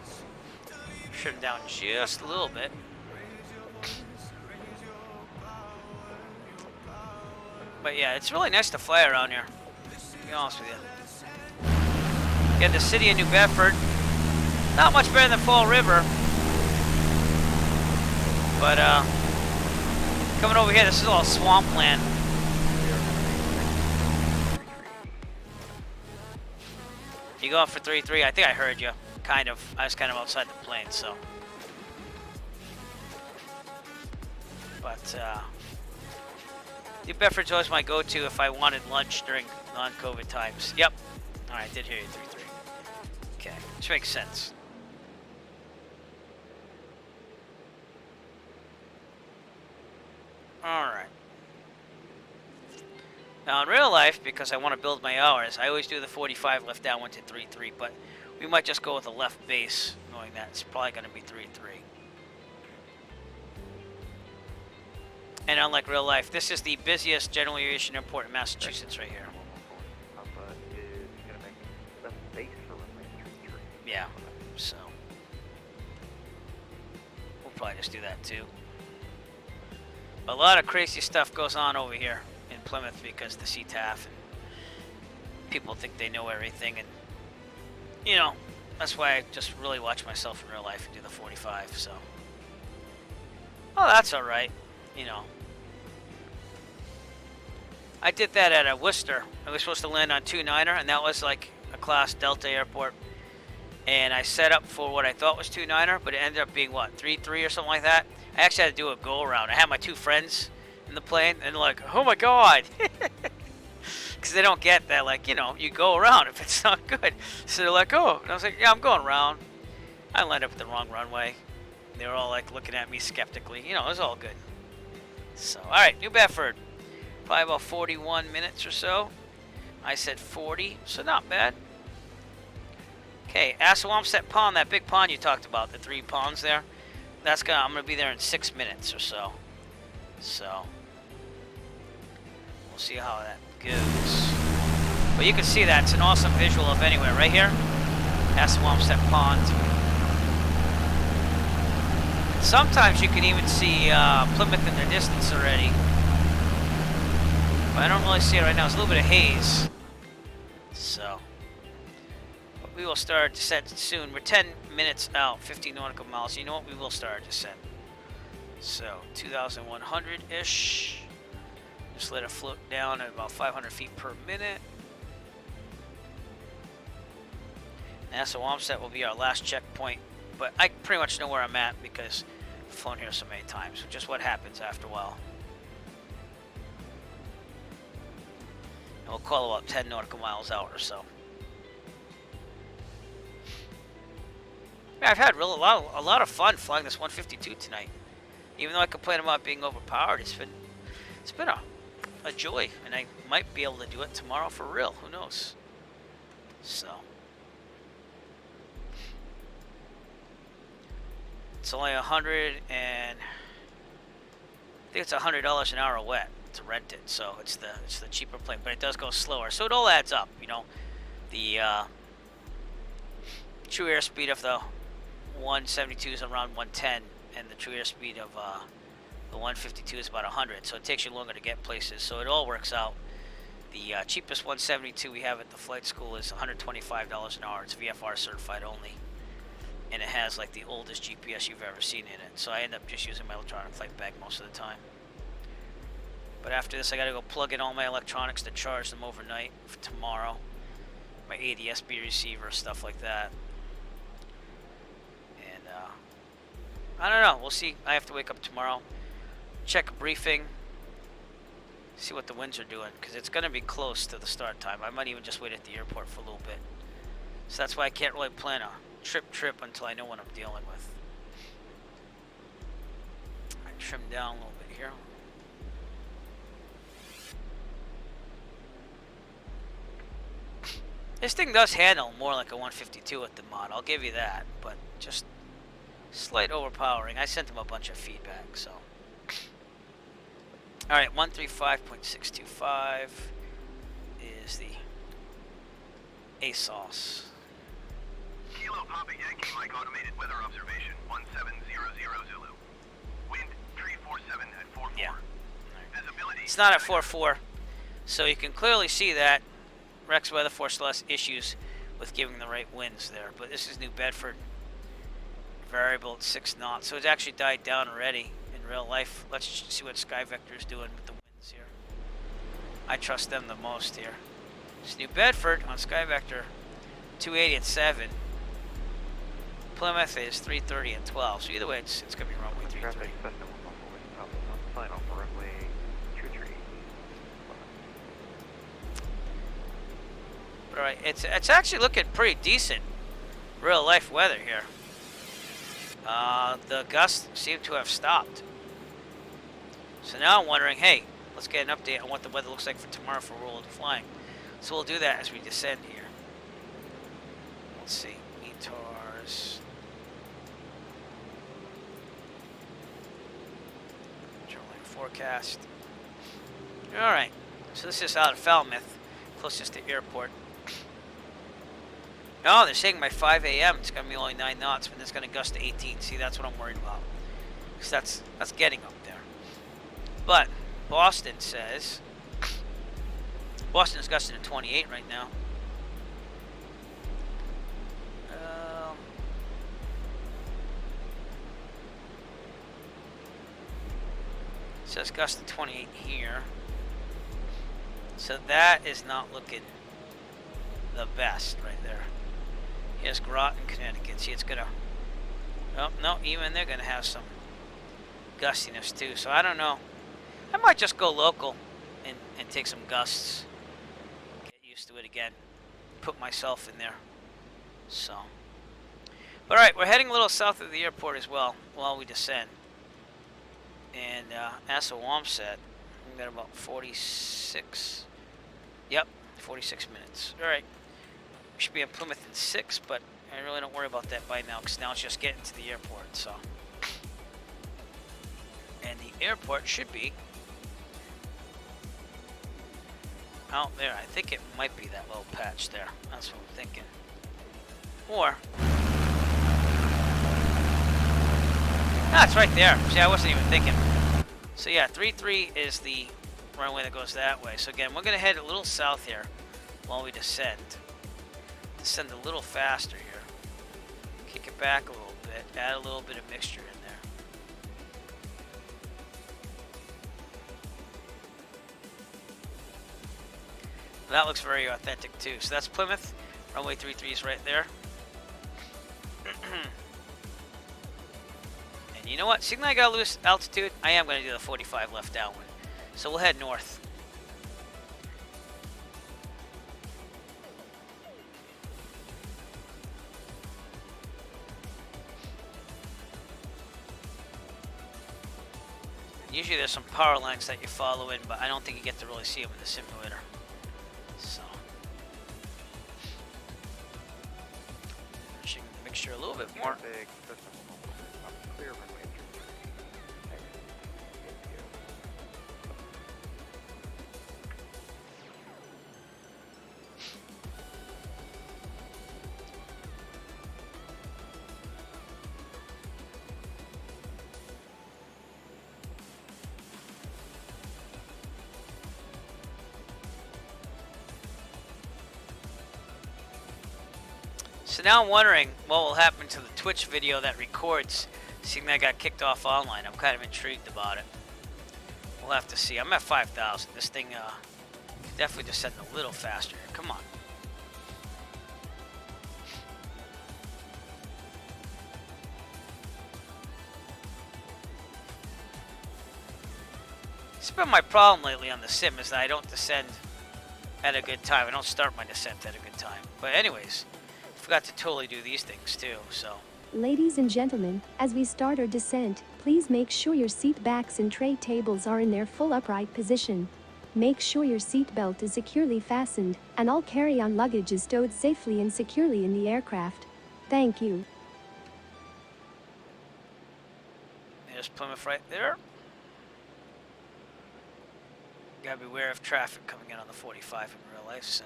shut it down just a little bit. But yeah, it's really nice to fly around here, to be honest with you. You got the city of New Bedford. Not much better than Fall River. But coming over here, this is all swampland. You going for 3-3? I think I heard you. Kind of. I was kind of outside the plane, so. But New Bedford's always my go-to if I wanted lunch during non-COVID times. Yep. All right, I did hear you, 3-3. Okay, which makes sense. All right. Now in real life, because I want to build my hours, I always do the 45 left down, went to 3-3, but we might just go with a left base, knowing that it's probably going to be 3-3. And unlike real life, this is the busiest general aviation airport in Massachusetts right here. Papa is going to make the base for runway 33. Yeah, so we'll probably just do that too. A lot of crazy stuff goes on over here in Plymouth because the CTAF and people think they know everything, and you know, that's why I just really watch myself in real life and do the 45, so. Oh, that's alright, you know. I did that at a Worcester. I was supposed to land on 29er, and that was like a class Delta airport. And I set up for what I thought was 29er, but it ended up being what, 3-3 or something like that. I actually had to do a go around. I had my 2 friends in the plane, and they're like, "Oh my god," because they don't get that, like, you know, you go around if it's not good. So they're like, "Oh," and I was like, "Yeah, I'm going around." I landed up at the wrong runway. They were all like looking at me skeptically. You know, it was all good. So, all right, New Bedford. Probably about 41 minutes or so. I said 40, so not bad. Okay, Assawamsett Pond, that big pond you talked about, the 3 ponds there. I'm gonna be there in 6 minutes or so. So we'll see how that goes. But you can see that it's an awesome visual of anywhere right here. Assawamsett Pond. Sometimes you can even see Plymouth in the distance already. But I don't really see it right now. It's a little bit of haze. So but we will start our descent soon. We're 10 minutes out, 15 nautical miles. You know what? We will start our descent. So 2,100-ish. Just let it float down at about 500 feet per minute. Assawamsett will be our last checkpoint. But I pretty much know where I'm at because I've flown here so many times. Just what happens after a while. And we'll call about 10 nautical miles out or so. Yeah, I've had a lot of fun flying this 152 tonight. Even though I complain about being overpowered, it's been a joy, and I might be able to do it tomorrow for real. Who knows? So it's only $100 and I think it's $100 an hour wet to rent it, so it's the cheaper plane, but it does go slower, so it all adds up, you know. The true airspeed of the 172 is around 110, and the true airspeed of the 152 is about 100, so it takes you longer to get places, so it all works out. The cheapest 172 we have at the flight school is $125 an hour. It's VFR certified only. And it has like the oldest GPS you've ever seen in it. So I end up just using my electronic flight bag most of the time. But after this, I gotta go plug in all my electronics to charge them overnight for tomorrow. My ADS-B receiver, stuff like that. And I don't know. We'll see. I have to wake up tomorrow, check a briefing, see what the winds are doing, because it's gonna be close to the start time. I might even just wait at the airport for a little bit. So that's why I can't really plan a trip until I know what I'm dealing with. I trim down a little bit here. This thing does handle more like a 152 at the mod, I'll give you that, but just slight overpowering. I sent him a bunch of feedback, so. Alright, 135.625 is the ASOS. Kilo Papa Yankee Mike automated weather observation 1700 Zulu. Wind 347 at 44. Yeah. Visibility. It's not at 4.4, so you can clearly see that Rex Weather Force still has issues with giving the right winds there. But this is New Bedford, variable at 6 knots, so it's actually died down already in real life. Let's see what Sky Vector is doing with the winds here. I trust them the most here. It's New Bedford on Sky Vector, 280 at 7. Plymouth is 330 at 12. So either way, it's going to be runway 33. Traffic Cessna 114 with Papa on sign off for runway 23. All right, it's actually looking pretty decent, real life weather here. The gusts seem to have stopped. So now I'm wondering, hey, let's get an update on what the weather looks like for tomorrow for world flying. So we'll do that as we descend here. Let's see, METARs. Controlling forecast. All right, so this is out of Falmouth, closest to airport. Oh, they're saying by 5 a.m. it's going to be only 9 knots, but it's going to gust to 18. See, that's what I'm worried about. Because that's getting up there. But Boston says... Boston's gusting to 28 right now. It says gust to 28 here. So that is not looking the best right there. Here's Groton, Connecticut. See, it's gonna... Oh, no, even they're gonna have some gustiness too. So I don't know. I might just go local and take some gusts. Get used to it again. Put myself in there. So. But alright, we're heading a little south of the airport as well while we descend. And Assawamsett, we've got about 46... Yep, 46 minutes. Alright. We should be in Plymouth in 6, but I really don't worry about that by now, because now it's just getting to the airport, so. And the airport should be out there. I think it might be that little patch there. That's what I'm thinking. Or... Ah, it's right there. See, I wasn't even thinking. So yeah, 33 is the runway that goes that way. So again, we're going to head a little south here while we descend. Descend a little faster here. Kick it back a little bit. Add a little bit of mixture in there. That looks very authentic too. So that's Plymouth. Runway 33 is right there. And you know what? Seeing that I got to lose altitude, I am going to do the 45 left downwind. So we'll head north. Usually there's some power lines that you follow in, but I don't think you get to really see them in the simulator. So, matching the mixture a little bit more. Traffic Cessna 114 with Papa clear runway 23. Thanks. Thank you. So now I'm wondering what will happen to the Twitch video that records, seeing that I got kicked off online. I'm kind of intrigued about it. We'll have to see. I'm at 5,000. This thing definitely descending a little faster. Come on. It's been my problem lately on the sim is that I don't descend at a good time. I don't start my descent at a good time. But anyways, forgot to totally do these things too, so. Ladies and gentlemen, as we start our descent, please make sure your seat backs and tray tables are in their full upright position. Make sure your seat belt is securely fastened, and all carry-on luggage is stowed safely and securely in the aircraft. Thank you. There's Plymouth right there. Gotta be aware of traffic coming in on the 45 in real life, so.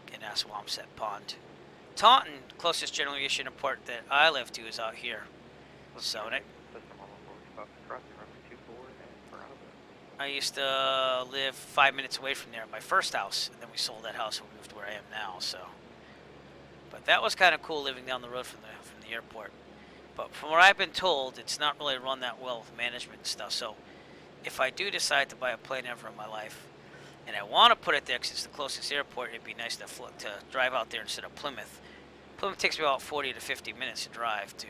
Getting Assawamsett Pond. Taunton, closest general aviation airport that I live to, is out here. So System 114, crossing runway 24 and Bravo. I used to live 5 minutes away from there, my first house, and then we sold that house and we moved to where I am now, so. But that was kind of cool living down the road from the airport. But from what I've been told, it's not really run that well with management and stuff. So if I do decide to buy a plane ever in my life, and I want to put it there because it's the closest airport, it'd be nice to drive out there instead of Plymouth. Plymouth takes me about 40 to 50 minutes to drive to.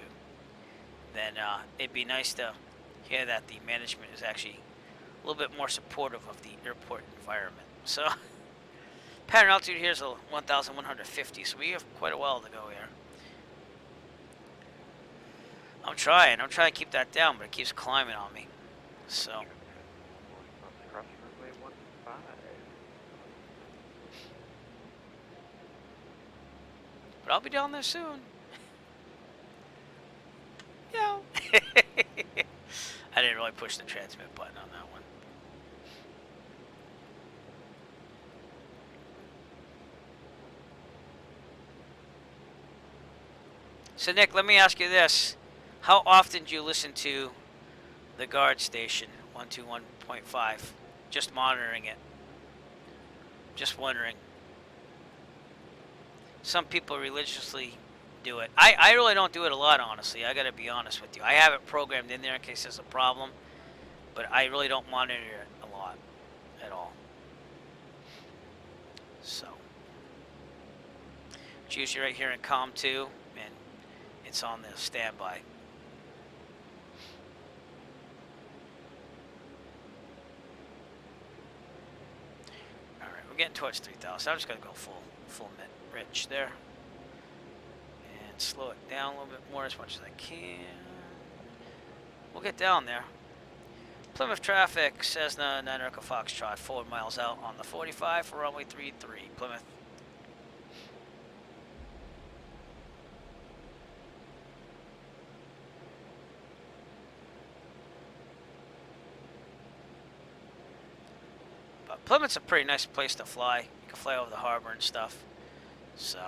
Then it'd be nice to hear that the management is actually a little bit more supportive of the airport environment. So pattern altitude here is 1,150, so we have quite a while to go here. I'm trying to keep that down, but it keeps climbing on me. So. Crossing runway 15. But I'll be down there soon. Yeah. I didn't really push the transmit button on that one. So Nick, let me ask you this. How often do you listen to the guard station 121.5? Just monitoring it. Just wondering. Some people religiously do it. I really don't do it a lot, honestly. I gotta be honest with you. I have it programmed in there in case there's a problem, but I really don't monitor it a lot at all. So it's usually right here in COM 2, and it's on the standby. All right, we're getting towards 3,000. I'm just gonna go full mid rich there. Slow it down a little bit more as much as I can. We'll get down there. Plymouth traffic, Cessna 9 Echo Foxtrot, 4 miles out on the 45 for runway 33, Plymouth. But Plymouth's a pretty nice place to fly. You can fly over the harbor and stuff. So.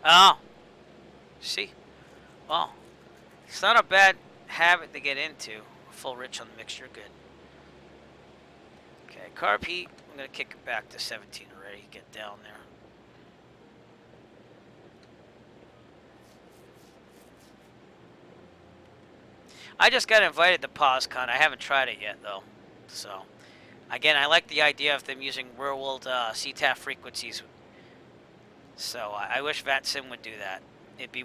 Oh, see? Well, it's not a bad habit to get into. Full rich on the mixture, good. Okay, carb heat, I'm going to kick it back to 17 already, get down there. I just got invited to POSCON. I haven't tried it yet, though. So, again, I like the idea of them using real-world CTAF frequencies. So I wish VATSIM would do that. It'd be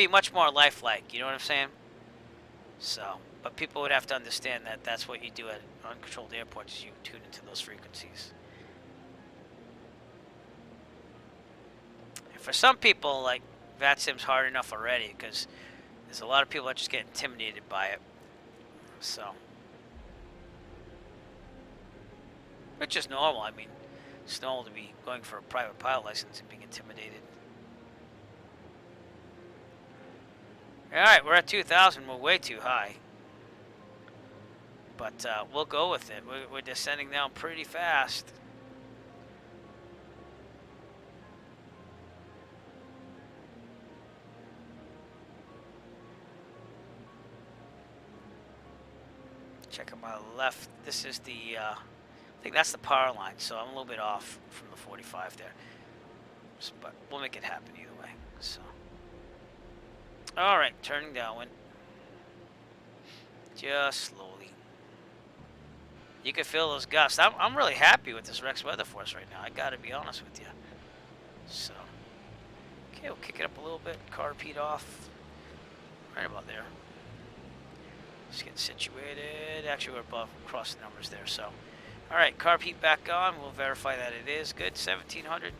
much more lifelike. You know what I'm saying? So, but people would have to understand that that's what you do at uncontrolled airports. Is you tune into those frequencies. And for some people, like VATSIM's hard enough already because there's a lot of people that just get intimidated by it. So, which is normal. I mean. It's normal to be going for a private pilot license and being intimidated. Alright, we're at 2,000. We're way too high. But we'll go with it. We're descending down pretty fast. Check on my left. This is the think that's the power line, so I'm a little bit off from the 45 there. But we'll make it happen either way. So, all right, turning downwind. Just slowly. You can feel those gusts. I'm really happy with this Rex weather force right now. I gotta be honest with you. So, okay, we'll kick it up a little bit. Car repeat off. Right about there. Just getting situated. Actually, we're above cross the numbers there. So, all right, car repeat back on. We'll verify that it is good. 1700.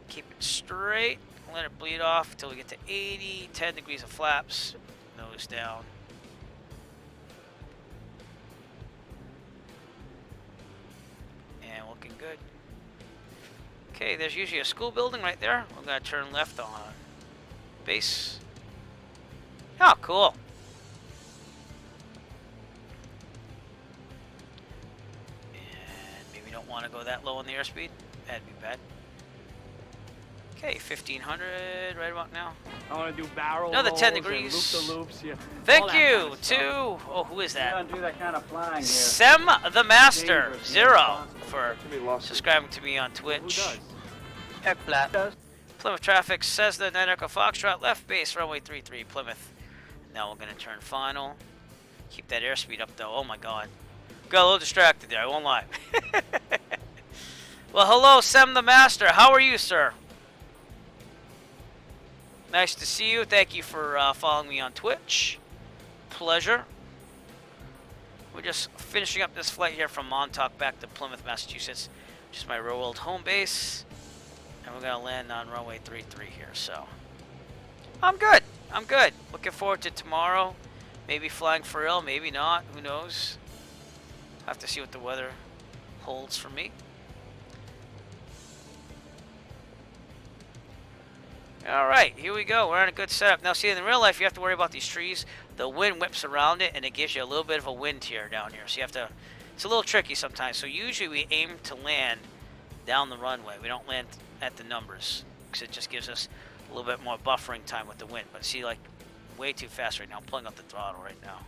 Keep it straight. Let it bleed off until we get to 80. 10 degrees of flaps. Nose down. And looking good. Okay, there's usually a school building right there. We're going to turn left on base. Oh, cool. And maybe don't want to go that low on the airspeed. That'd be bad. Okay, 1500 right about now. I want to do barrel Another 10 rolls and degrees. loop-the-loops. Yeah. Thank all that you kind of stuff. to, oh, who is We that? don't do that kind of flying here. Sem the Master, Dangerous, 0, irresponsible. for subscribing to me on Twitch. Who does? Flat. Plymouth traffic says the 9 Echo Foxtrot, left base, runway 33, Plymouth. Now we're going to turn final. Keep that airspeed up though, oh my god. Got a little distracted there, I won't lie. Well, hello, Sem the Master. How are you, sir? Nice to see you. Thank you for following me on Twitch. Pleasure. We're just finishing up this flight here from Montauk back to Plymouth, Massachusetts, which is my real world home base. And we're going to land on runway 33 here, so. I'm good. I'm good. Looking forward to tomorrow. Maybe flying for real, maybe not. Who knows? Have to see what the weather holds for me. Alright, here we go. We're on a good setup. Now, see, in real life, you have to worry about these trees. The wind whips around it, and it gives you a little bit of a wind tear down here. So you have to... It's a little tricky sometimes. So usually we aim to land down the runway. We don't land at the numbers, because it just gives us a little bit more buffering time with the wind. But see, like, way too fast right now. I'm pulling up the throttle right now.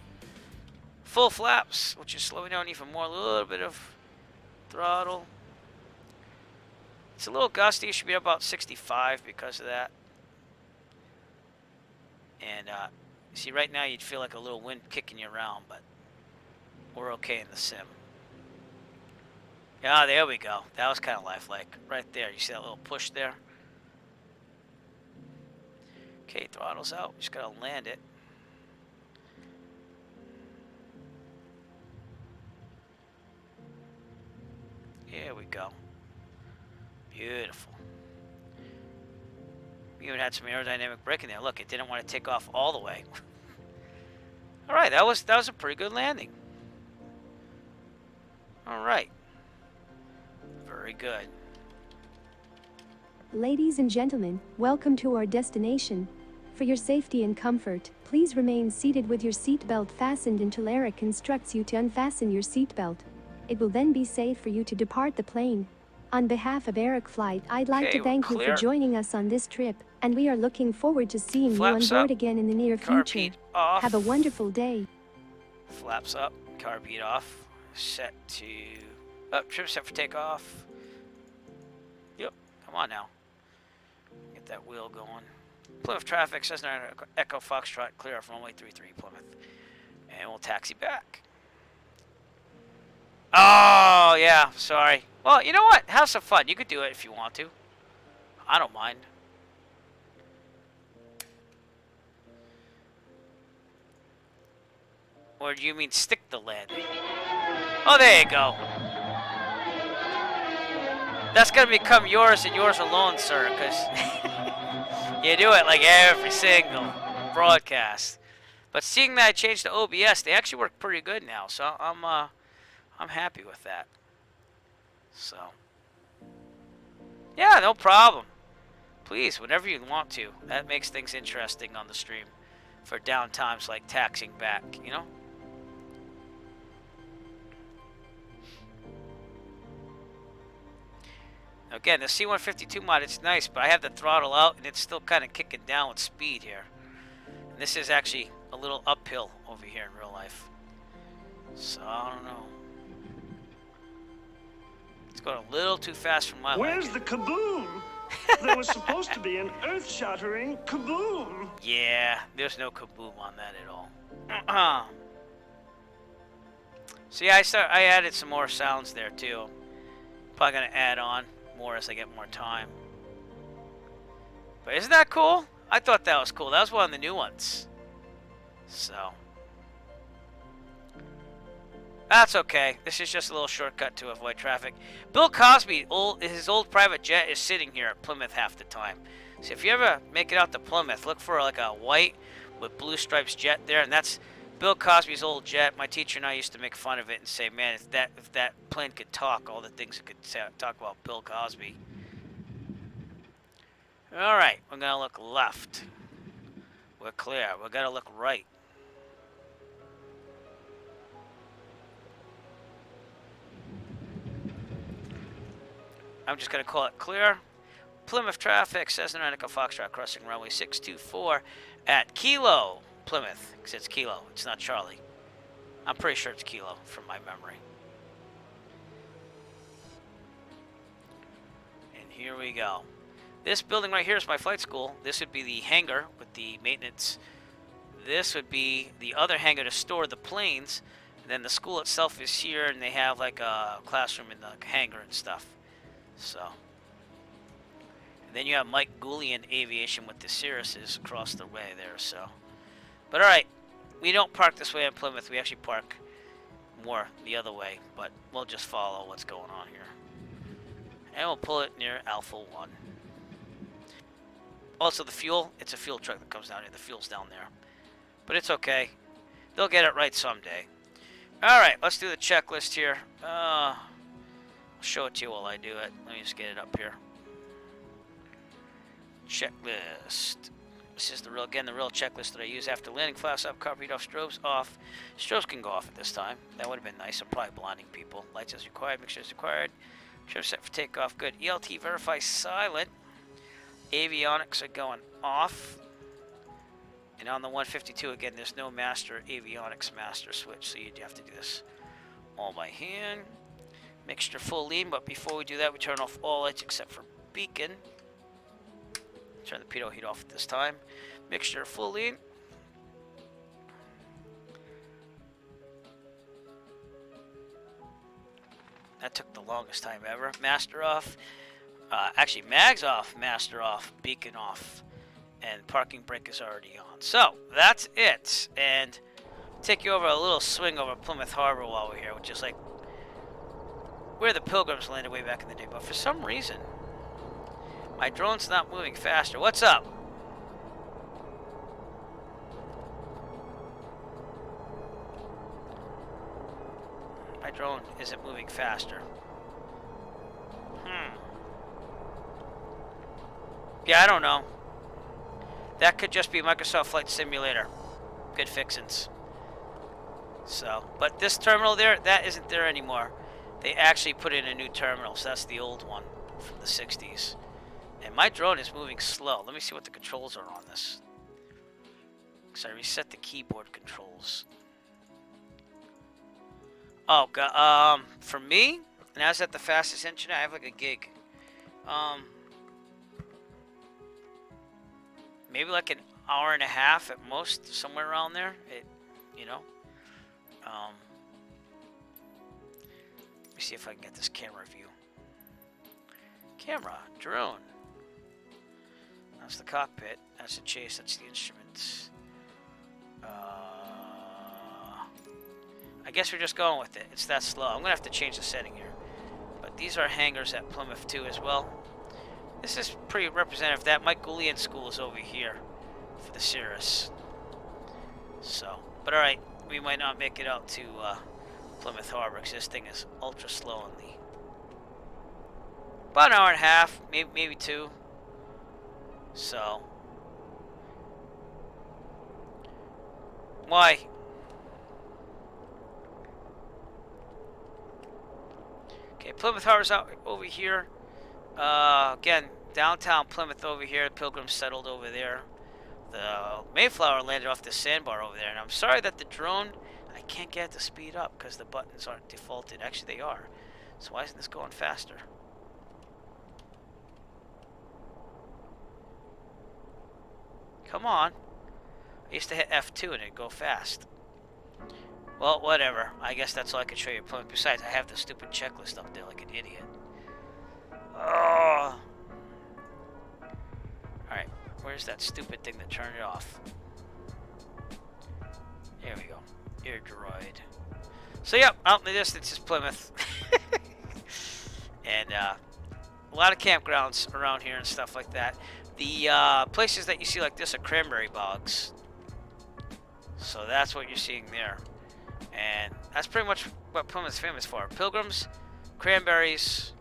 Full flaps, which is slowing down even more. A little bit of throttle. It's a little gusty. It should be about 65 because of that. And see, right now you'd feel like a little wind kicking you around, but we're okay in the sim. Yeah, there we go. That was kind of lifelike. Right there. You see that little push there? Okay, throttle's out. Just got to land it. Here we go. Beautiful. We even had some aerodynamic braking there. Look, it didn't want to take off all the way. All right, that was a pretty good landing. All right. Very good. Ladies and gentlemen, welcome to our destination. For your safety and comfort, please remain seated with your seatbelt fastened until Eric instructs you to unfasten your seatbelt. It will then be safe for you to depart the plane. On behalf of Eric Flight, I'd like Okay, to thank you clear. for joining us on this trip, and we are looking forward to seeing Flaps you on board up. again in the near Car future. repeat off. Have a wonderful day. Flaps up. Car repeat off. Set to... Up. Trim set for takeoff. Yep. Come on now. Get that wheel going. Plymouth traffic says 9 Echo Foxtrot, clear off runway 33 Plymouth. And we'll taxi back. Oh, yeah. Sorry. Well, you know what? Have some fun. You could do it if you want to. I don't mind. Or do you mean stick the landing? Oh, there you go. That's going to become yours and yours alone, sir, because you do it like every single broadcast. But seeing that I changed to OBS, they actually work pretty good now, so I'm happy with that. So, yeah, no problem. Please, whenever you want to. That makes things interesting on the stream for down times like taxing back, you know? Again, the C-152 mod, it's nice, but I have the throttle out, and it's still kind of kicking down with speed here. And this is actually a little uphill over here in real life. So, I don't know. It's going a little too fast for my Where's liking. the kaboom? There was supposed to be an earth-shattering kaboom. Yeah, there's no kaboom on that at all. See, I added some more sounds there too. Probably gonna add on more as I get more time. But isn't that cool? I thought that was cool. That was one of the new ones. So that's okay. This is just a little shortcut to avoid traffic. Bill Cosby, his old private jet is sitting here at Plymouth half the time. So if you ever make it out to Plymouth, look for like a white with blue stripes jet there, and that's Bill Cosby's old jet. My teacher and I used to make fun of it and say, man, if that plane could talk, all the things it could talk about Bill Cosby. All right, we're gonna look left. We're clear. We're gonna look right. I'm just going to call it clear. Plymouth traffic, Cessna Echo Foxtrot crossing runway 624 at Kilo, Plymouth. Because it's Kilo, it's not Charlie. I'm pretty sure it's Kilo from my memory. And here we go. This building right here is my flight school. This would be the hangar with the maintenance. This would be the other hangar to store the planes. And then the school itself is here, and they have like a classroom in the hangar and stuff. So, and then you have Mike Goulian Aviation with the Cirruses across the way there. So, but all right, we don't park this way in Plymouth. We actually park more the other way, but we'll just follow what's going on here, and we'll pull it near Alpha 1. Also, the fuel, it's a fuel truck that comes down here. The fuel's down there, but it's okay. They'll get it right someday. All right, let's do the checklist here. I'll show it to you while I do it. Let me just get it up here. Checklist. This is the real checklist that I use after landing. Flaps up, car read off, strobes off. Strobes can go off at this time. That would have been nice. I'm probably blinding people. Lights as required, mixture as required. Trim set for takeoff. Good. ELT verify silent. Avionics are going off. And on the 152, again, there's no master avionics master switch, so you'd have to do this all by hand. Mixture full lean, but before we do that, we turn off all lights except for beacon. Turn the pitot heat off at this time. Mixture full lean. That took the longest time ever. Master off. Actually, mags off, master off, beacon off, and parking brake is already on. So, that's it. And take you over a little swing over Plymouth Harbor while we're here, which is like where the Pilgrims landed way back in the day. But for some reason, my drone's not moving faster. What's up? My drone isn't moving faster. Yeah, I don't know. That could just be Microsoft Flight Simulator. Good fixins. So, but this terminal there, that isn't there anymore. They actually put in a new terminal, so that's the old one from the 60s. And my drone is moving slow. Let me see what the controls are on this. Because I reset the keyboard controls. Oh, God. For me, and I was at the fastest engine, I have like a gig. Maybe like an hour and a half at most, somewhere around there. You know. Let me see if I can get this camera view. Camera, drone. That's the cockpit. That's the chase. That's the instruments. I guess we're just going with it. It's that slow. I'm gonna have to change the setting here. But these are hangars at Plymouth too as well. This is pretty representative. That Mike Goulian school is over here for the Cirrus. So, but all right, we might not make it out to Plymouth Harbor because this thing is ultra slow on the. About an hour and a half, maybe two. So, why? Okay, Plymouth Harbor's out over here. Again, downtown Plymouth over here. The Pilgrims settled over there. The Mayflower landed off the sandbar over there. And I'm sorry that the drone, I can't get it to speed up because the buttons aren't defaulted. Actually, they are. So why isn't this going faster? Come on. I used to hit F2 and it'd go fast. Well, whatever. I guess that's all I can show you. Besides, I have the stupid checklist up there like an idiot. Oh. Alright, where's that stupid thing that turned it off? There we go. Air droid. So, yep, out in the distance is Plymouth. And, a lot of campgrounds around here and stuff like that. The places that you see like this are cranberry bogs. So that's what you're seeing there. And that's pretty much what Plymouth's famous for. Pilgrims, cranberries,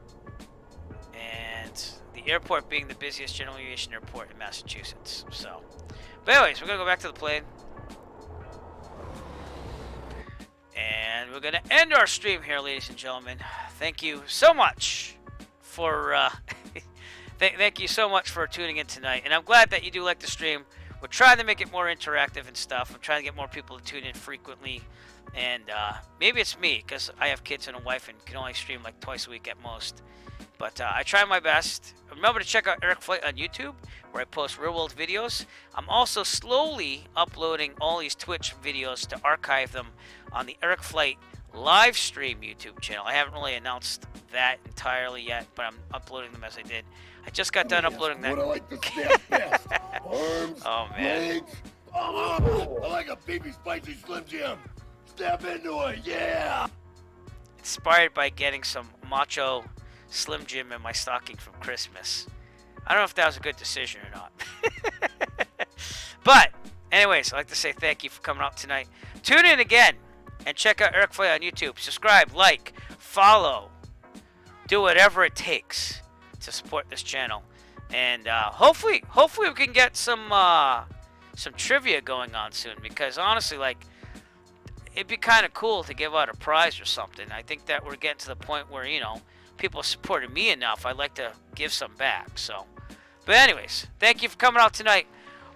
and the airport being the busiest general aviation airport in Massachusetts. So, but anyways, we're going to go back to the plane. And we're going to end our stream here, ladies and gentlemen. Thank you so much for thank you so much for tuning in tonight. And I'm glad that you do like the stream. We're trying to make it more interactive and stuff. I'm trying to get more people to tune in frequently. And maybe it's me, because I have kids and a wife and can only stream like twice a week at most. But I try my best. Remember to check out Eric Flight on YouTube, where I post real-world videos. I'm also slowly uploading all these Twitch videos to archive them on the Eric Flight live stream YouTube channel. I haven't really announced that entirely yet, but I'm uploading them as I did. I just got done uploading that. What I like to stab best. Arms, Oh, man. legs. Oh, I like a baby spicy Slim Jim. Step into it, yeah. Inspired by getting some Macho Slim Jim in my stocking from Christmas. I don't know if that was a good decision or not. But, anyways, I'd like to say thank you for coming out tonight. Tune in again and check out Eric Flight on YouTube. Subscribe, like, follow. Do whatever it takes to support this channel. And hopefully we can get some trivia going on soon. Because honestly, like, it'd be kind of cool to give out a prize or something. I think that we're getting to the point where, you know, people supported me enough. I'd like to give some back. So, but anyways, thank you for coming out tonight.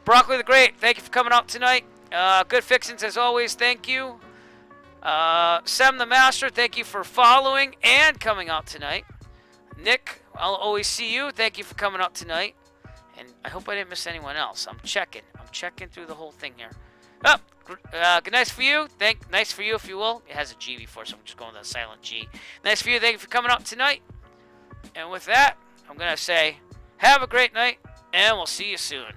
Broccoli the Great, thank you for coming out tonight. Good Fixins as always, thank you. Sem the Master, thank you for following and coming out tonight. Nick, I'll always see you. Thank you for coming out tonight. And I hope I didn't miss anyone else. I'm checking through the whole thing here. Oh, good night for you. Nice for you, if you will. It has a G before, so I'm just going with a silent G. Nice for you. Thank you for coming out tonight. And with that, I'm going to say, have a great night, and we'll see you soon.